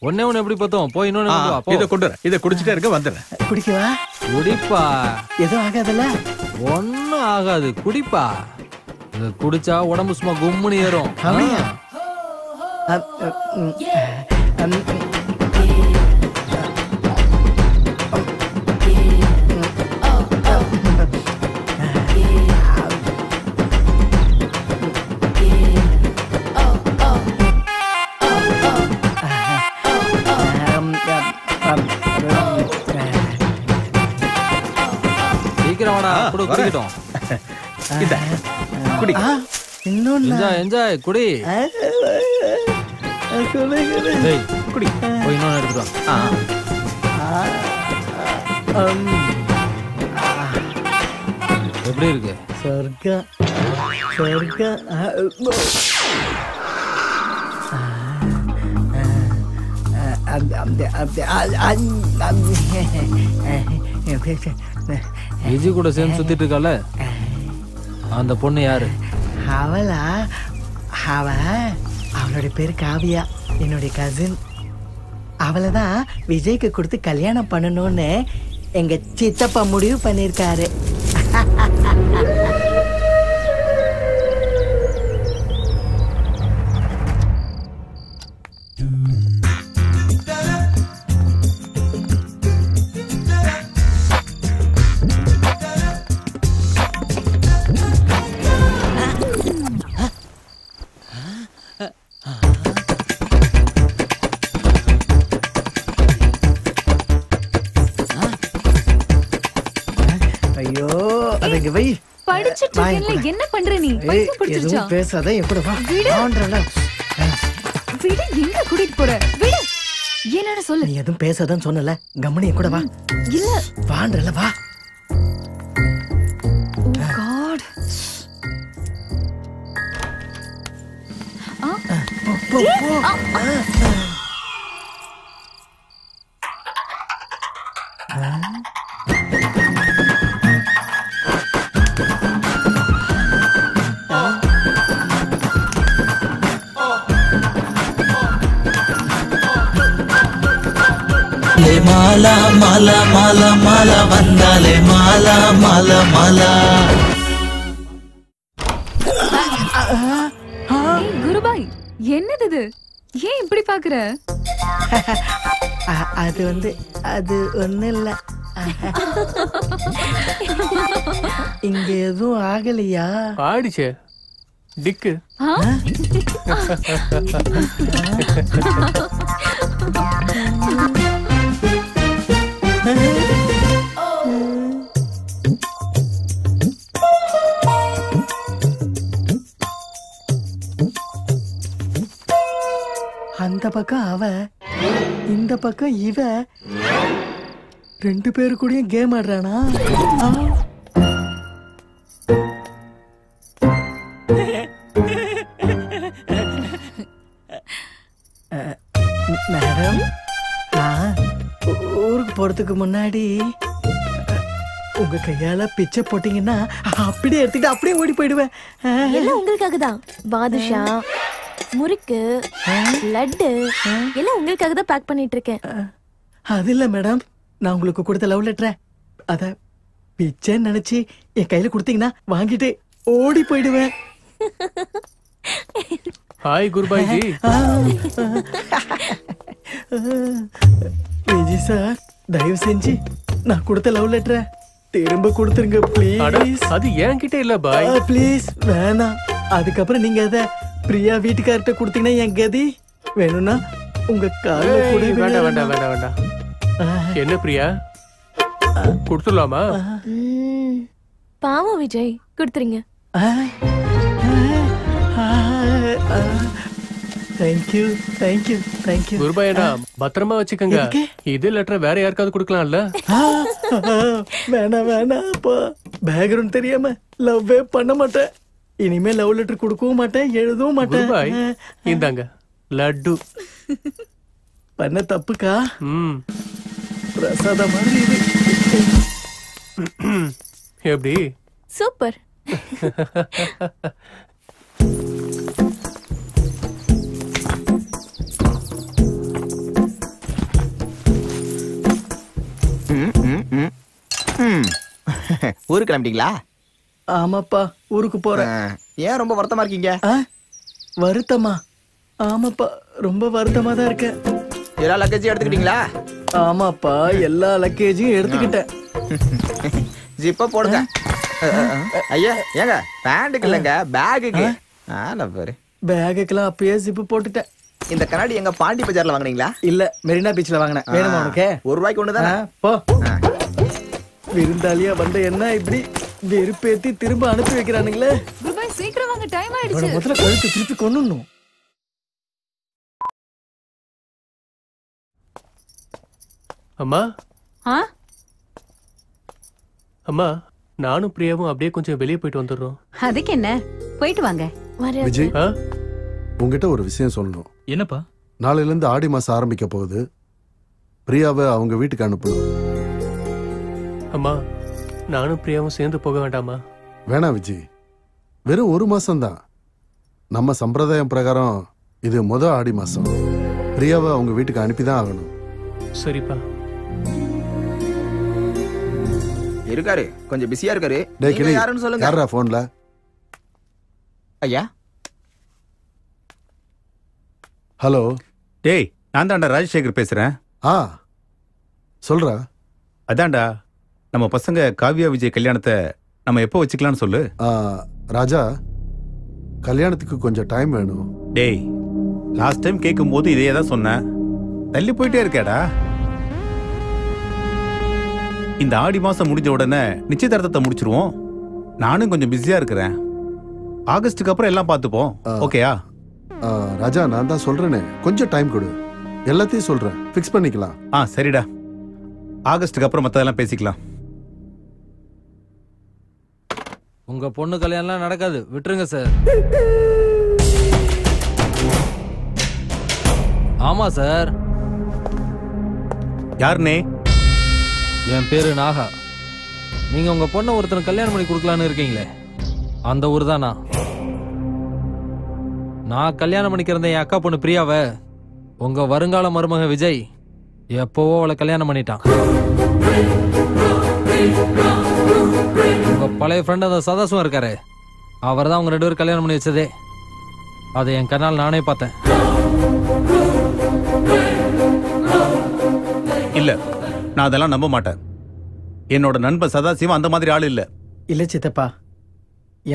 ஒண்ணே ஒண்ணு எப்படி பார்த்தோம்? போய் இன்னொன்னு வா. இத கொண்டு வர. இத குடிச்சிட்டே இருக்க, வந்துறேன். குடிக்கவா? குடிப்பா. எதுவும் ஆகாதல்ல? ஒன்னும் ஆகாது, குடிப்பா. இத குடிச்சா உடம்பு சும்மா கும்முன்னு ஏறும். அப்படியா? சீக்கிரம் வாடா, குடு, குடிக்கட்டும். இத குடி. என்ஜாய் என்ஜாய், குடி. டேய், குடி. போய் இன்னொன்னு எடுத்துட்டு வா. எப்படி இருக்கு? சொர்க்கம், சொர்க்கம். விஜய் கூட சேர்ந்து சுத்திட்டு இருக்கால, அந்த பொண்ணு யாரு? அவளா? அவளுடைய பேரு காவியா, என்னுடைய கசின். அவளைதான் விஜய்க்கு கொடுத்து கல்யாணம் பண்ணணும்னு எங்க சித்தப்பா முடிவு பண்ணிருக்காரு. ஐயோ அதுங்க வை படிச்சிட்டு இருக்கேன்ல, என்ன பண்ற நீ? பைத்தியம் பிடிச்சிருச்சா? எதுவும் பேசாத என் கூட வா விடு. ஆன்றல விடு, எங்க கூட்டிட்டு போற? விடு. என்னன்னு சொல்லு. நீ எதுவும் பேசாதன்னு சொன்னல, கம்மனி என் கூட வா. இல்ல. வான்றல வா. Oh God. போ போ. மாலா மாலா மாலா மாலா வந்தாலே மாலா மாலா மாலா. குருபாய், என்னது இது? ஏன் இப்படி பாக்குற? அது அது ஒண்ணு இல்ல. இங்க எதுவும் ஆகலையா? ஆடிச்சே டிக்கு. அந்த பக்கம் அவ, இந்த பக்கம் இவ, ரெண்டு பேரு கூடயும் கேம் ஆடுறானா? மேடம், நான் ஊருக்கு போறதுக்கு முன்னாடி உங்க கையால பிச்சை போட்டீங்கன்னா அப்படியே எடுத்துக்கிட்டு அப்படியே ஓடி போயிடுவேன். எல்லாம் உங்களுக்காக தான். பாதுஷா, முறுக்கு, லட்டு எல்லாம் உங்களுக்காக தான் பேக் பண்ணிட்டு இருக்கேன். அது இல்ல மேடம், நான் உங்களுக்கு கொடுத்த லவ் லெட்டர் அத பிச்சைன்னு நினைச்சு என் கையில கொடுத்தீங்கன்னா வாங்கிட்டு ஓடி போயிடுவேன். ஹாய் குருபாய் ஜி. விஜய் சார், தயவு செஞ்சு நான் கொடுத்த லவ் லெட்டரை திரும்ப கொடுத்துருங்க ப்ளீஸ். அது என்கிட்ட இல்ல பாய். ப்ளீஸ் வேணாம். அதுக்கப்புறம் நீங்க அத பிரியா வீட்டுக்கார்ட்ட கொடுத்தீங்கன்னா என் கதி. வேணும்னா உங்க கால்ல கூட வேண்டாம் வேண்டாம் வேண்டாம் வேண்டாம். என்ன பிரியா, கொடுத்துடலாமா? பாவம் விஜய், கொடுத்துருங்க. Thank you thank you thank you. குருபாயடா, பத்திரமா வச்சுக்கோங்க. இது லெட்டர் வேற யாருக்காவது கொடுக்கலாம்ல? வேணாம் வேணாம்ப்பா, பேக்ரவுண்ட் தெரியாம லவ்வே பண்ண மாட்டேன். இனிமே லவ் லெட்டர் கொடுக்கவும் மாட்டேன், எழுதவும் மாட்டேன். குருபாய், இந்தாங்க லட்டு. பண்ண தப்புக்கா? பிரசாத மாதிரி இது. எப்படி? சூப்பர். ஊருக்கு கிளம்பிட்டீங்களா? ஆமாப்பா, ஊருக்கு போறேன். ஏன் ரொம்ப வருத்தமா இருக்கீங்க? வருத்தமா? ஆமாப்பா, ரொம்ப வருத்தமா தான் இருக்கேன். எல்லா லக்கேஜும் எடுத்துக்கிட்டீங்களா? ஆமாப்பா, எல்லா லக்கேஜையும் எடுத்துக்கிட்டேன். ஜிப்பா போடுங்க. ஐயா ஏங்க, பேண்டுக்கு இல்லைங்க, பேகுக்கு. பாரு, பேகுக்கெல்லாம் அப்பயே ஜிப்பு போட்டுட்டேன். இந்த கண்ணாடி எங்க பாண்டி பஜார்ல வாங்குனீங்களா? இல்ல, மெரினா பீச்ல வாங்கினேன். வேணுமா உனக்கு? ₹1 ஒண்ணுதானே? போ. விருந்தாளியா வந்த என்ன இப்படி வெறுப்பேத்தி திரும்ப அனுப்பி வைக்கிறானுங்களே. குருபாய், சீக்கிரம் வாங்க, டைம் ஆயிடுச்சு. முதல்ல கழுத்து திருப்பி கொன்னுடணும். அம்மா அம்மா, நானும் பிரியாவும் அப்படியே கொஞ்சம் வெளியே போயிட்டு வந்துடுறோம். அதுக்கு என்ன, போயிட்டு வாங்க. விஜய், உங்ககிட்ட ஒரு விஷயம் சொல்லணும். என்னப்பா? நாளையில இருந்து ஆடி மாசம் ஆரம்பிக்க போகுது. பிரியாவை அவங்க வீட்டுக்கு அனுப்பணும். அம்மா, நானும் பிரியாவும் சேர்ந்து போக வேண்டாமா? வேணாம் விஜய், வெறும் 1 மாசம்தான். நம்ம சம்பிரதாயம் பிரகாரம் இது ஆடி மாசம். பிரியாவை அவங்க வீட்டுக்கு அனுப்பிதான் ஆகணும். சரிப்பா. இருக்காரு, கொஞ்சம் பிஸியா இருக்காரு. டேய் நீங்க கிளி, யாருன்னு சொல்லுங்க. யாரா போன்ல? ஐயா. ஹலோ. டேய், நான் தான்டா ராஜசேகர் பேசுறேன். சொல்றா. அதான்டா, நம்ம பசங்க காவ்யா விஜய் கல்யாணத்தை நம்ம எப்போ வச்சுக்கலாம்னு சொல்லு. ராஜா, கல்யாணத்துக்கு கொஞ்சம் டைம் வேணும். டேய், லாஸ்ட் டைம் கேட்கும் போது இதே தான் சொன்னேன். தள்ளி போயிட்டே இருக்கேடா. இந்த ஆடி மாசம் முடிஞ்ச உடனே நிச்சயதார்த்தத்தை முடிச்சிருவோம். நானும் கொஞ்சம் பிஸியா இருக்கிறேன். ஆகஸ்டுக்கு அப்புறம் எல்லாம் பார்த்துப்போம். ஓகேயா? ராஜா, நான் தான் சொல்றேனே, கொஞ்சம் டைம் கொடு. எல்லாத்தையும் சொல்றேன், ஃபிக்ஸ் பண்ணிக்கலாம். சரிடா, ஆகஸ்டுக்கு அப்புறம் மத்ததெல்லாம் பேசிக்கலாம். உங்க பொண்ணு கல்யாணம்லாம் நடக்காது, விட்டுருங்க சார். ஆமா சார். யாருனே? என் பேரு நாகா. நீங்க உங்க பொண்ணை ஒருத்தர் கல்யாணம் பண்ணி கொடுக்கலான்னு இருக்கீங்களே, அந்த ஊர் தான் நான் கல்யாணம் பண்ணிக்கிறத என் அக்கா பொண்ணு பிரியாவை உங்க வருங்கால மருமக விஜய் எப்பவோ அவளை கல்யாணம் பண்ணிட்டான். உங்க பழைய ஃப்ரெண்ட் அந்த சதாசுவம் இருக்காரு, அவர் தான் உங்க 2 பேரும் கல்யாணம் பண்ணி வச்சதே. அதை என் கண்ணால் நானே பார்த்தேன். இல்ல, நான் அதெல்லாம் நம்ப மாட்டேன். என்னோட நண்பன் சதாசிவம் அந்த மாதிரி ஆள் இல்ல. இல்ல சித்தப்பா,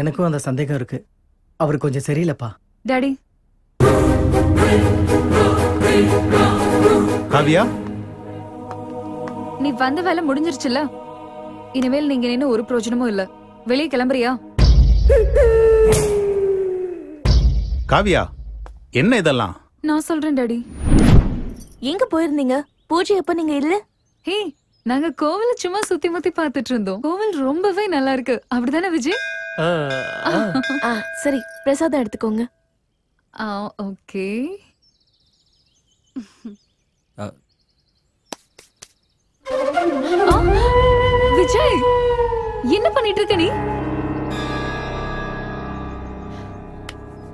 எனக்கும் அந்த சந்தேகம் இருக்கு. அவர் கொஞ்சம் சரியில்லப்பா. டாடி. காவியா, நீ வந்த வேலை முடிஞ்சிருச்சுல, இனிமேல் நீங்க நின்னு ஒரு பிரயோஜனமும் இல்ல. வெளியே கிளம்புறியா? காவியா, என்ன இதெல்லாம்? நான் சொல்றேன் டாடி. எங்க போயிருந்தீங்க? பூஜை எப்ப நீங்க இல்ல? ஹே, நாங்க கோவில சும்மா சுத்தி முத்தி பார்த்துட்டு இருந்தோம். கோவில் ரொம்பவே நல்லா இருக்கு, அப்படிதானே விஜய்? சரி, பிரசாதம் எடுத்துக்கோங்க. ஓகே. விஜய், என்ன பண்ணிட்டு இருக்க நீ?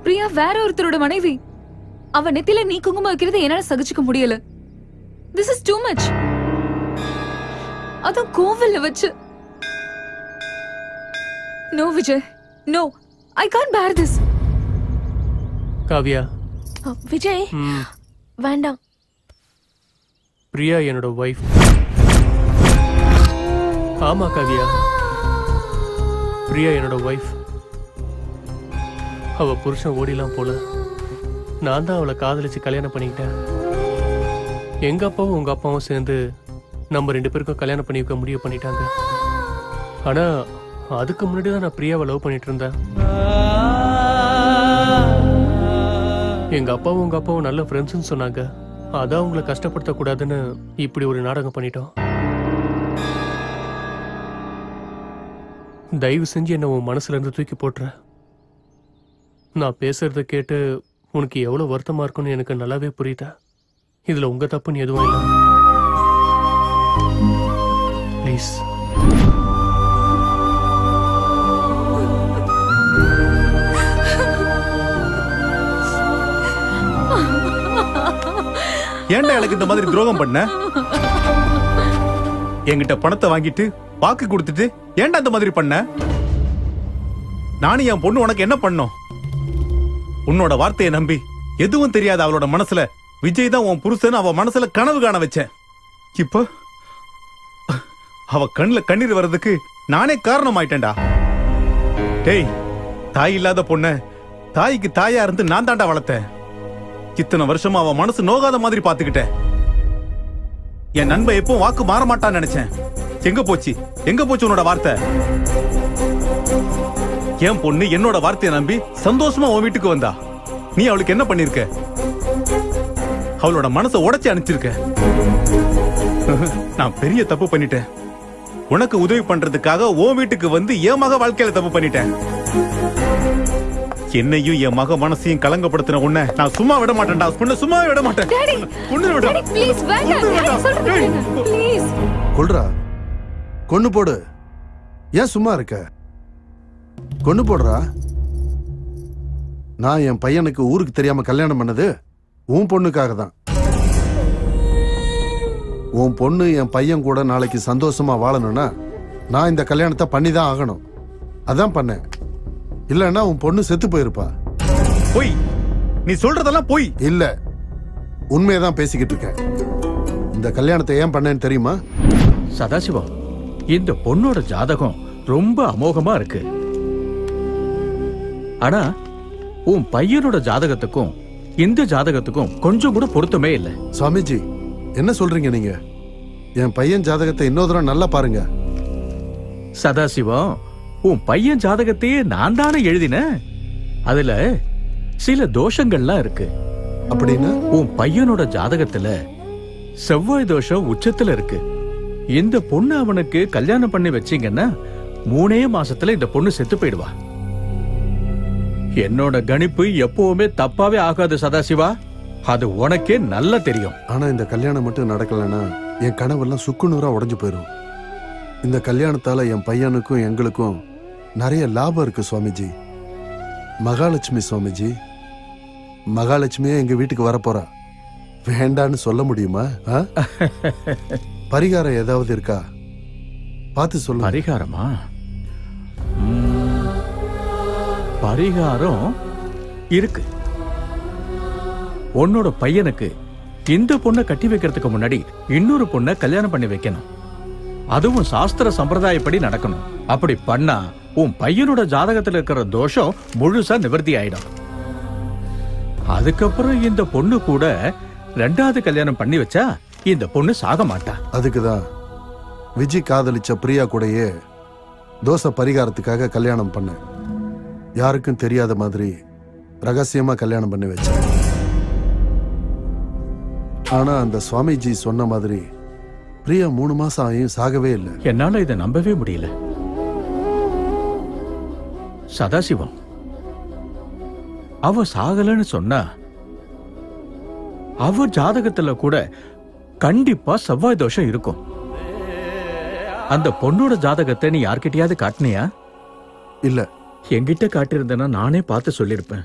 பிரியா வேற ஒருத்தரோட மனைவி. அவ நெத்தில நீ குங்குமம் வைக்கிறது என்னால சகிச்சுக்க முடியல. This is too much. அது கோவில்ல வச்சு. No Vijay, no, I can't bear this. Kavya. Vijay, வேண்டாம். பிரியா என்னோட வைஃப். ஆமா காவியா, பிரியா என்னோட வைஃப். அவ புருஷன் ஓடிலாம் போல. நான் தான் அவளை காதலிச்சு கல்யாணம் பண்ணிக்கிட்டேன். எங்க அப்பாவும் உங்க அப்பாவும் சேர்ந்து நம்ம 2 பேருக்கும் கல்யாணம் பண்ணி வைக்க முடிவு பண்ணிட்டாங்க. ஆனா அதுக்கு முன்னாடி தான் நான் பிரியாவை லவ் பண்ணிட்டு இருந்தேன். எங்க அப்பாவும் உங்க அப்பாவும் நல்ல ஃப்ரெண்ட்ஸ்னு சொன்னாங்க. அதான் உங்களை கஷ்டப்படுத்த கூடாதுன்னு இப்படி ஒரு நாடகம் பண்ணிட்டோம். தயவு செஞ்சு என்ன உன் மனசுல இருந்து தூக்கி போட்டுற. நான் பேசுறத கேட்டு உனக்கு எவ்வளவு வருத்தமா இருக்குன்னு எனக்கு நல்லாவே புரியுதா. இதுல உங்க தப்புன்னு எதுவும் இல்லை. ப்ளீஸ். ஏன்டா எனக்கு இந்த மாதிரி துரோகம் பண்ண? என்கிட்ட பணத்தை வாங்கிட்டு வாக்கு கொடுத்துட்டு ஏன்டா இந்த மாதிரி பண்ண? நானும் என் பொண்ணு உனக்கு என்ன பண்ணோம்? உன்னோட வார்த்தையை நம்பி எதுவும் தெரியாத அவளோட மனசுல விஜய் தான் உன் புருஷன் அவ மனசுல கனவு காண வச்சேன். இப்போ அவ கண்ணுல கண்ணீர் வர்றதுக்கு நானே காரணம் ஆயிட்டேன்டா. டேய், தாய் இல்லாத பொண்ண தாய்க்கு தாயா இருந்து நான் தாண்டா வளர்த்தேன். இத்தனை வருஷமா அவ மனசு நோகாத மாதிரி பாத்துக்கிட்டேன். என் நண்பன் எப்பவும் வாக்கு மாற மாட்டான்னு நினைச்சேன். எங்க போச்சு உன்னோட வார்த்தை? என் பொண்ணு என்னோட வார்த்தையை நம்பி சந்தோஷமா உன் வீட்டுக்கு வந்தா. நீ அவளுக்கு என்ன பண்ணிருக்க? அவளோட மனசை உடைச்சு அனுப்பிச்சிருக்க. நான் பெரிய தப்பு பண்ணிட்டேன். உனக்கு உதவி பண்றதுக்காக உன் வீட்டுக்கு வந்து என் மக வாழ்க்கையில தப்பு பண்ணிட்டேன். என்னையும் என் மக மனசையும் கலங்கப்படுத்தின உன்னை நான் சும்மா விட மாட்டேன்டா. உன்னை சும்மா விட மாட்டேன். கொல்றா, கொன்னு போடு. ஏன் சும்மா இருக்க? கொன்னு போடுறா. நான் என் பையனுக்கு ஊருக்கு தெரியாம கல்யாணம் பண்ணது உன் பொண்ணுக்காக தான். உன் பொண்ணு என் பையன் கூட நாளைக்கு சந்தோஷமா வாழணும்னா நான் இந்த கல்யாணத்தை பண்ணி தான் ஆகணும். அதான் பண்ணேன். இல்லைன்னா உன் பொண்ணு செத்து போயிருப்பா. போய் நீ சொல்றதெல்லாம் போய். இல்ல, உண்மையதான் பேசிக்கிட்டு இருக்கேன். இந்த கல்யாணத்தை ஏன் பண்ணேன்னு தெரியுமா? சதாசிவம், இந்த பொண்ணோட ஜாதகம் ரொம்ப அமோகமா இருக்கு. ஆனா உன் பையனோட ஜாதகத்துக்கும் இந்த ஜாதகத்துக்கும் கொஞ்சம் கூட பொருத்தமே இல்லை. சுவாமிஜி, என்ன சொல்றீங்க நீங்க? என் பையன் ஜாதகத்தை இன்னொரு தடவை நல்லா பாருங்க. சதாசிவம், உன் பையன் ஜாதகத்தையே நான் தானே எழுதினேன். அதுல சில தோஷங்கள்லாம் இருக்கு. அப்படின்னா? உன் பையனோட ஜாதகத்துல செவ்வாய் தோஷம் உச்சத்துல இருக்கு. இந்த பொண்ணு அவனுக்கு கல்யாணம் பண்ணி வச்சீங்கன்னா 3 மாசத்துல இந்த பொண்ணு செத்து போயிடுவா. என்னோட கணிப்பு எப்பவுமே தப்பாவே ஆகாது சதாசிவா, அது உனக்கே நல்லா தெரியும். ஆனா இந்த கல்யாணம் மட்டும் நடக்கலன்னா என் கனவெல்லாம் சுக்குநூறா உடைஞ்சு போயிடும். இந்த கல்யாணத்தால என் பையனுக்கும் எங்களுக்கும் நிறைய லாபம் இருக்கு சுவாமிஜி. மகாலட்சுமி சுவாமிஜி, மகாலட்சுமியே எங்க வீட்டுக்கு வரப்போறா. வேண்டான்னு சொல்ல முடியுமா? பரிகாரம் ஏதாவது இருக்கா? பார்த்து சொல்ல. பரிகாரமா? பரிகாரம் இருக்கு. உன்னோட பையனுக்கு இந்த பொண்ணை கட்டி வைக்கிறதுக்கு முன்னாடி இன்னொரு பொண்ணை கல்யாணம் பண்ணி வைக்கணும். அதுவும் சாஸ்திர சம்பிரதாயப்படி நடக்கணும். அப்படி பண்ணா உன் பையனோட ஜாதகத்துல இருக்கிற தோஷம் முழுசா நிவர்த்தி ஆயிடும். அதுக்கப்புறம் இந்த பொண்ணு கூட 2வது கல்யாணம் பண்ணி வச்சா இந்த பொண்ணு சாக மாட்டா. அதுக்குதான் விஜய் காதலிச்ச பிரியா கூடயே தோசை பரிகாரத்துக்காக கல்யாணம் பண்ண. யாருக்கும் தெரியாத மாதிரி ரகசியமா கல்யாணம் பண்ணி வச்சேன். ஆனா அந்த சுவாமிஜி சொன்ன மாதிரி பிரியா 3 மாசம் ஆகியும் சாகவே இல்லை. என்னால இதை நம்பவே முடியல சதாசிவம். அவ சாகலன்னு சொன்னா அவ ஜாதகத்துல கூட கண்டிப்பா செவ்வாய் தோஷம் இருக்கும். அந்த பொண்ணோட ஜாதகத்தை நீ யார்கிட்டயாவது காட்டினியா? இல்ல. என்கிட்ட காட்டியிருந்தனா நானே பார்த்து சொல்லிருப்பேன்.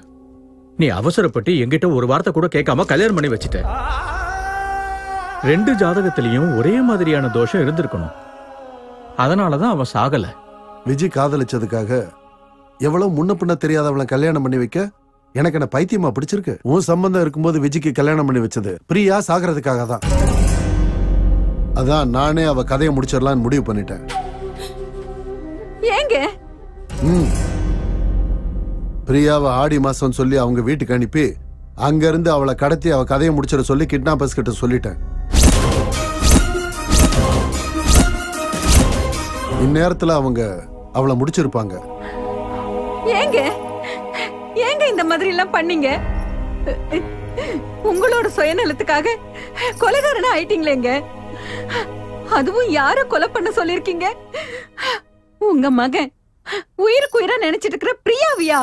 நீ அவசரப்பட்டு என்கிட்ட ஒரு வார்த்தை கூட கேட்காம கல்யாணம் பண்ணி வச்சிட்ட. 2 ஜாதகத்திலையும் ஒரே மாதிரியான தோஷம் இருந்திருக்கணும். அதனாலதான் அவன் சாகல. விஜய் காதலிச்சதுக்காக எவ்வளவு முன்ன பின்ன தெரியாதவளை கல்யாணம் பண்ணி வைக்க எனக்கு என்ன பைத்தியமா பிடிச்சிருக்கு? உன் சம்பந்தம் இருக்கும்போது விஜய்க்கு கல்யாணம் பண்ணி வச்சது பிரியா சாகிறதுக்காக தான். அதான் நானே அவ கதையை முடிச்சிடலான்னு முடிவு பண்ணிட்டேன். ஏங்க பிரியாவை ஆடி மாசம் சொல்லி அவங்க வீட்டுக்கு அனுப்பி அங்க இருந்து அவளை கடத்தி அவ கதையை முடிச்சிட சொல்லி கிட்னாப்பர்ஸ் கிட்ட சொல்லிட்டேன். இந்நேரத்துல அவங்க அவளை முடிச்சிருப்பாங்க. ஏங்க ஏங்க இந்த மாதிரி எல்லாம் பண்ணீங்க? உங்களோட சுயநலத்துக்காக கொலைகாரனா ஆயிட்டீங்களேங்க. அதுவும் யார கொலை பண்ண சொல்லிருக்கீங்க? உங்க மகன் உயிருக்கு உயிரா நினைச்சிட்டு இருக்கிற பிரியாவியா?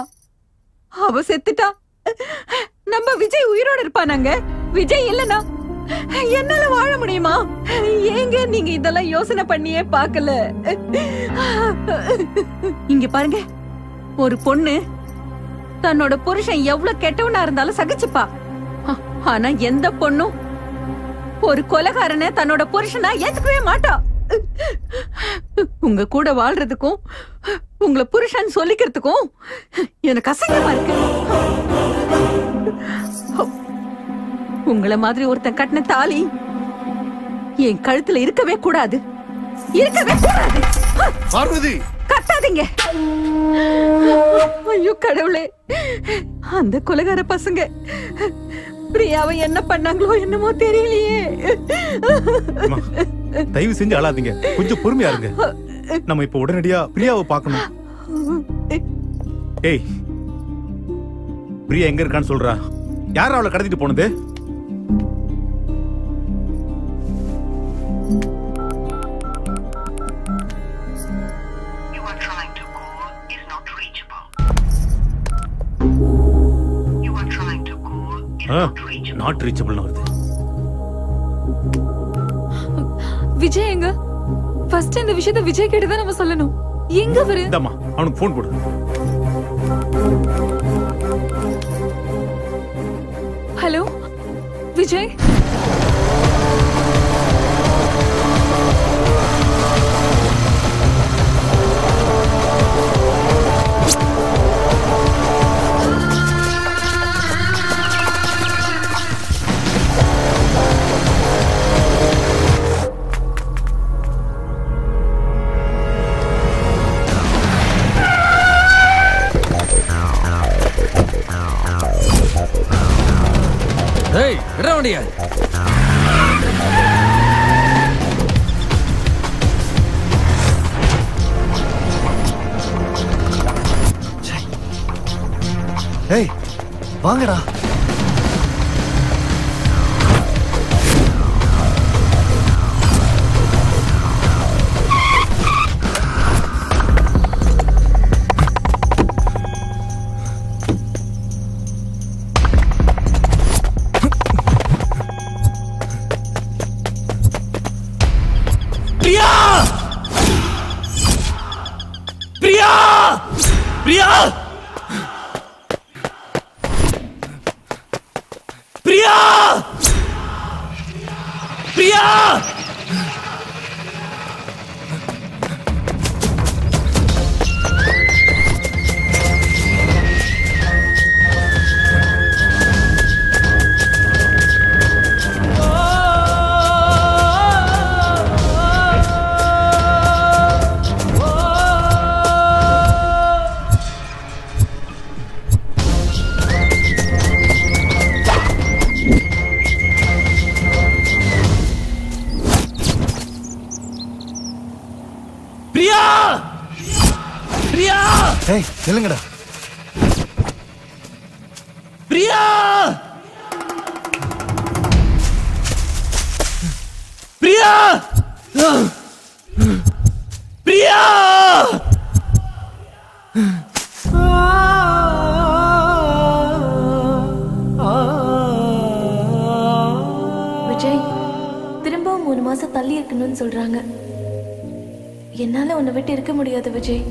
அவ செத்துட்டா நம்ம விஜய் உயிரோட இருப்பானாங்க. விஜய் இல்லனா என்னால வாழ முடியுமா? ஏங்க நீங்க இதெல்லாம் யோசனை பண்ணியே பார்க்கல? இங்க பாருங்க, ஒரு பொண்ணு தன்னோட புருஷன் எவ்வளவு கெட்டவனா இருந்தாலும் சகிச்சுப்பா. ஆனா எந்த பொண்ணும் ஒரு கொலைகாரனை தன்னோட புருஷனா ஏத்துக்கவே மாட்டா. உங்க கூட வாழ்றதுக்கும் உங்களை புருஷன் சொல்லிக்கிறதுக்கும் எனக்கு அசங்கமா இருக்கு. உங்களை மாதிரி ஒருத்தன் கட்டின தாலி என் கழுத்துல இருக்கவே கூடாது. இருக்கவே கூடாது. பார்வதி, கட்டாதீங்க. ஐயோ கடவுளே, அந்த கொலைகார பசங்க பிரியாவை என்ன பண்ணாங்களோ என்னமோ தெரியலையே. தயவு செஞ்சு அழாதீங்க, கொஞ்சம் பொறுமையா இருங்க. நம்ம இப்ப உடனடியா பிரியாவை பார்க்கணும். ஏய், பிரியா எங்க இருக்கான்னு சொல்றா. யார் அவளை கடத்திட்டு போனது? நாட் ரீச்சபிள் வருது. விஜய் எங்க? ஃபர்ஸ்ட் இந்த விஷயத்தை விஜய் கிட்ட தான் நம்ம சொல்லணும். எங்க வரு? இந்தம்மா அவனுக்கு ஃபோன் போடு. ஹலோ விஜய், கண்ணாடிய. ஏய் வாங்கடா. பிரியா பிரியா பிரியா பிரியா பிரியா ஏய் நில்லுங்கடா. பிரியா பிரியா பிரியா விஜய் திரும்பவும் 3 மாசம் தள்ளி இருக்கணும்னு சொல்றாங்க. என்னால உன்னை விட்டு இருக்க முடியாது விஜய்.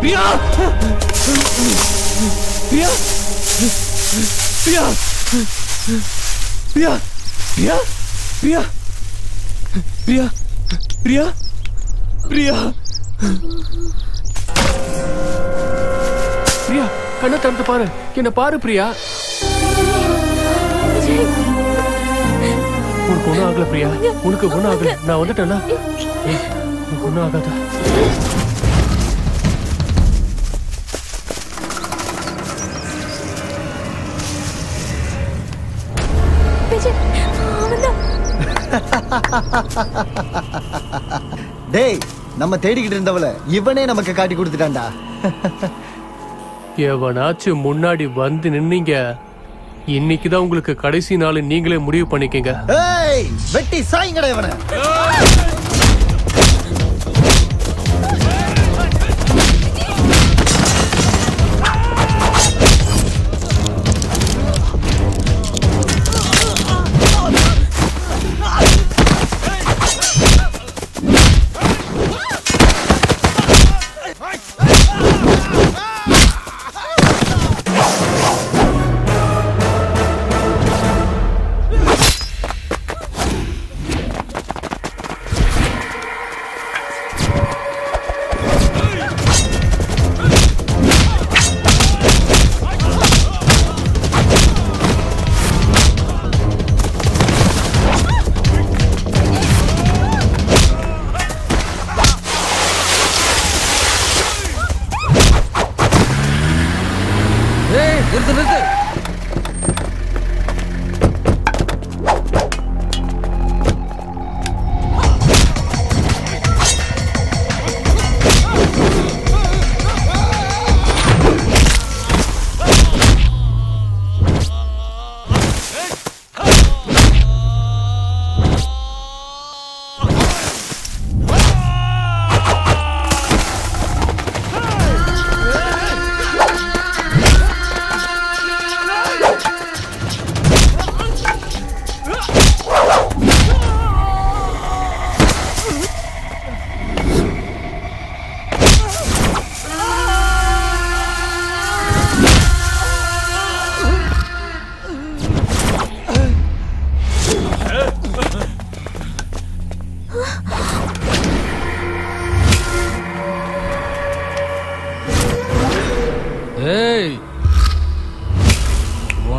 பிரியா பிரியா பிரியா பிரியா பிரியா பிரியா பிரியா பிரியா பிரியா கண்ணை திறந்து பாரு, என்ன பாரு பிரியா. உனக்கு ஒண்ணும் ஆகல பிரியா, உனக்கு ஒண்ணும் ஆகல. நான் வந்துட்டேன்னா உனக்கு ஒண்ணும் ஆகாதா? டேய் நம்ம தேடிக்கிட்டு இருந்தவள இவனே நமக்கு காட்டி கொடுத்துட்டான்டா. எவனாச்சும் முன்னாடி வந்து நின்னீங்க, இன்னைக்குதான் உங்களுக்கு கடைசி நாள். நீங்களே முடிவு பண்ணிக்கங்க. ஏய் வெட்டி சாய்ங்கடா இவனை.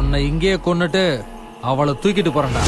உன்னை இங்கேயே கொன்னுட்டு அவளை தூக்கிட்டு போறேன்டா.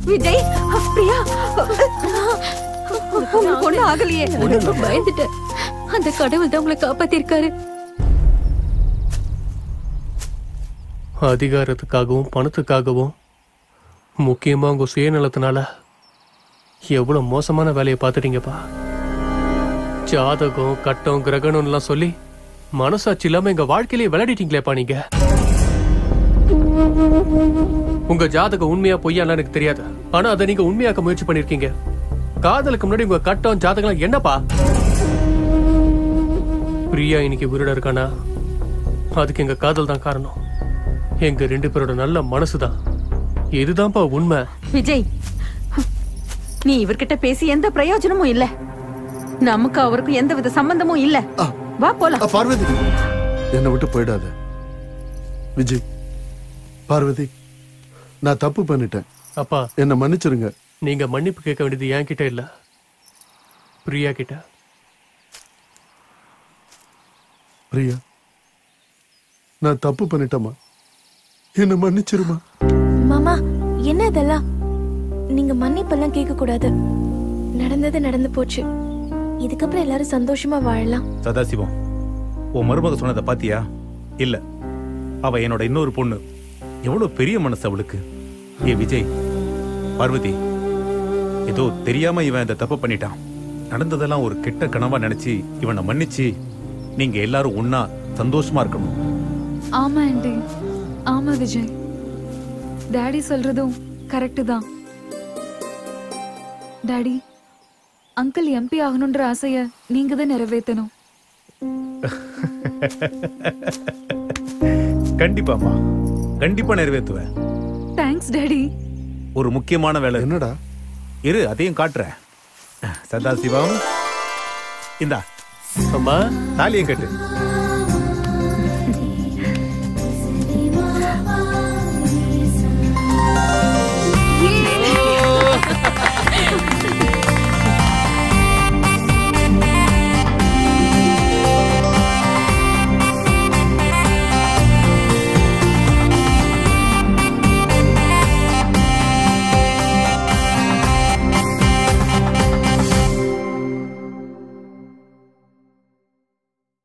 விஜய், பிரியா, உங்களுக்கு ஒண்ணும் ஆகலையே? பயந்துட்டேன். அந்த கடவுள் தான் உங்களை காப்பாத்திருக்காரு. அதிகாரத்துக்காகவும் பணத்துக்காகவும் முக்கியமா உங்க சுயநலத்தினால எவ்வளவு மோசமான வேலையை பார்த்துட்டீங்கப்பா. ஜாதகம் கட்டம் கிரகணம்லாம் சொல்லி மனசாட்சி இல்லாம எங்க வாழ்க்கையிலேயே விளையாடிட்டீங்களேப்பா நீங்க. உங்க ஜாதகம் உண்மையா பொய்யான்னு எனக்கு தெரியாது, ஆனா அதை நீங்க உண்மையாக்க முயற்சி பண்ணிருக்கீங்க. காதலுக்கு முன்னாடி உங்க கட்டம் ஜாதகம் என்னப்பா? பிரியா இன்னைக்கு உயிரோட இருக்கானா, அதுக்கு எங்க காதல் தான் காரணம். எங்க 2 பேரோட நல்ல மனசுதான். இதுதான்ப்பா உண்மை. விஜய், நீ இவர்கிட்ட பேசி எந்த பிரயோஜனமும் இல்ல. நமக்கு அவருக்கு எந்த வித சம்பந்தமும் இல்ல. வா போலாம். பார்வதி, என்னை விட்டு போயிடாத. விஜய், பார்வதி, நான் தப்பு பண்ணிட்டேன். அப்பா, என்ன மன்னிச்சிருங்க. நீங்க மன்னிப்பு கேட்க வேண்டியது என் கிட்ட இல்ல, பிரியா கிட்ட. பிரியா, நான் தப்பு பண்ணிட்டேமா, என்ன மன்னிச்சிருமா. மாமா, என்ன இதெல்லாம்? நீங்க மன்னிப்பெல்லாம் கேட்க கூடாது. நடந்தது நடந்து போச்சு. இதுக்கப்புறம் எல்லாரும் சந்தோஷமா வாழலாம். சதாசிவம், உன் மருமக சொன்னதை பாத்தியா? இல்ல, அவ என்னோட இன்னொரு பொண்ணு. எவ்வளவு பெரிய மனசு அவளுக்கு. ஏ விஜய், பார்வதி, ஏதோ தெரியாம இவன் இந்த தப்பு பண்ணிட்டான். நடந்ததெல்லாம் ஒரு கெட்ட கனவா நினைச்சு இவனை மன்னிச்சு நீங்க எல்லாரும் ஒன்னா சந்தோஷமா இருக்கணும். ஆமா ஆண்டி, ஆமா விஜய், டாடி சொல்றதும் கரெக்ட் தான். டாடி, அங்கிள் எம்பி ஆகணும்ன்ற ஆசைய நீங்க தான் நிறைவேற்றணும். கண்டிப்பாமா, கண்டிப்பா நிறைவேற்றுவேன். Thanks daddy. ஒரு முக்கியமான வேலை. என்னடா? இரு, அதையும் காட்டுறேன். சதாசிவம், இந்தா அம்மா, தாலியும் கட்டு.